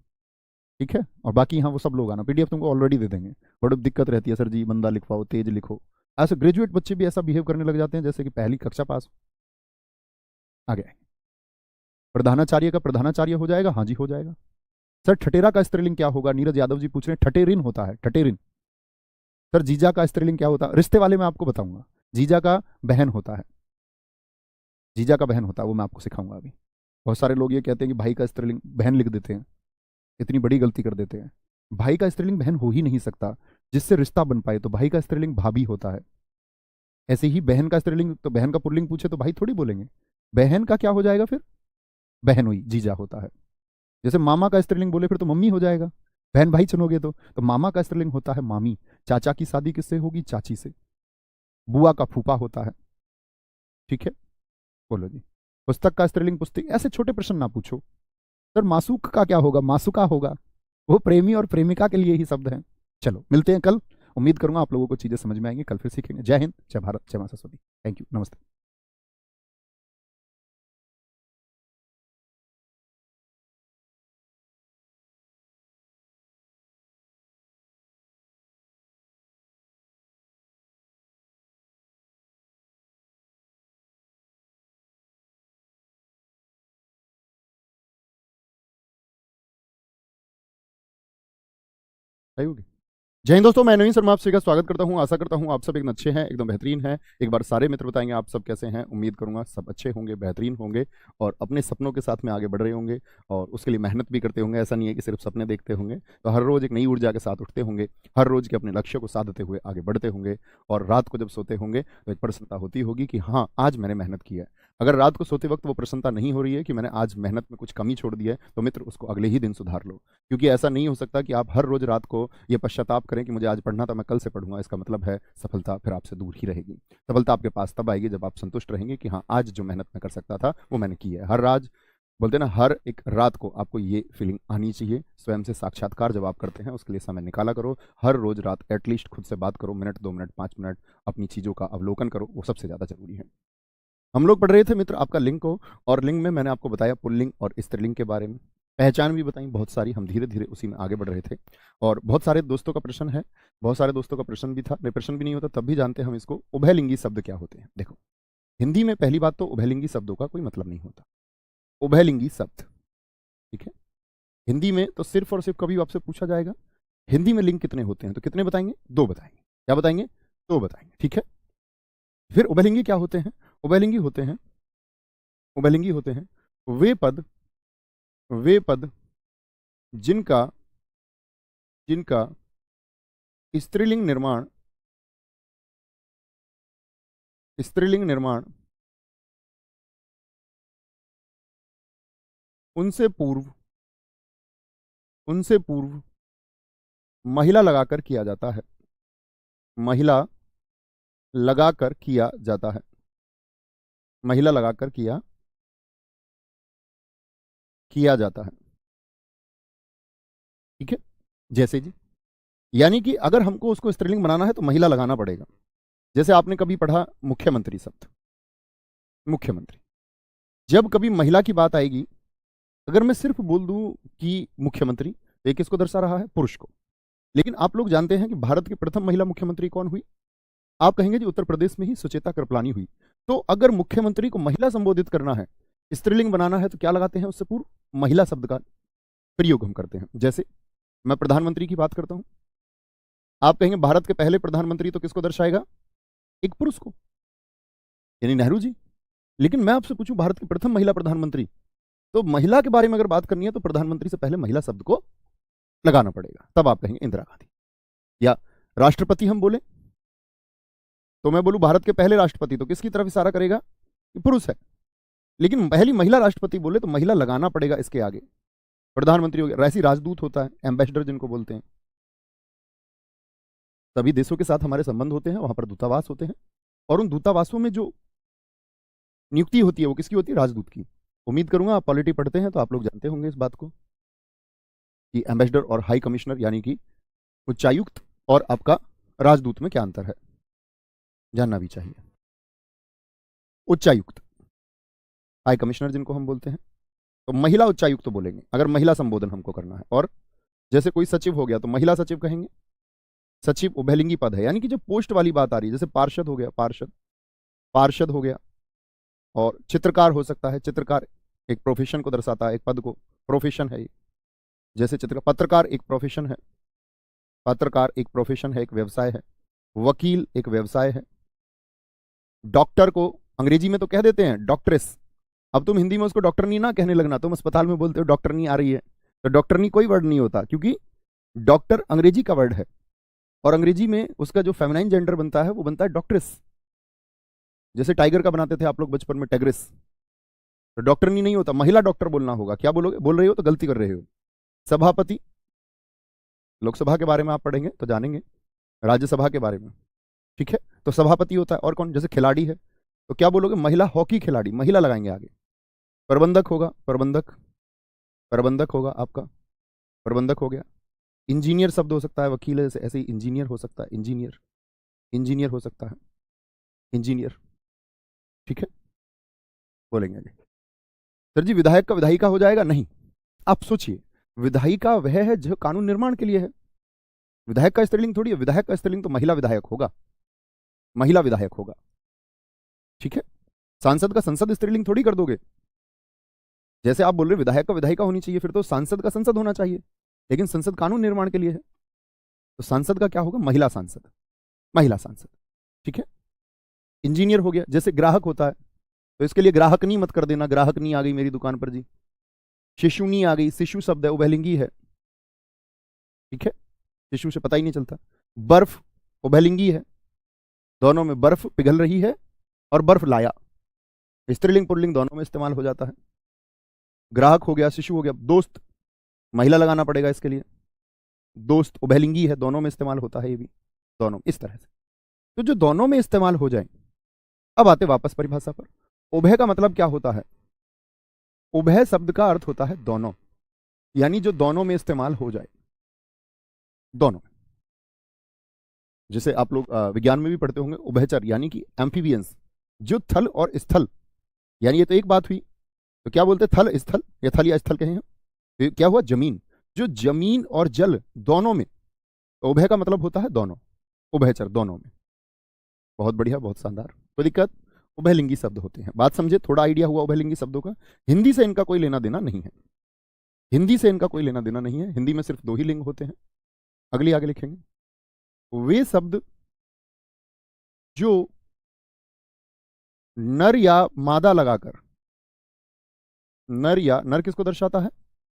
ठीक है। और बाकी यहाँ वो सब लोग आना, पीडीएफ तुमको ऑलरेडी दे देंगे। बड़ी दिक्कत रहती है सर जी, मंदा लिखवाओ, तेज लिखो। ऐसे ग्रेजुएट बच्चे भी ऐसा बिहेव करने लग जाते हैं जैसे कि पहली कक्षा पास। आगे प्रधानाचार्य का प्रधानाचार्य हो जाएगा? हाँ जी, हो जाएगा। सर ठटेरा का स्त्रीलिंग क्या होगा? नीरज यादव जी पूछ रहे हैं, ठटेरिन होता है, ठटेरिन। सर जीजा का स्त्रीलिंग क्या होता है? रिश्ते वाले मैं आपको बताऊंगा। जीजा का बहन होता है, जीजा का बहन होता है, वो मैं आपको सिखाऊंगा अभी। बहुत सारे लोग ये कहते हैं कि भाई का स्त्रीलिंग बहन लिख देते हैं, इतनी बड़ी गलती कर देते हैं। भाई का स्त्रीलिंग बहन हो ही नहीं सकता, जिससे रिश्ता बन पाए। तो भाई का स्त्रीलिंग भाभी होता है। ऐसे ही बहन का स्त्रीलिंग, तो बहन का पुल्लिंग पूछे तो भाई थोड़ी बोलेंगे, बहन का क्या हो जाएगा फिर? बहन हुई, जीजा होता है। जैसे मामा का स्त्रीलिंग बोले फिर तो मम्मी हो जाएगा। बहन भाई चुनोगे तो मामा का स्त्रीलिंग होता है मामी। चाचा की शादी किससे होगी? चाची से। बुआ का फूफा होता है। ठीक है, बोलो जी। पुस्तक का स्त्रीलिंग पुस्तिक। ऐसे छोटे प्रश्न ना पूछो सर। मासूक का क्या होगा? मासुका होगा। वो प्रेमी और प्रेमिका के लिए ही शब्द है। चलो मिलते हैं कल। उम्मीद करूंगा आप लोगों को चीजें समझ में आएंगी। कल फिर सीखेंगे। जय हिंद, जय भारत, जय माता सरस्वती। थैंक यू, नमस्ते। सही होगी। जय हिंद दोस्तों, मैं नवीन शर्मा आप सभी का स्वागत करता हूं। आशा करता हूं आप सब एकदम अच्छे हैं, एकदम बेहतरीन हैं। एक बार सारे मित्र बताएंगे आप सब कैसे हैं। उम्मीद करूंगा सब अच्छे होंगे, बेहतरीन होंगे और अपने सपनों के साथ में आगे बढ़ रहे होंगे और उसके लिए मेहनत भी करते होंगे। ऐसा नहीं है कि सिर्फ सपने देखते होंगे, तो हर रोज एक नई ऊर्जा के साथ उठते होंगे, हर रोज के अपने लक्ष्य को साधते हुए आगे बढ़ते होंगे। और रात को जब सोते होंगे तो एक प्रसन्नता होती होगी कि हाँ, आज मैंने मेहनत की है। अगर रात को सोते वक्त वो प्रसन्नता नहीं हो रही है कि मैंने आज मेहनत में कुछ कमी छोड़ दी है, तो मित्र उसको अगले ही दिन सुधार लो। क्योंकि ऐसा नहीं हो सकता कि आप हर रोज रात को ये पश्चाताप करें कि मुझे आज पढ़ना था, मैं कल से पढ़ूंगा। इसका मतलब है सफलता फिर आपसे दूर ही रहेगी। सफलता आपके पास तब आएगी जब आप संतुष्ट रहेंगे कि हाँ, आज जो मेहनत मैं कर सकता था वो मैंने की है। हर राज बोलते हैं ना, हर एक रात को आपको ये फीलिंग आनी चाहिए। स्वयं से साक्षात्कार जब आप करते हैं उसके लिए समय निकाला करो। हर रोज रात एटलीस्ट खुद से बात करो, मिनट 2 मिनट 5 मिनट अपनी चीज़ों का अवलोकन करो, वो सबसे ज़्यादा जरूरी है। हम लोग पढ़ रहे थे मित्र आपका लिंग को, और लिंग में मैंने आपको बताया पुल्लिंग और स्त्रीलिंग के बारे में, पहचान भी बताई बहुत सारी। हम धीरे धीरे उसी में आगे बढ़ रहे थे। और बहुत सारे दोस्तों का प्रश्न है, बहुत सारे दोस्तों का प्रश्न भी था। नहीं, प्रश्न भी नहीं होता तब भी जानते हैं हम इसको। उभयलिंगी शब्द क्या होते हैं? देखो, हिंदी में पहली बात तो उभयलिंगी शब्दों का कोई मतलब नहीं होता। उभयलिंगी शब्द, ठीक है, हिंदी में तो सिर्फ और सिर्फ कभी आपसे पूछा जाएगा हिंदी में लिंग कितने होते हैं, तो कितने बताएंगे? 2 बताएंगे। क्या बताएंगे? 2 बताएंगे, ठीक है। फिर उभयलिंगी क्या होते हैं? उभयलिंगी होते हैं, उभयलिंगी होते हैं वे पद जिनका जिनका स्त्रीलिंग निर्माण उनसे पूर्व महिला लगाकर किया जाता है। महिला लगाकर किया जाता है। महिला लगाकर किया जाता है, ठीक है। जैसे जी, यानी कि अगर हमको उसको स्त्रीलिंग बनाना है तो महिला लगाना पड़ेगा। जैसे आपने कभी पढ़ा मुख्यमंत्री शब्द, मुख्यमंत्री, जब कभी महिला की बात आएगी, अगर मैं सिर्फ बोल दूं कि मुख्यमंत्री, तो ये किसको दर्शा रहा है? पुरुष को। लेकिन आप लोग जानते हैं कि भारत की प्रथम महिला मुख्यमंत्री कौन हुई? आप कहेंगे जी उत्तर प्रदेश में ही सुचेता कृपलानी हुई। तो अगर मुख्यमंत्री को महिला संबोधित करना है, स्त्रीलिंग बनाना है, तो क्या लगाते हैं उससे पूर्व? महिला शब्द का प्रयोग हम करते हैं। जैसे मैं प्रधानमंत्री की बात करता हूं, आप कहेंगे भारत के पहले प्रधानमंत्री, तो किसको दर्शाएगा? एक पुरुष को, यानी नेहरू जी। लेकिन मैं आपसे पूछूं भारत की प्रथम महिला प्रधानमंत्री, तो महिला के बारे में अगर बात करनी है तो प्रधानमंत्री से पहले महिला शब्द को लगाना पड़ेगा। तब आप कहेंगे इंदिरा गांधी। या राष्ट्रपति हम बोले, तो मैं बोलूं भारत के पहले राष्ट्रपति, तो किसकी तरफ इशारा करेगा? कि पुरुष है। लेकिन पहली महिला राष्ट्रपति बोले तो महिला लगाना पड़ेगा इसके आगे। प्रधानमंत्री हो गया, वैसे ही राजदूत होता है, एम्बेसडर जिनको बोलते हैं। सभी देशों के साथ हमारे संबंध होते हैं, वहां पर दूतावास होते हैं, और उन दूतावासों में जो नियुक्ति होती है वो किसकी होती है? राजदूत की। उम्मीद करूंगा आप पॉलिटी पढ़ते हैं तो आप लोग जानते होंगे इस बात को कि एम्बेसडर और हाई कमिश्नर, यानी कि उच्चायुक्त और आपका राजदूत में क्या अंतर है, जानना भी चाहिए। उच्चायुक्त, हाई कमिश्नर जिनको हम बोलते हैं, तो महिला उच्चायुक्त तो बोलेंगे अगर महिला संबोधन हमको करना है। और जैसे कोई सचिव हो गया तो महिला सचिव कहेंगे। सचिव उभयलिंगी पद है, यानी कि जब पोस्ट वाली बात आ रही है, जैसे पार्षद हो गया, पार्षद हो गया। और चित्रकार हो सकता है, चित्रकार एक प्रोफेशन को दर्शाता है, एक पद को, प्रोफेशन है ये। जैसे पत्रकार एक प्रोफेशन है, पत्रकार एक प्रोफेशन है, एक व्यवसाय है। वकील एक व्यवसाय है। डॉक्टर को अंग्रेजी में तो कह देते हैं डॉक्ट्रेस, अब तुम हिंदी में उसको डॉक्टरनी ना कहने लगना। तुम अस्पताल में बोलते हो डॉक्टरनी आ रही है, तो डॉक्टरनी कोई वर्ड नहीं होता, क्योंकि डॉक्टर अंग्रेजी का वर्ड है और अंग्रेजी में उसका जो फेमिनाइन जेंडर बनता है वो बनता है डॉक्ट्रेस। जैसे टाइगर का बनाते थे आप लोग बचपन में टेग्रिस, तो डॉक्टरनी नहीं होता, महिला डॉक्टर बोलना होगा। क्या बोलोगे? बोल रहे हो तो गलती कर रहे हो। सभापति, लोकसभा के बारे में आप पढ़ेंगे तो जानेंगे, राज्यसभा के बारे में, ठीक है। तो सभापति होता है, और कौन, जैसे खिलाड़ी है तो क्या बोलोगे, महिला हॉकी खिलाड़ी, महिला लगाएंगे आगे। प्रबंधक होगा, प्रबंधक, प्रबंधक होगा आपका, प्रबंधक हो गया। इंजीनियर शब्द हो सकता है, वकील है ऐसे ही इंजीनियर हो सकता है, इंजीनियर, इंजीनियर हो सकता है, इंजीनियर, ठीक है। बोलेंगे आगे। सर जी विधायक का विधायिका हो जाएगा? नहीं। आप सोचिए, विधायिका वह है जो कानून निर्माण के लिए है, विधायक का स्त्रीलिंग थोड़ी है, विधायक का स्त्रीलिंग तो महिला विधायक होगा, महिला विधायक होगा, ठीक है। सांसद का संसद स्त्रीलिंग थोड़ी कर दोगे, जैसे आप बोल रहे विधायक का विधायिका होनी चाहिए, फिर तो सांसद का संसद होना चाहिए, लेकिन संसद कानून निर्माण के लिए है, तो सांसद का क्या होगा, महिला सांसद, महिला सांसद, ठीक है। इंजीनियर हो गया, जैसे ग्राहक होता है तो इसके लिए ग्राहकनी मत कर देना, ग्राहकनी आ गई मेरी दुकान पर जी। शिशुनी आ गई, शिशु शब्द है, उभयलिंगी है, ठीक है, शिशु से पता ही नहीं चलता। बर्फ उभयलिंगी है, दोनों में बर्फ पिघल रही है और बर्फ लाया, स्त्रीलिंग पुल्लिंग दोनों में इस्तेमाल हो जाता है। ग्राहक हो गया, शिशु हो गया। दोस्त महिला लगाना पड़ेगा इसके लिए, दोस्त उभयलिंगी है, दोनों में इस्तेमाल होता है, ये भी दोनों इस तरह से। तो जो दोनों में इस्तेमाल हो जाए, अब आते वापस परिभाषा पर। उभय का मतलब क्या होता है, उभय शब्द का अर्थ होता है दोनों, यानी जो दोनों में इस्तेमाल हो जाए, दोनों। जैसे आप लोग विज्ञान में भी पढ़ते होंगे, उभयचर यानी कि एम्फीबियंस, जो थल और स्थल, यानी ये तो एक बात हुई, तो क्या बोलते थल स्थल, या थल या स्थल कहें हम, तो क्या हुआ, जमीन, जो जमीन और जल दोनों में, तो उभय का मतलब होता है दोनों, उभयचर दोनों में। बहुत बढ़िया, बहुत शानदार, कोई दिक्कत। उभयलिंगी शब्द होते हैं, बात समझे, थोड़ा आइडिया हुआ उभयलिंगी शब्दों का। हिंदी से इनका कोई लेना देना नहीं है, हिंदी से इनका कोई लेना देना नहीं है, हिंदी में सिर्फ दो ही लिंग होते हैं। अगली आगे लिखेंगे, वे शब्द जो नर या मादा लगाकर, नर या, नर किसको दर्शाता है,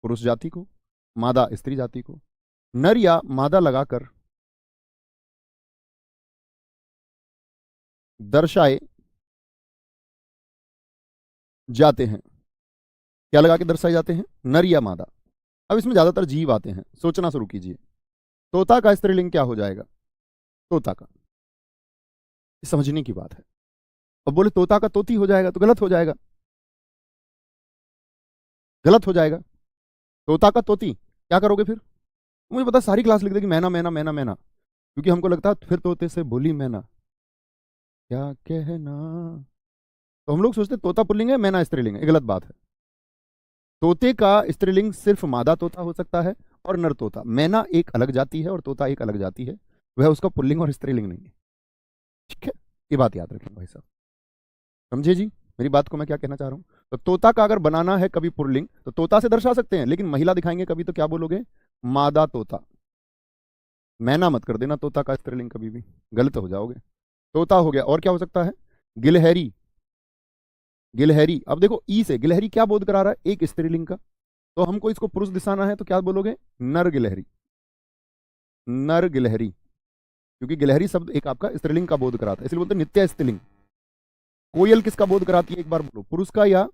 पुरुष जाति को, मादा स्त्री जाति को, नर या मादा लगाकर दर्शाए जाते हैं। क्या लगा के दर्शाए जाते हैं, नर या मादा। अब इसमें ज्यादातर जीव आते हैं, सोचना शुरू कीजिए। तोता का स्त्रीलिंग क्या हो जाएगा, तोता का, समझने की बात है। अब बोले तोता का तोती हो जाएगा, तो गलत हो जाएगा, गलत हो जाएगा। तोता का तोती क्या करोगे फिर, मुझे पता सारी क्लास लिख देगी मैना मैना मैना मैना, क्योंकि हमको लगता है फिर तोते से बोली मैना क्या कहना, तो हम लोग सोचते तोता पुल्लिंग है, मैना स्त्रीलिंग है, ये गलत बात है। तोते का स्त्रीलिंग सिर्फ मादा तोता हो सकता है और नर तोता, मैना एक अलग जाति है और तोता एक अलग जाति है, वह उसका पुल्लिंग और स्त्रीलिंग नहीं है, ठीक है। ये बात याद रखें भाई साहब, समझे जी मेरी बात को मैं क्या कहना चाह रहा हूं। तो तोता का अगर बनाना है कभी पुल्लिंग तो तोता से दर्शा सकते हैं, लेकिन महिला दिखाएंगे कभी तो क्या बोलोगे, मादा तोता, मैना मत कर देना तोता का स्त्रीलिंग कभी भी, गलत हो जाओगे। तोता हो गया, और क्या हो सकता है, गिलहरी, गिलहरी। अब देखो ई से गिलहरी क्या बोध करा रहा है, एक स्त्रीलिंग का, तो हमको इसको पुरुष दिखाना है तो क्या बोलोगे, नर गिलहरी, नर गिलहरी, क्योंकि गिलहरी शब्द एक आपका स्त्रीलिंग का बोध कराता है, इसलिए बोलते नित्य स्त्रीलिंग। कोयल किसका बोध कराती है, एक बार बोलो, पुरुष का या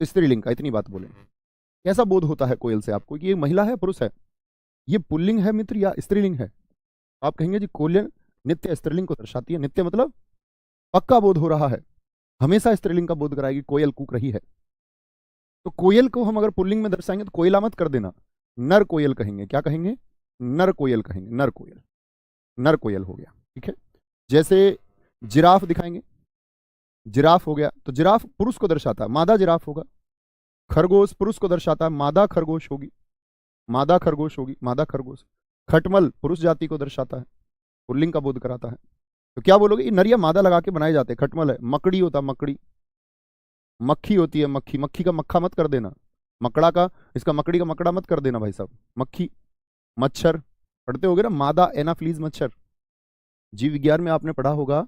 स्त्रीलिंग का, इतनी बात बोले। कैसा बोध होता है कोयल से आपको कि ये महिला है पुरुष है, ये पुल्लिंग है मित्र या स्त्रीलिंग है। आप कहेंगे जी कोयल नित्य स्त्रीलिंग को दर्शाती है, नित्य मतलब पक्का बोध हो रहा है, हमेशा स्त्रीलिंग का बोध कराएगी, कोयल कूक रही है। तो कोयल को हम अगर पुल्लिंग में दर्शाएंगे तो कोयला मत कर देना, नर कोयल कहेंगे, क्या कहेंगे, नर कोयल कहेंगे, नर कोयल, नर कोयल हो गया, ठीक है। जैसे जिराफ दिखाएंगे, जिराफ हो गया, तो जिराफ पुरुष को दर्शाता है, मादा जिराफ होगा। खरगोश पुरुष को दर्शाता है, मादा खरगोश होगी, मादा खरगोश होगी, मादा खरगोश। खटमल पुरुष जाति को दर्शाता है, पुल्लिंग का बोध कराता है, तो क्या बोलोगे, ये नरिया मादा लगा के बनाए जाते हैं। खटमल है, मकड़ी होता है, मकड़ी, मक्खी होती है, मक्खी, मक्खी का मक्खा मत कर देना, मकड़ा का, इसका मकड़ी का मकड़ा मत कर देना भाई साहब, मक्खी। मच्छर पढ़ते होगे ना, मादा एनाफ्लीज मच्छर, जीव विज्ञान में आपने पढ़ा होगा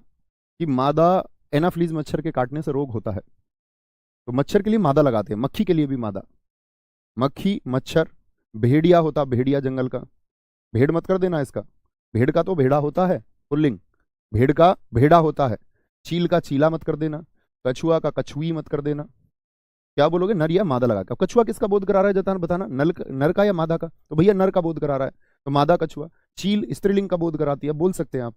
कि मादा एनाफ्लीज मच्छर के काटने से रोग होता है, तो मच्छर के लिए मादा लगाते हैं, मक्खी के लिए भी मादा, मक्खी, मच्छर। भेड़िया होता, भेड़िया जंगल का, भेड़ मत कर देना इसका, भेड़ का तो भेड़ा होता है पुल्लिंग, भेड़ का भेड़ा होता है। चील का चीला मत कर देना, कछुआ का कछुई मत कर देना, क्या बोलोगे, नर या मादा लगा के। कछुआ किसका बोध करा रहा है जताना बताना, नर का या मादा का, तो भैया नर का बोध करा रहा है, तो मादा कछुआ। चील स्त्रीलिंग का बोध कराती है, बोल सकते हैं आप,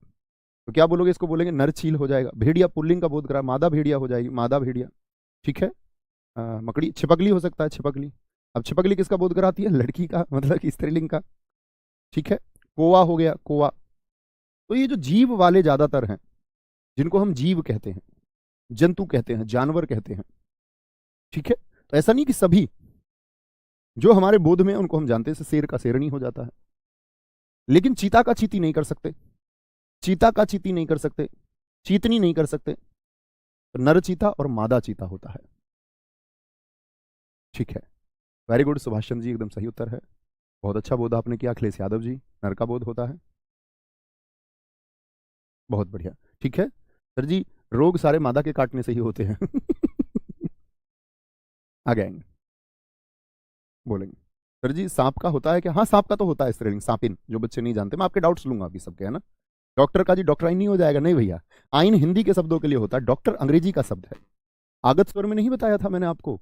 तो क्या बोलोगे? इसको बोलेंगे नर चील हो जाएगा। भेड़िया पुल्लिंग का बोध करा, मादा भेड़िया हो जाएगी, मादा भेड़िया। ठीक है। मकड़ी छिपकली हो सकता है, छिपकली। अब छिपकली किसका बोध कराती है? लड़की का, मतलब कि स्त्रीलिंग का। ठीक है। कोवा हो गया, कोवा। तो ये जो जीव वाले ज्यादातर हैं, जिनको हम जीव कहते हैं, जंतु कहते हैं, जानवर कहते हैं। ठीक है। तो ऐसा नहीं कि सभी जो हमारे बोध में उनको हम जानते हैं, शेर का शेरनी हो जाता है, लेकिन चीता का चीती नहीं कर सकते, चीता का चीती नहीं कर सकते, चीतनी नहीं कर सकते। तो नर चीता और मादा चीता होता है। ठीक है। वेरी गुड सुभाष चंद्र जी, एकदम सही उत्तर है। बहुत अच्छा बोध आपने किया। अखिलेश यादव जी, नर का बोध होता है। बहुत बढ़िया। ठीक है सर जी, रोग सारे मादा के काटने से ही होते हैं। आगे आएंगे, बोलेंगे। सर जी सांप का होता है क्या? हाँ, सांप का तो होता है स्त्रीलिंग, सांपिन। जो बच्चे नहीं जानते, मैं आपके डाउट्स लूंगा अभी सबके, है ना। डॉक्टर का जी डॉक्टर आइन नहीं हो जाएगा? नहीं भैया, आइन हिंदी के शब्दों के लिए होता है, डॉक्टर अंग्रेजी का शब्द है। आगत स्वर में नहीं बताया था मैंने आपको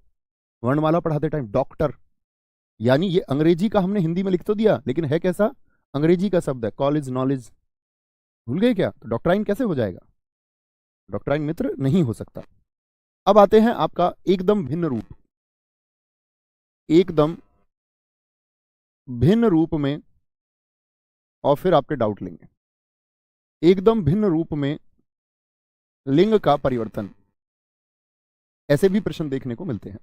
वर्णमाला पढ़ाते टाइम? डॉक्टर यानी ये अंग्रेजी का हमने हिंदी में लिख तो दिया, लेकिन है कैसा? अंग्रेजी का शब्द है। कॉलेज, नॉलेज, भूल गए क्या? तो डॉक्टराइन कैसे हो जाएगा? डॉक्टराइन मित्र नहीं हो सकता। अब आते हैं आपका एकदम भिन्न रूप, एकदम भिन्न रूप में, और फिर आपके डाउट लेंगे। एकदम भिन्न रूप में लिंग का परिवर्तन, ऐसे भी प्रश्न देखने को मिलते हैं,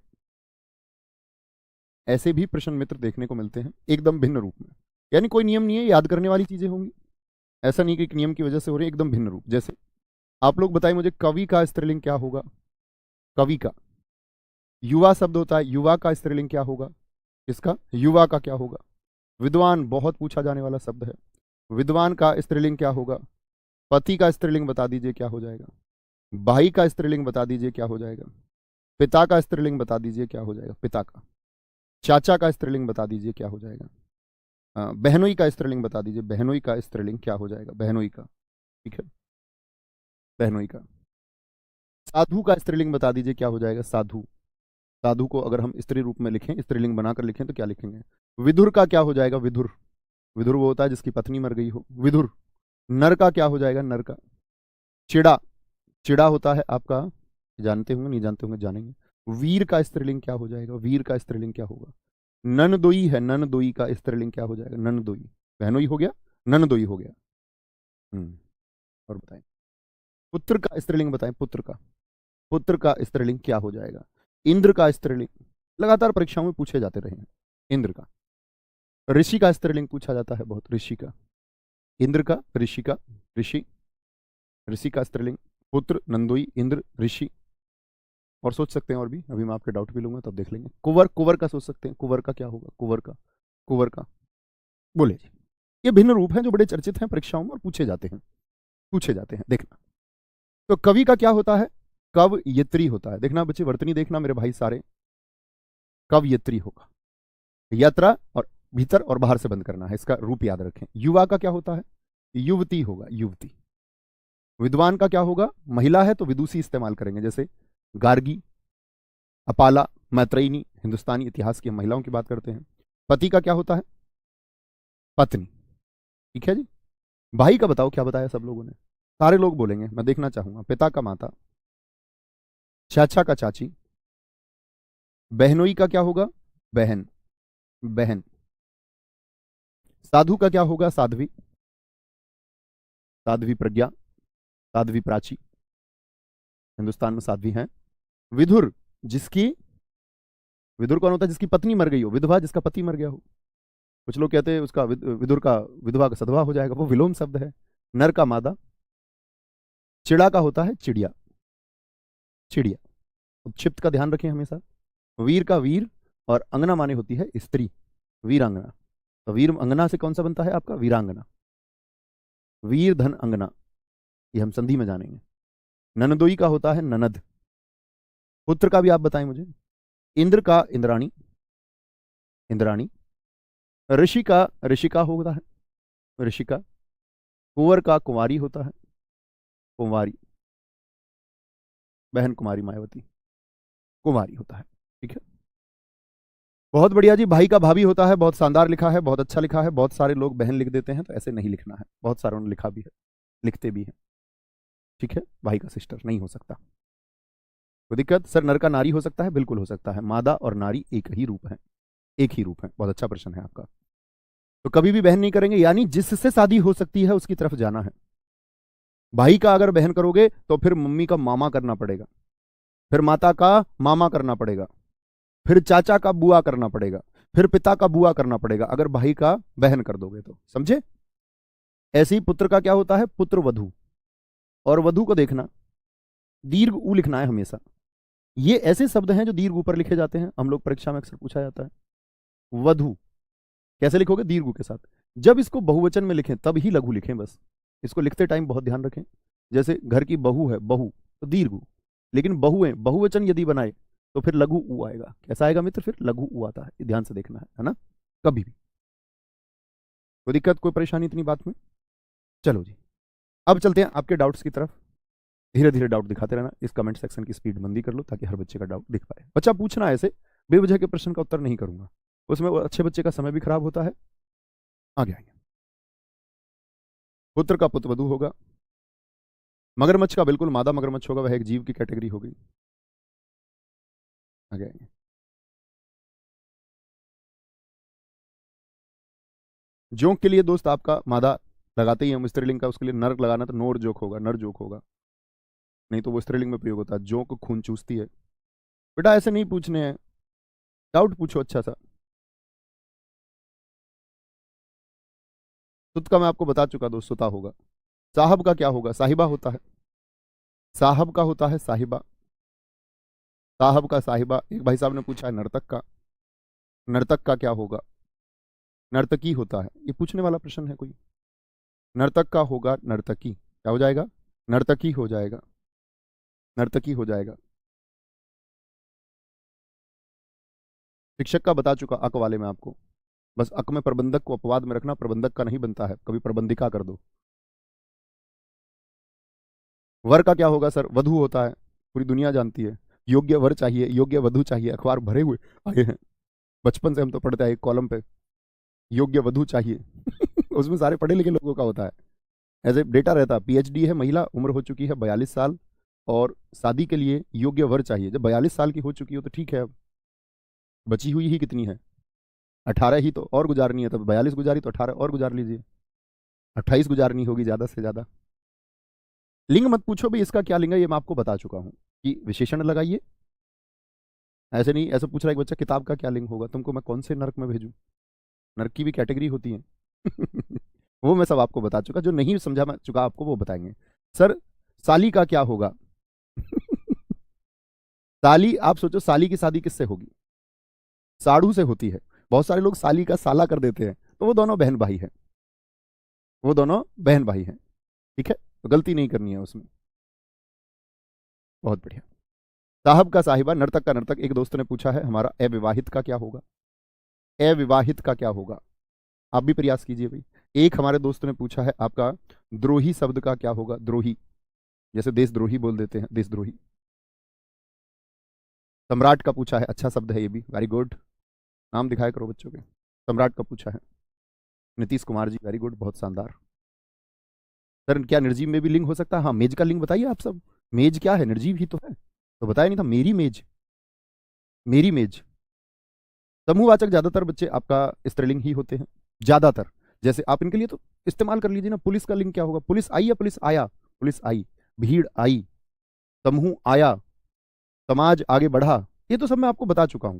ऐसे भी प्रश्न मित्र देखने को मिलते हैं एकदम भिन्न रूप में। यानी कोई नियम नहीं है, याद करने वाली चीजें होंगी, ऐसा नहीं कि एक नियम की वजह से हो रही है। एकदम भिन्न रूप, जैसे आप लोग बताइए मुझे, कवि का स्त्रीलिंग क्या होगा? कवि का। युवा शब्द होता है, युवा का स्त्रीलिंग क्या होगा? इसका युवा का क्या होगा? विद्वान, बहुत पूछा जाने वाला शब्द है, विद्वान का स्त्रीलिंग क्या होगा? पति का स्त्रीलिंग बता दीजिए क्या हो जाएगा? भाई का स्त्रीलिंग बता दीजिए क्या हो जाएगा? पिता का स्त्रीलिंग बता दीजिए क्या हो जाएगा? पिता का। चाचा का स्त्रीलिंग बता दीजिए क्या हो जाएगा? बहनोई का स्त्रीलिंग बता दीजिए, बहनोई का स्त्रीलिंग क्या हो जाएगा? बहनोई का। ठीक है, बहनोई का। साधु का स्त्रीलिंग बता दीजिए क्या हो जाएगा? साधु। साधु को अगर हम स्त्री रूप में लिखें, स्त्रीलिंग बनाकर लिखें, तो क्या लिखेंगे? विदुर का क्या हो जाएगा? विदुर। विदुर वो होता है जिसकी पत्नी मर गई हो, विदुर। नर का क्या हो जाएगा? नर का। चिड़ा, चिड़ा होता है आपका, जानते होंगे, नहीं जानते होंगे, जानेंगे। वीर का स्त्रीलिंग क्या हो जाएगा? वीर का स्त्रीलिंग क्या होगा? ननदोई है, ननदोई का स्त्रीलिंग क्या हो जाएगा? ननदोई। बहनोई हो गया, ननदोई हो गया। और बताएं, पुत्र का स्त्रीलिंग बताएं, पुत्र का। पुत्र का स्त्रीलिंग क्या हो जाएगा? इंद्र का स्त्रीलिंग लगातार परीक्षाओं में पूछे जाते रहे हैं, इंद्र का। ऋषि का स्त्रीलिंग पूछा जाता है बहुत, ऋषि का। इंद्र का, ऋषि का, ऋषि। ऋषि का स्त्रीलिंग पुत्र, नंदोई, इंद्र, ऋषि। और सोच सकते हैं और भी, अभी मैं आपके डाउट भी लूंगा तब देख लेंगे। कुंवर, कुंवर का सोच सकते हैं, कुंवर का क्या होगा? कुंवर का, कुंवर का। बोले जी। ये भिन्न रूप हैं जो बड़े चर्चित हैं परीक्षाओं में और पूछे जाते हैं, पूछे जाते हैं, देखना। तो कवि का क्या होता है? कवयित्री होता है। देखना बच्चे, वर्तनी देखना मेरे भाई सारे, कवयित्री होगा। यात्रा और भीतर और बाहर से बंद करना है, इसका रूप याद रखें। युवा का क्या होता है? युवती होगा, युवती। विद्वान का क्या होगा? महिला है तो विदुषी इस्तेमाल करेंगे, जैसे गार्गी, अपाला, मैत्रेयनी। हिंदुस्तानी इतिहास की महिलाओं की बात करते हैं। पति का क्या होता है? पत्नी। ठीक है जी। भाई का बताओ क्या बताया सब लोगों ने? सारे लोग बोलेंगे, मैं देखना चाहूंगा। पिता का माता, चाचा का चाची, बहनोई का क्या होगा? बहन, बहन। साधु का क्या होगा? साध्वी, साध्वी प्रज्ञा, साध्वी प्राची। हिंदुस्तान में साध्वी हैं। विधुर, जिसकी, विधुर कौन होता है? जिसकी पत्नी मर गई हो, विधवा जिसका पति मर गया हो। कुछ लोग कहते हैं उसका विदुर का विधवा का सधवा हो जाएगा, वो विलोम शब्द है। नर का मादा। चिड़ा का होता है चिड़िया, चिड़िया। उपक्षिप्त का ध्यान रखें हमेशा। वीर का वीर, और अंगना माने होती है स्त्री, वीरांगना। तो वीर अंगना से कौन सा बनता है आपका? वीरांगना। वीर धन अंगना, ये हम संधि में जानेंगे। ननदोई का होता है ननद। पुत्र का भी आप बताएं मुझे। इंद्र का इंद्राणी, इंद्राणी। ऋषि का ऋषिका होता है, ऋषिका। कुंवर का कुंवारी होता है, कुंवारी। बहन कुमारी, मायावती, कुमारी होता है। ठीक है। बहुत बढ़िया जी। भाई का भाभी होता है, बहुत शानदार लिखा है, बहुत अच्छा लिखा है। बहुत सारे लोग बहन लिख देते हैं, तो ऐसे नहीं लिखना है। बहुत सारों ने लिखा भी है, लिखते भी हैं। ठीक है, भाई का सिस्टर नहीं हो सकता। कोई दिक्कत? सर नर का नारी हो सकता है, बिल्कुल हो सकता है। मादा और नारी एक ही रूप है, एक ही रूप है। बहुत अच्छा प्रश्न है आपका। तो कभी भी बहन नहीं करेंगे, यानी जिससे शादी हो सकती है उसकी तरफ जाना है। भाई का अगर बहन करोगे तो फिर मम्मी का मामा करना पड़ेगा, फिर माता का मामा करना पड़ेगा, फिर चाचा का बुआ करना पड़ेगा, फिर पिता का बुआ करना पड़ेगा अगर भाई का बहन कर दोगे तो। समझे? ऐसे ही पुत्र का क्या होता है? पुत्र वधु। और वधु को देखना, दीर्घ ऊ लिखना है हमेशा। ये ऐसे शब्द हैं जो दीर्घ ऊपर लिखे जाते हैं, हम लोग परीक्षा में अक्सर पूछा जाता है। वधु कैसे लिखोगे? दीर्घ ऊ के साथ। जब इसको बहुवचन में लिखें तब ही लघु लिखें, बस इसको लिखते टाइम बहुत ध्यान रखें। जैसे घर की बहू है, बहू तो दीर्घ ऊ। लेकिन बहुएं बहुवचन यदि बनाए तो फिर लघु ऊ आएगा। कैसा आएगा मित्र? फिर लघु ऊ आता है। ये ध्यान से देखना है ना, कभी भी। कोई दिक्कत, कोई परेशानी इतनी बात में? चलो जी, अब चलते हैं आपके डाउट्स की तरफ। धीरे धीरे डाउट दिखाते रहना। इस कमेंट सेक्शन की स्पीड मंदी कर लो ताकि हर बच्चे का डाउट दिख पाए। बच्चा पूछना ऐसे बेवजह के प्रश्न का उत्तर नहीं करूंगा, उसमें वो अच्छे बच्चे का समय भी खराब होता है। आगे आएंगे। पुत्र का पुत्र वधु होगा। मगरमच्छ का बिल्कुल मादा मगरमच्छ होगा, वह एक जीव की कैटेगरी होगी। आगे आएंगे। जोक के लिए दोस्त आपका मादा लगाते ही हम स्त्रीलिंग का, उसके लिए नर लगाना तो नोर जोक होगा, नर जोक होगा, नहीं तो वो स्त्रीलिंग में प्रयोग होता है। जोक खून चूसती है। बेटा ऐसे नहीं पूछने हैं, डाउट पूछो अच्छा सा। सुत का मैं आपको बता चुका दोस्त, सुता होगा। साहब का क्या होगा? साहिबा होता है। साहब का होता है साहिबा। साहब का साहिबा। एक भाई साहब ने पूछा है नर्तक का, नर्तक का क्या होगा? नर्तकी होता है। ये पूछने वाला प्रश्न है कोई? नर्तक का होगा नर्तकी। क्या हो जाएगा? नर्तकी हो जाएगा, नर्तकी हो जाएगा। शिक्षक का बता चुका, अक वाले में आपको। बस अक में प्रबंधक को अपवाद में रखना, प्रबंधक का नहीं बनता है, कभी प्रबंधिका कर दो। वर का क्या होगा सर? वधु होता है, पूरी दुनिया जानती है। योग्य वर चाहिए, योग्य वधु चाहिए, अखबार भरे हुए आए हैं। बचपन से हम तो पढ़ते हैं एक कॉलम पे, योग्य वधु चाहिए। उसमें सारे पढ़े लिखे लोगों का होता है। ऐसे डेटा रहता है। पीएचडी है महिला, उम्र हो चुकी है 42 साल, और शादी के लिए योग्य वर चाहिए। जब 42 साल की हो चुकी हो तो ठीक है, अब बची हुई ही कितनी है? 18 ही तो और गुजारनी है। तब 42 गुजारी तो 18 और गुजार लीजिए, 28 गुजारनी होगी ज़्यादा से ज़्यादा। लिंग मत पूछो भी, इसका क्या लिंग है ये मैं आपको बता चुका हूँ कि विशेषण लगाइए। ऐसे नहीं, ऐसे पूछ रहा है एक बच्चा किताब का क्या लिंग होगा, तुमको मैं कौन से नरक में भेजूं? नरक की भी कैटेगरी होती है। वो मैं सब आपको बता चुका, जो नहीं समझा मैं चुका आपको वो बताएंगे। सर साली का क्या होगा? साली, आप सोचो साली की शादी किससे होगी? साड़ू से होती है। बहुत सारे लोग साली का साला कर देते हैं, तो वो दोनों बहन भाई हैं, वो दोनों बहन भाई हैं। ठीक है, तो गलती नहीं करनी है उसमें। बहुत बढ़िया। साहब का साहिबा, नर्तक का नर्तक। एक दोस्त ने पूछा है हमारा अविवाहित का क्या होगा? अविवाहित का क्या होगा? आप भी प्रयास कीजिए भाई। एक हमारे दोस्त ने पूछा है आपका द्रोही शब्द का क्या होगा? द्रोही, जैसे देशद्रोही बोल देते हैं, देशद्रोही। सम्राट का पूछा है, अच्छा शब्द है ये भी, वेरी गुड। नाम दिखाया करो बच्चों के। सम्राट का पूछा है नीतीश कुमार जी, वेरी गुड, बहुत शानदार। सर क्या निर्जीव में भी लिंग हो सकता है? हाँ, मेज का लिंग बताइए आप सब। मेज क्या है? निर्जीव ही तो है, तो बताया नहीं था? मेरी मेज, मेरी मेज। समूहवाचक ज्यादातर बच्चे आपका स्त्रीलिंग ही होते हैं, ज्यादातर। जैसे आप इनके लिए तो इस्तेमाल कर लीजिए ना, पुलिस का लिंग क्या होगा? पुलिस आई या पुलिस आया? पुलिस आई। भीड़ आई, समूह आया, समाज आगे बढ़ा। ये तो सब मैं आपको बता चुका हूं,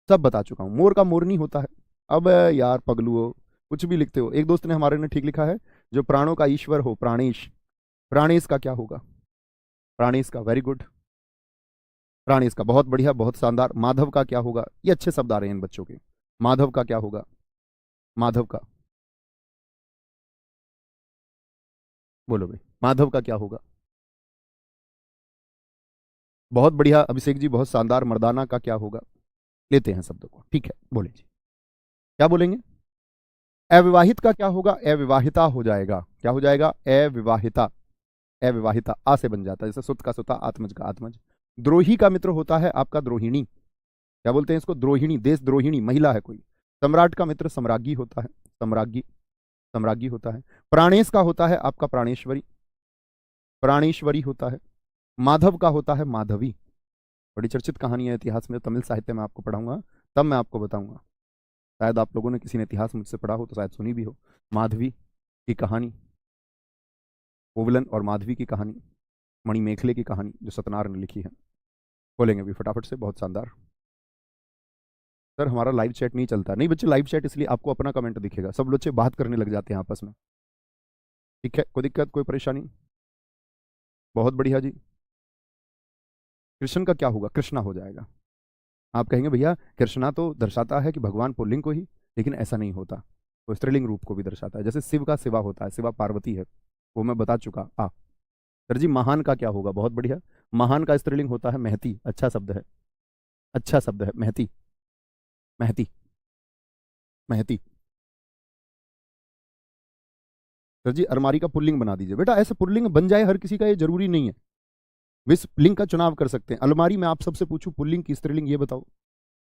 सब बता चुका हूं। मोर का मोरनी होता है। अब यार पगलुओ, कुछ भी लिखते हो। एक दोस्त ने हमारे ने ठीक लिखा है, जो प्राणों का ईश्वर हो, प्राणेश। प्राणेश का क्या होगा? प्राणेश का, वेरी गुड। प्राणेश का बहुत बढ़िया, बहुत शानदार। माधव का क्या होगा? ये अच्छे शब्द आ रहे हैं इन बच्चों के। माधव का क्या होगा? माधव का बोलो भाई, माधव का क्या होगा? बहुत बढ़िया अभिषेक जी, बहुत शानदार। मर्दाना का क्या होगा? लेते हैं शब्दों को, ठीक है, बोले जी। क्या बोलेंगे? अविवाहित का क्या होगा? अविवाहिता हो जाएगा। क्या हो जाएगा? अविवाहिता। अविवाहिता आ से बन जाता है, जैसे सुत का सुता, आत्मज का आत्मज। द्रोही का मित्र होता है आपका द्रोहिणी। क्या बोलते हैं इसको, द्रोहिणी, देशद्रोहिणी महिला है कोई। सम्राट का मित्र सम्राज्ञी होता है, सम्राज्ञी, सम्राज्ञी होता है। प्राणेश का होता है आपका प्राणेश्वरी, प्राणेश्वरी होता है। माधव का होता है माधवी। बड़ी चर्चित कहानी है इतिहास में, तमिल साहित्य में आपको पढ़ाऊंगा तब मैं आपको बताऊंगा। शायद आप लोगों ने किसी ने इतिहास मुझसे पढ़ा हो तो शायद सुनी भी हो। माधवी की कहानी, कोवलन और माधवी की कहानी, मणिमेखले की कहानी जो सतनार ने लिखी है। खोलेंगे अभी फटाफट से, बहुत शानदार। सर हमारा लाइव चैट नहीं चलता। नहीं बच्चे, लाइव चैट इसलिए आपको अपना कमेंट दिखेगा, सब बच्चे बात करने लग जाते हैं आपस में। ठीक है, कोई दिक्कत कोई परेशानी? बहुत बढ़िया जी। कृष्ण का क्या होगा? कृष्णा हो जाएगा। आप कहेंगे भैया कृष्णा तो दर्शाता है कि भगवान पुल्लिंग को ही, लेकिन ऐसा नहीं होता, वो स्त्रीलिंग रूप को भी दर्शाता है। जैसे शिव का शिवा होता है, शिवा पार्वती है, वो मैं बता चुका। सर जी महान का क्या होगा? बहुत बढ़िया, महान का स्त्रीलिंग होता है महती। अच्छा शब्द है, अच्छा शब्द है, महती, महती, महती। सर जी अलमारी का पुल्लिंग बना दीजिए। बेटा ऐसे पुल्लिंग बन जाए हर किसी का, ये जरूरी नहीं है, विस लिंग का चुनाव कर सकते हैं। अलमारी में आप सबसे पूछूं पुल्लिंग की स्त्रीलिंग ये बताओ।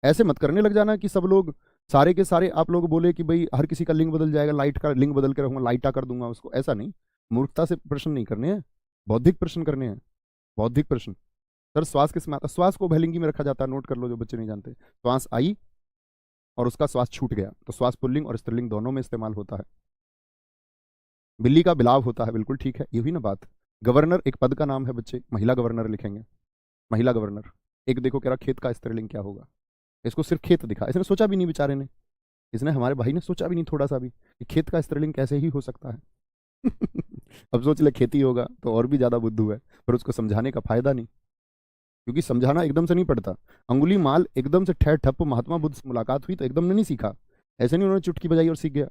ऐसे मत करने लग जाना कि सब लोग सारे के सारे आप लोग बोले कि भाई हर किसी का लिंग बदल जाएगा, लाइट का लिंग बदल के रहूंगा, लाइटा कर दूंगा उसको। ऐसा नहीं, मूर्खता से प्रश्न नहीं करने हैं, बौद्धिक प्रश्न करने हैं, बौद्धिक प्रश्न। सर श्वास किस में आता? श्वास को भलिंगी में रखा जाता है, नोट कर लो जो बच्चे नहीं जानते। श्वास आई और उसका श्वास छूट गया, तो श्वास पुल्लिंग और स्त्रीलिंग दोनों में इस्तेमाल होता है। बिल्ली का बिलाव होता है, बिल्कुल ठीक है, ये हुई ना बात। गवर्नर एक पद का नाम है बच्चे, महिला गवर्नर लिखेंगे, महिला गवर्नर। एक देखो कह रहा खेत का स्त्रीलिंग क्या होगा, इसको सिर्फ खेत दिखा, इसने सोचा भी नहीं बेचारे ने, इसने हमारे भाई ने सोचा भी नहीं थोड़ा सा भी कि खेत का स्त्रीलिंग कैसे ही हो सकता है। अब सोच ले खेती होगा तो और भी ज्यादा बुद्धू है, पर उसको समझाने का फायदा नहीं, क्योंकि समझाना एकदम से नहीं पड़ता। अंगुली माल एकदम से ठहर ठप महात्मा बुद्ध से मुलाकात हुई तो एकदम ने नहीं सीखा, ऐसे नहीं उन्होंने चुटकी बजाई और सीख गया।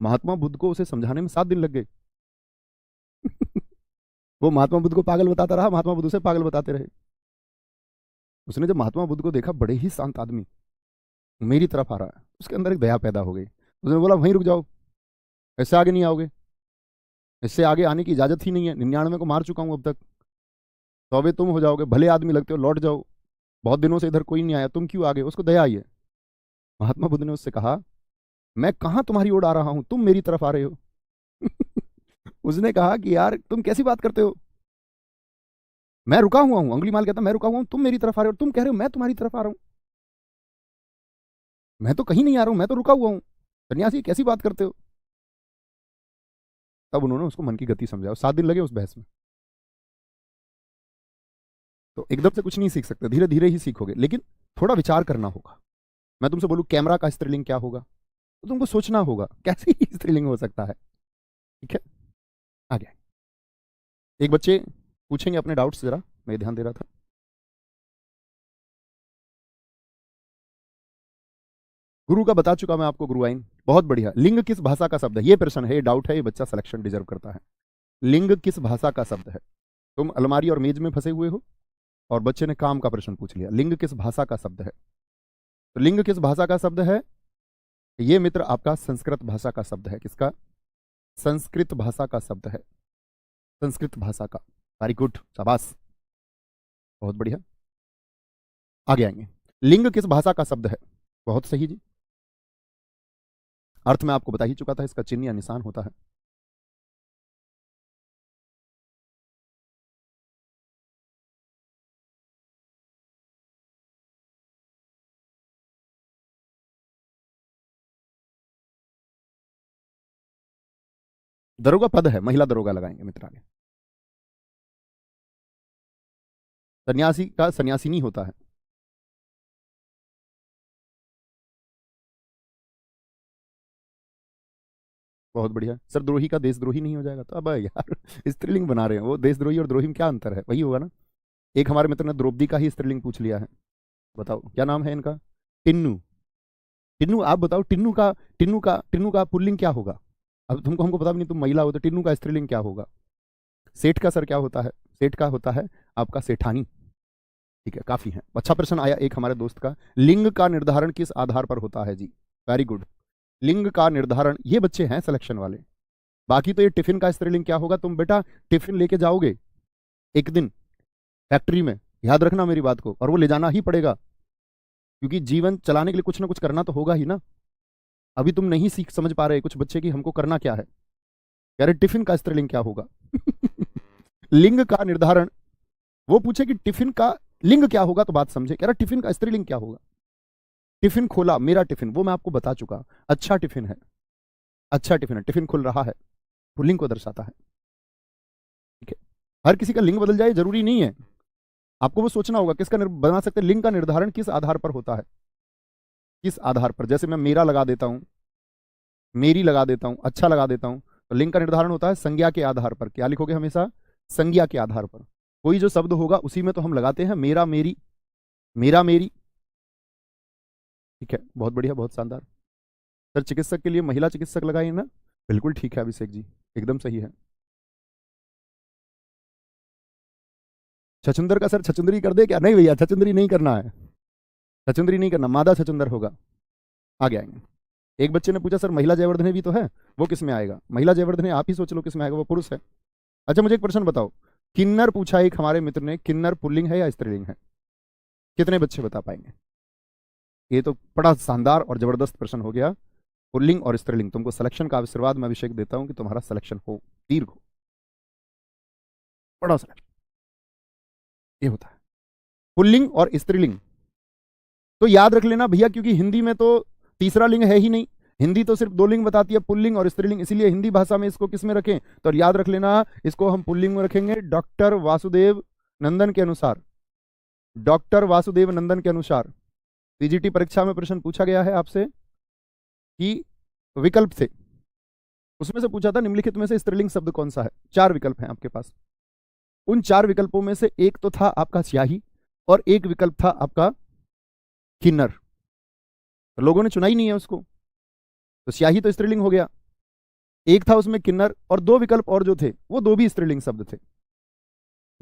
महात्मा बुद्ध को उसे समझाने में 7 दिन लग गए। वो महात्मा बुद्ध को पागल बताता रहा, महात्मा बुद्ध उसे पागल बताते रहे। उसने जब महात्मा बुद्ध को देखा, बड़े ही शांत आदमी मेरी तरफ आ रहा है, उसके अंदर एक दया पैदा हो गई। उसने बोला वहीं रुक जाओ, इससे आगे नहीं आओगे, इससे आगे आने की इजाजत ही नहीं है, 99 को मार चुका हूं अब तक, 100वें तुम हो जाओगे, भले आदमी लगते हो, लौट जाओ, बहुत दिनों से इधर कोई नहीं आया, तुम क्यों आ गए? उसको दया आई है। महात्मा बुद्ध ने उससे कहा मैं कहां तुम्हारी ओर आ रहा हूं, तुम मेरी तरफ आ रहे हो। उसने कहा कि यार तुम कैसी बात करते हो, मैं रुका हुआ हूं, अंगुली माल कहता मैं रुका हुआ हूं, तुम मेरी तरफ आ रहे हो, तुम कह रहे हो मैं तुम्हारी तरफ आ रहा हूं, मैं तो कहीं नहीं आ रहा हूं, मैं तो रुका हुआ हूं, सन्यासी कैसी बात करते हो। तब उन्होंने उसको मन की गति समझाया, 7 दिन लगे उस बहस में। तो एकदम से कुछ नहीं सीख सकते, धीरे धीरे ही सीखोगे, लेकिन थोड़ा विचार करना होगा। मैं तुमसे बोलूं कैमरा का स्त्रीलिंग क्या होगा, तो तुमको सोचना होगा कैसे ही स्त्रीलिंग हो सकता है। ठीक है, आगे एक बच्चे पूछेंगे अपने डाउट्स, जरा मैं ध्यान दे रहा था। गुरु का बता चुका मैं आपको, गुरुआइन, बहुत बढ़िया। लिंग किस भाषा का शब्द है, ये प्रश्न है, ये डाउट है, ये बच्चा सिलेक्शन डिजर्व करता है। लिंग किस भाषा का शब्द है? तुम अलमारी और मेज में फंसे हुए हो और बच्चे ने काम का प्रश्न पूछ लिया, लिंग किस भाषा का शब्द है? तो लिंग किस भाषा का शब्द है? ये मित्र आपका संस्कृत भाषा का शब्द है। किसका? संस्कृत भाषा का शब्द है, संस्कृत भाषा का। वेरी गुड, शाबाश, बहुत बढ़िया। आगे आएंगे, लिंग किस भाषा का शब्द है? बहुत सही जी, अर्थ में आपको बता ही चुका था, इसका चिन्ह या निशान होता है। दरोगा पद है, महिला दरोगा लगाएंगे मित्र आगे। सन्यासी का सन्यासिनी होता है। बहुत बढ़िया सर, द्रोही का देशद्रोही नहीं हो जाएगा? तो अब यार स्त्रीलिंग बना रहे हैं, वो देशद्रोही और द्रोही में क्या अंतर है? वही होगा ना। एक हमारे मित्र ने द्रौपदी का ही स्त्रीलिंग पूछ लिया है, बताओ क्या नाम है इनका? टिन्नू, टिन्नू। आप बताओ टिन्नू का पुल्लिंग क्या होगा? अब तुमको हमको पता भी नहीं, तुम महिला हो, तो टिन्नू का स्त्रीलिंग क्या होगा? सेठ का सर क्या होता है? सेठ का होता है आपका सेठानी। ठीक है, काफी है। अच्छा प्रश्न आया एक हमारे दोस्त का, लिंग का निर्धारण किस आधार पर होता है? जी वेरी गुड, लिंग का निर्धारण, ये बच्चे हैं सिलेक्शन वाले। बाकी तो ये टिफिन का स्त्रीलिंग क्या होगा, तुम बेटा टिफिन लेके जाओगे एक दिन फैक्ट्री में, याद रखना मेरी बात को, और वो ले जाना ही पड़ेगा। क्योंकि जीवन चलाने के लिए कुछ ना कुछ करना तो होगा ही ना। अभी तुम नहीं सीख समझ पा रहे कुछ बच्चे कि हमको करना क्या है। कह रहे टिफिन का स्त्रीलिंग क्या होगा। लिंग का निर्धारण, वो पूछे कि टिफिन का लिंग क्या होगा तो बात समझे। कह रहा टिफिन का स्त्रीलिंग क्या होगा। टिफिन खोला, मेरा टिफिन, वो मैं आपको बता चुका, अच्छा टिफिन है, अच्छा टिफिन है, टिफिन खुल रहा है, पुल्लिंग को दर्शाता है। ठीक है, हर किसी का लिंग बदल जाए जरूरी नहीं है, आपको वो सोचना होगा किसका बना सकते। लिंग का निर्धारण किस आधार पर होता है, किस आधार पर। जैसे मैं मेरा लगा देता हूं, मेरी लगा देता हूं, अच्छा लगा देता हूं, तो लिंग का निर्धारण होता है संज्ञा के आधार पर। क्या लिखोगे हमेशा, संज्ञा के आधार पर। कोई जो शब्द होगा उसी में तो हम लगाते हैं मेरा, मेरी, मेरा, मेरी। ठीक है, बहुत बढ़िया, बहुत शानदार। सर चिकित्सक के लिए महिला चिकित्सक लगाइए ना, बिल्कुल ठीक है अभिषेक जी, एकदम सही है। छछुंदर का सर छछुंदरी कर दे क्या, नहीं भैया छछुंदरी नहीं करना है, छछुंदरी नहीं करना, मादा छछुंदर होगा। आगे आएंगे। एक बच्चे ने पूछा सर महिला जयवर्धने भी तो है, वो किस में आएगा। महिला जयवर्धने आप ही सोच लो किस में आएगा, वो पुरुष है। अच्छा मुझे एक प्रश्न बताओ, किन्नर पूछा एक हमारे मित्र ने, किन्नर पुल्लिंग है या स्त्रीलिंग है, कितने बच्चे बता पाएंगे। ये तो बड़ा शानदार और जबरदस्त प्रश्न हो गया। पुल्लिंग और स्त्रीलिंग, तुमको सिलेक्शन का आशीर्वाद मैं अभिषेक देता हूं कि तुम्हारा सिलेक्शन हो, दीर्घ हो, बड़ा सिलेक्शन ये होता है। पुल्लिंग और स्त्रीलिंग तो याद रख लेना भैया, क्योंकि हिंदी में तो तीसरा लिंग है ही नहीं, हिंदी तो सिर्फ दो लिंग बताती है, पुल्लिंग और स्त्रीलिंग, इसीलिए हिंदी भाषा में इसको किस में रखें, तो याद रख लेना इसको हम पुल्लिंग में रखेंगे। डॉक्टर वासुदेव नंदन के अनुसार, डॉक्टर वासुदेव नंदन के अनुसार पीजीटी परीक्षा में प्रश्न पूछा गया है आपसे कि विकल्प से, उसमें से पूछा था निम्नलिखित में से स्त्रीलिंग शब्द कौन सा है। चार विकल्प हैं आपके पास, उन चार विकल्पों में से एक तो था आपका स्याही और एक विकल्प था आपका किन्नर, तो लोगों ने चुना ही नहीं है उसको, तो स्याही तो स्त्रीलिंग हो गया। एक था उसमें किन्नर और दो विकल्प और जो थे वो दो भी स्त्रीलिंग शब्द थे।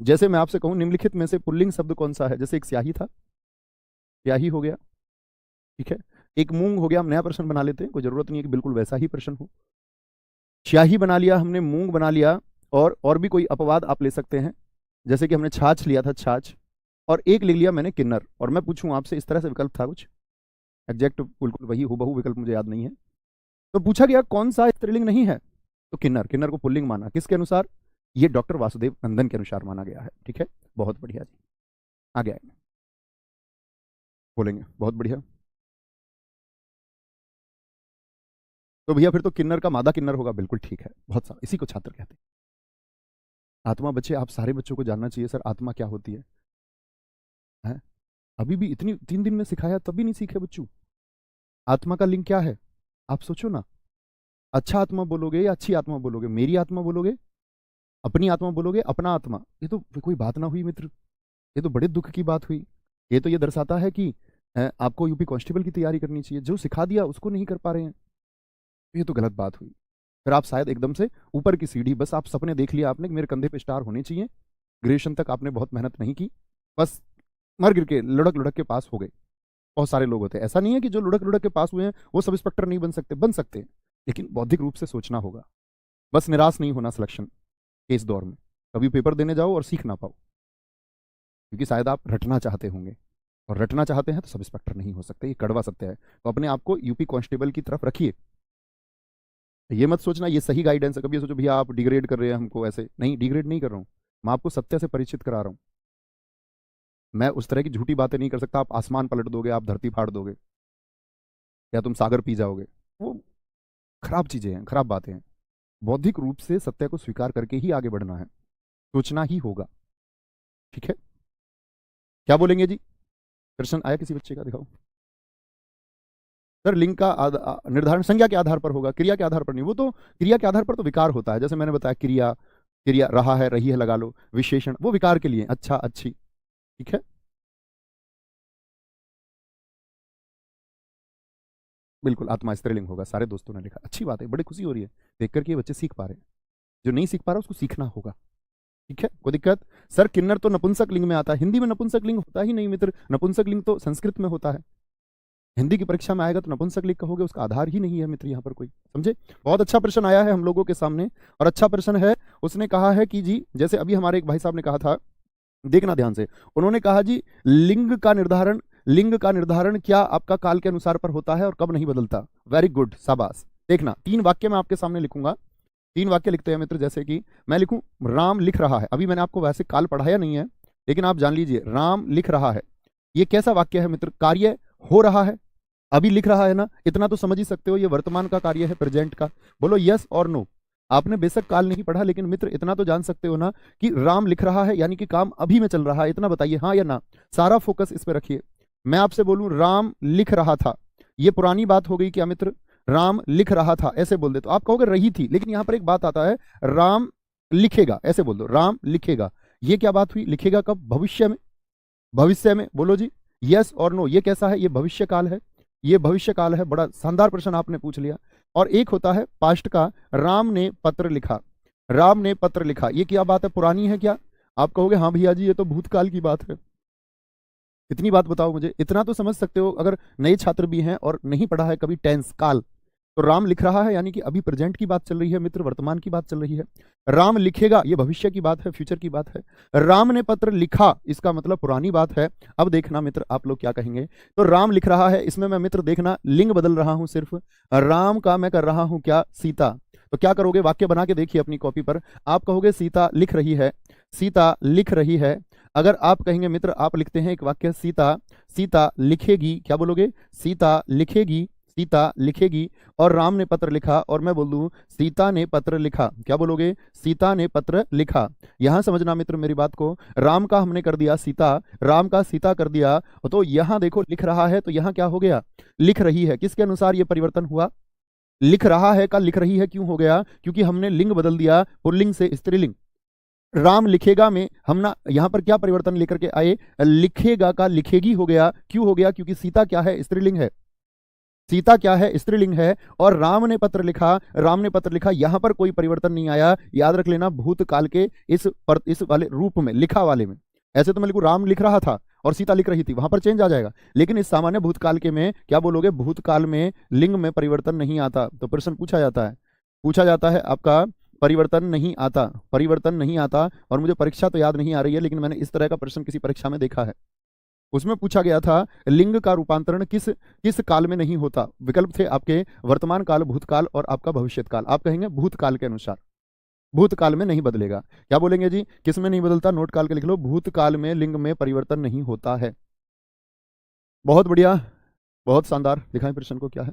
जैसे मैं आपसे कहूं निम्नलिखित में से पुल्लिंग शब्द कौन सा है, जैसे एक स्याही था, स्याही हो गया, ठीक है। एक मूंग हो गया, हम नया प्रश्न बना लेते हैं, कोई जरूरत नहीं है कि बिल्कुल वैसा ही प्रश्न हो। स्याही बना लिया हमने, मूंग बना लिया, और भी कोई अपवाद आप ले सकते हैं, जैसे कि हमने छाछ लिया था, छाछ, और एक ले लिया मैंने किन्नर। और मैं पूछूं आपसे इस तरह से विकल्प था कुछ एग्जैक्ट बिल्कुल वही हूबहू विकल्प मुझे याद नहीं है, तो पूछा गया कौन सा स्त्रीलिंग नहीं है, तो किन्नर, किन्नर को पुल्लिंग माना, किसके अनुसार, ये डॉक्टर वासुदेव नंदन के अनुसार माना गया है। ठीक है, बहुत बढ़िया जी, आगे आएंगे बोलेंगे, बहुत बढ़िया। तो भैया फिर तो किन्नर का मादा किन्नर होगा, बिल्कुल ठीक है, बहुत सारा, इसी को छात्र कहते हैं। आत्मा बच्चे, आप सारे बच्चों को जानना चाहिए सर आत्मा क्या होती है? अभी भी इतनी 3 दिन में सिखाया तब भी नहीं सीखे बच्चों। आत्मा का लिंग क्या है, आप सोचो ना, अच्छा आत्मा बोलोगे या अच्छी आत्मा बोलोगे, मेरी आत्मा बोलोगे, अपनी आत्मा बोलोगे, अपना आत्मा, ये तो कोई बात ना हुई मित्र, ये तो बड़े दुख की बात हुई। ये तो ये दर्शाता है कि आपको यूपी कांस्टेबल की तैयारी करनी चाहिए, जो सिखा दिया उसको नहीं कर पा रहे हैं, ये तो गलत बात हुई। फिर आप शायद एकदम से ऊपर की सीढ़ी, बस आप सपने देख लिया आपने कि मेरे कंधे पे स्टार होने चाहिए, ग्रेजुएशन तक आपने बहुत मेहनत नहीं की, बस मर गिर के लुढ़क लुढ़क के पास हो गए। बहुत सारे लोग होते हैं, ऐसा नहीं है कि जो लुढ़क लुढ़क के पास हुए हैं वो सब इंस्पेक्टर नहीं बन सकते, बन सकते हैं, लेकिन बौद्धिक रूप से सोचना होगा। बस निराश नहीं होना सिलेक्शन के इस दौर में, कभी पेपर देने जाओ और सीख ना पाओ, क्योंकि शायद आप रटना चाहते होंगे, और रटना चाहते हैं तो सब इंस्पेक्टर नहीं हो सकते, ये कड़वा सत्य है। तो अपने आप को यूपी कांस्टेबल की तरफ रखिए, ये मत सोचना ये सही गाइडेंस है, कभी ये सोचो भैया आप डिग्रेड कर रहे हैं हमको, ऐसे नहीं, डिग्रेड नहीं कर रहा हूँ, मैं आपको सत्य से परिचित करा रहा हूँ। मैं उस तरह की झूठी बातें नहीं कर सकता, आप आसमान पलट दोगे, आप धरती फाड़ दोगे, या तुम सागर पी जाओगे, वो खराब चीजें हैं, खराब बातें हैं। बौद्धिक रूप से सत्य को स्वीकार करके ही आगे बढ़ना है, सोचना ही होगा। ठीक है, क्या बोलेंगे जी, प्रश्न आया किसी बच्चे का, दिखाओ। सर लिंग का निर्धारण संज्ञा के आधार पर होगा, क्रिया के आधार पर नहीं, वो तो क्रिया के आधार पर तो विकार होता है, जैसे मैंने बताया क्रिया, क्रिया रहा है, रही है लगा लो, विशेषण वो विकार के लिए, अच्छा, अच्छी। ठीक है, बिल्कुल आत्मा स्त्रीलिंग होगा, सारे दोस्तों ने लिखा, अच्छी बात है, बड़ी खुशी हो रही है देख करके ये बच्चे सीख पा रहे हैं, जो नहीं सीख पा रहा उसको सीखना होगा। ठीक है, कोई दिक्कत। सर किन्नर तो नपुंसक लिंग में आता है, हिंदी में नपुंसक लिंग होता ही नहीं मित्र, नपुंसक लिंग तो संस्कृत में होता है, हिंदी की परीक्षा में आएगा तो नपुंसक लिंग कहोगे, उसका आधार ही नहीं है मित्र यहाँ पर कोई, समझे। बहुत अच्छा प्रश्न आया है हम लोगों के सामने, और अच्छा प्रश्न है। उसने कहा है कि जी जैसे अभी हमारे एक भाई साहब ने कहा था, देखना ध्यान से, उन्होंने कहा जी लिंग का निर्धारण, लिंग का निर्धारण क्या आपका काल के अनुसार पर होता है और कब नहीं बदलता? वेरी गुड, शाबाश। देखना 3 वाक्य मैं आपके सामने लिखूंगा, 3 वाक्य लिखते हैं मित्र। जैसे कि मैं लिखूं राम लिख रहा है, अभी मैंने आपको वैसे काल पढ़ाया नहीं है, लेकिन आप जान लीजिए राम लिख रहा है, ये कैसा वाक्य है मित्र? कार्य हो रहा है, अभी लिख रहा है ना, इतना तो समझ ही सकते हो ये वर्तमान का कार्य है, प्रेजेंट का। बोलो यस और नो। आपने बेशक काल नहीं पढ़ा, लेकिन मित्र इतना तो जान सकते हो ना कि राम लिख रहा है यानी कि काम अभी में चल रहा है, इतना बताइए हाँ या ना। सारा फोकस इस पे रखिए। मैं आपसे बोलूं राम लिख रहा था, ये पुरानी बात हो गई क्या मित्र? राम लिख रहा था ऐसे बोल दे तो आप कहोगे रही थी, लेकिन यहां पर एक बात आता है, राम लिखेगा ऐसे बोल दो, राम लिखेगा। ये क्या बात हुई? लिखेगा कब? भविष्य में, भविष्य में। बोलो जी यस और नो। ये कैसा है? ये भविष्य काल है, ये भविष्य काल है। बड़ा शानदार प्रश्न आपने पूछ लिया। और एक होता है पास्ट का, राम ने पत्र लिखा, राम ने पत्र लिखा, ये क्या बात है? पुरानी है क्या? आप कहोगे हाँ भैया जी ये तो भूतकाल की बात है। इतनी बात बताओ मुझे, इतना तो समझ सकते हो अगर नए छात्र भी हैं और नहीं पढ़ा है कभी टेंस काल, तो राम लिख रहा है यानी कि अभी प्रेजेंट की बात चल रही है मित्र, वर्तमान की बात चल रही है। राम लिखेगा ये भविष्य की बात है, फ्यूचर की बात है। राम ने पत्र लिखा इसका मतलब पुरानी बात है। अब देखना मित्र आप लोग क्या कहेंगे। तो राम लिख रहा है, इसमें मैं मित्र देखना लिंग बदल रहा हूं, सिर्फ राम का मैं कर रहा हूं क्या? सीता। तो क्या करोगे? वाक्य बना के देखिए अपनी कॉपी पर। आप कहोगे सीता लिख रही है, सीता लिख रही है। अगर आप कहेंगे मित्र, आप लिखते हैं एक वाक्य सीता, सीता लिखेगी, क्या बोलोगे? सीता लिखेगी, सीता लिखेगी। और राम ने पत्र लिखा, और मैं बोल दूं सीता ने पत्र लिखा, क्या बोलोगे? सीता ने पत्र लिखा। यहां समझना मित्र मेरी बात को, राम का हमने कर दिया सीता, राम का सीता कर दिया, तो यहां देखो लिख रहा है, तो यहां क्या हो गया? लिख रही है। किसके अनुसार ये परिवर्तन हुआ? लिख रहा है का लिख रही है क्यों हो गया? क्योंकि हमने लिंग बदल दिया, पुल्लिंग से स्त्रीलिंग। राम लिखेगा में हम ना यहां पर क्या परिवर्तन लेकर के आए? लिखेगा का लिखेगी हो गया। क्यों हो गया? क्योंकि सीता क्या है? स्त्रीलिंग है। सीता क्या है? स्त्रीलिंग है। और राम ने पत्र लिखा, राम ने पत्र लिखा, यहां पर कोई परिवर्तन नहीं आया। याद रख लेना भूतकाल के इस वाले रूप में, लिखा वाले में। ऐसे तो मैं लिखूं राम लिख रहा था और सीता लिख रही थी, वहां पर चेंज आ जाएगा। लेकिन इस सामान्य भूतकाल के में क्या बोलोगे? भूतकाल में लिंग में परिवर्तन नहीं आता। तो प्रश्न पूछा जाता है आपका परिवर्तन नहीं आता, परिवर्तन नहीं आता। और मुझे परीक्षा तो याद नहीं आ रही है, लेकिन मैंने इस तरह का प्रश्न किसी परीक्षा में देखा है। उसमें पूछा गया था लिंग का रूपांतरण किस किस काल में नहीं होता? विकल्प थे आपके वर्तमान काल, भूतकाल और आपका भविष्यत काल। आप कहेंगे भूतकाल के अनुसार, भूतकाल में नहीं बदलेगा। क्या बोलेंगे जी? किस में नहीं बदलता? नोट काल के लिख लो, भूतकाल में लिंग में परिवर्तन नहीं होता है। बहुत बढ़िया, बहुत शानदार। दिखाएं प्रश्न को क्या है।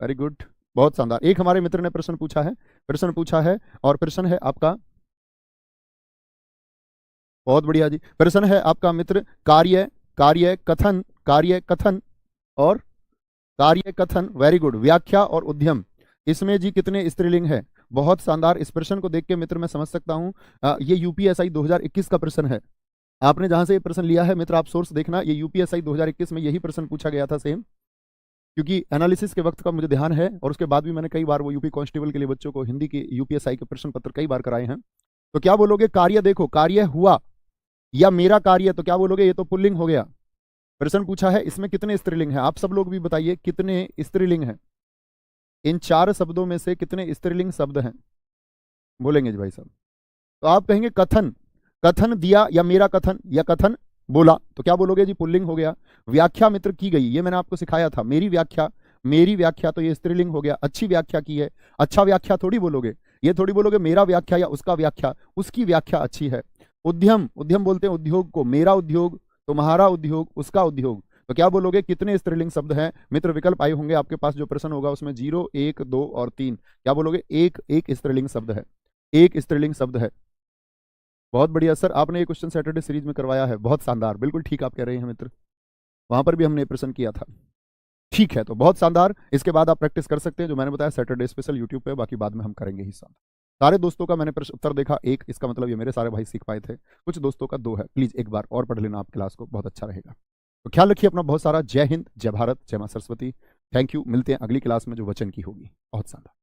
वेरी गुड, बहुत शानदार। एक हमारे मित्र ने प्रश्न पूछा है और प्रश्न है आपका, बहुत बढ़िया जी। प्रश्न है आपका मित्र कार्य कार्य कथन, कार्य कथन और कार्य कथन। Very good. व्याख्या और उद्यम, इसमें जी कितने स्त्रीलिंग है? बहुत शानदार। इस प्रश्न को देख के मित्र मैं समझ सकता हूं ये यूपीएसआई 2021 का प्रश्न है। आपने जहां से ये प्रश्न लिया है मित्र, आप सोर्स देखना, ये यूपीएसआई 2021 में यही प्रश्न पूछा गया था सेम। क्योंकि एनालिसिस के वक्त का मुझे ध्यान है, और उसके बाद भी मैंने कई बार वो यूपी कांस्टेबल के लिए बच्चों को हिंदी के यूपीएसआई के प्रश्न पत्र कई बार कराए हैं। तो क्या बोलोगे? कार्य देखो, कार्य हुआ या मेरा कार्य, तो क्या बोलोगे? ये तो पुल्लिंग हो गया। प्रश्न पूछा है इसमें कितने स्त्रीलिंग हैं? आप सब लोग भी बताइए कितने स्त्रीलिंग हैं? इन 4 शब्दों में से कितने स्त्रीलिंग शब्द हैं? बोलेंगे जी भाई साहब। तो आप कहेंगे कथन, कथन दिया या मेरा कथन या कथन बोला, तो क्या बोलोगे जी? पुल्लिंग हो गया। व्याख्या मित्र की गई, ये मैंने आपको सिखाया था, मेरी व्याख्या, मेरी व्याख्या, तो ये स्त्रीलिंग हो गया। अच्छी व्याख्या की है, अच्छा व्याख्या थोड़ी बोलोगे, ये थोड़ी बोलोगे मेरा व्याख्या या उसका व्याख्या, उसकी व्याख्या अच्छी है। उद्यम, उद्यम बोलते हैं उद्योग को, मेरा उद्योग, तुम्हारा उद्योग, उसका उद्योग, तो क्या बोलोगे? कितने स्त्रीलिंग शब्द हैं मित्र? विकल्प आए होंगे आपके पास, जो प्रश्न होगा उसमें 0, 1, 2 और 3। क्या बोलोगे? एक स्त्रीलिंग शब्द है, एक स्त्रीलिंग शब्द है। बहुत बढ़िया सर, आपने ये क्वेश्चन सैटरडे सीरीज में करवाया है, बहुत शानदार, बिल्कुल ठीक आप कह रहे हैं मित्र, वहां पर भी हमने ये प्रश्न किया था। ठीक है, तो बहुत शानदार। इसके बाद आप प्रैक्टिस कर सकते हैं जो मैंने बताया सैटरडे स्पेशल यूट्यूब पे, बाकी बाद में हम करेंगे ही साथ। सारे दोस्तों का मैंने प्रश्न उत्तर देखा एक, इसका मतलब ये मेरे सारे भाई सीख पाए थे। कुछ दोस्तों का 2 है, प्लीज एक बार और पढ़ लेना आप क्लास को, बहुत अच्छा रहेगा। तो ख्याल रखिए अपना बहुत सारा। जय हिंद, जय भारत, जय मां सरस्वती। Thank you. मिलते हैं अगली क्लास में जो वचन की होगी। बहुत शानदार।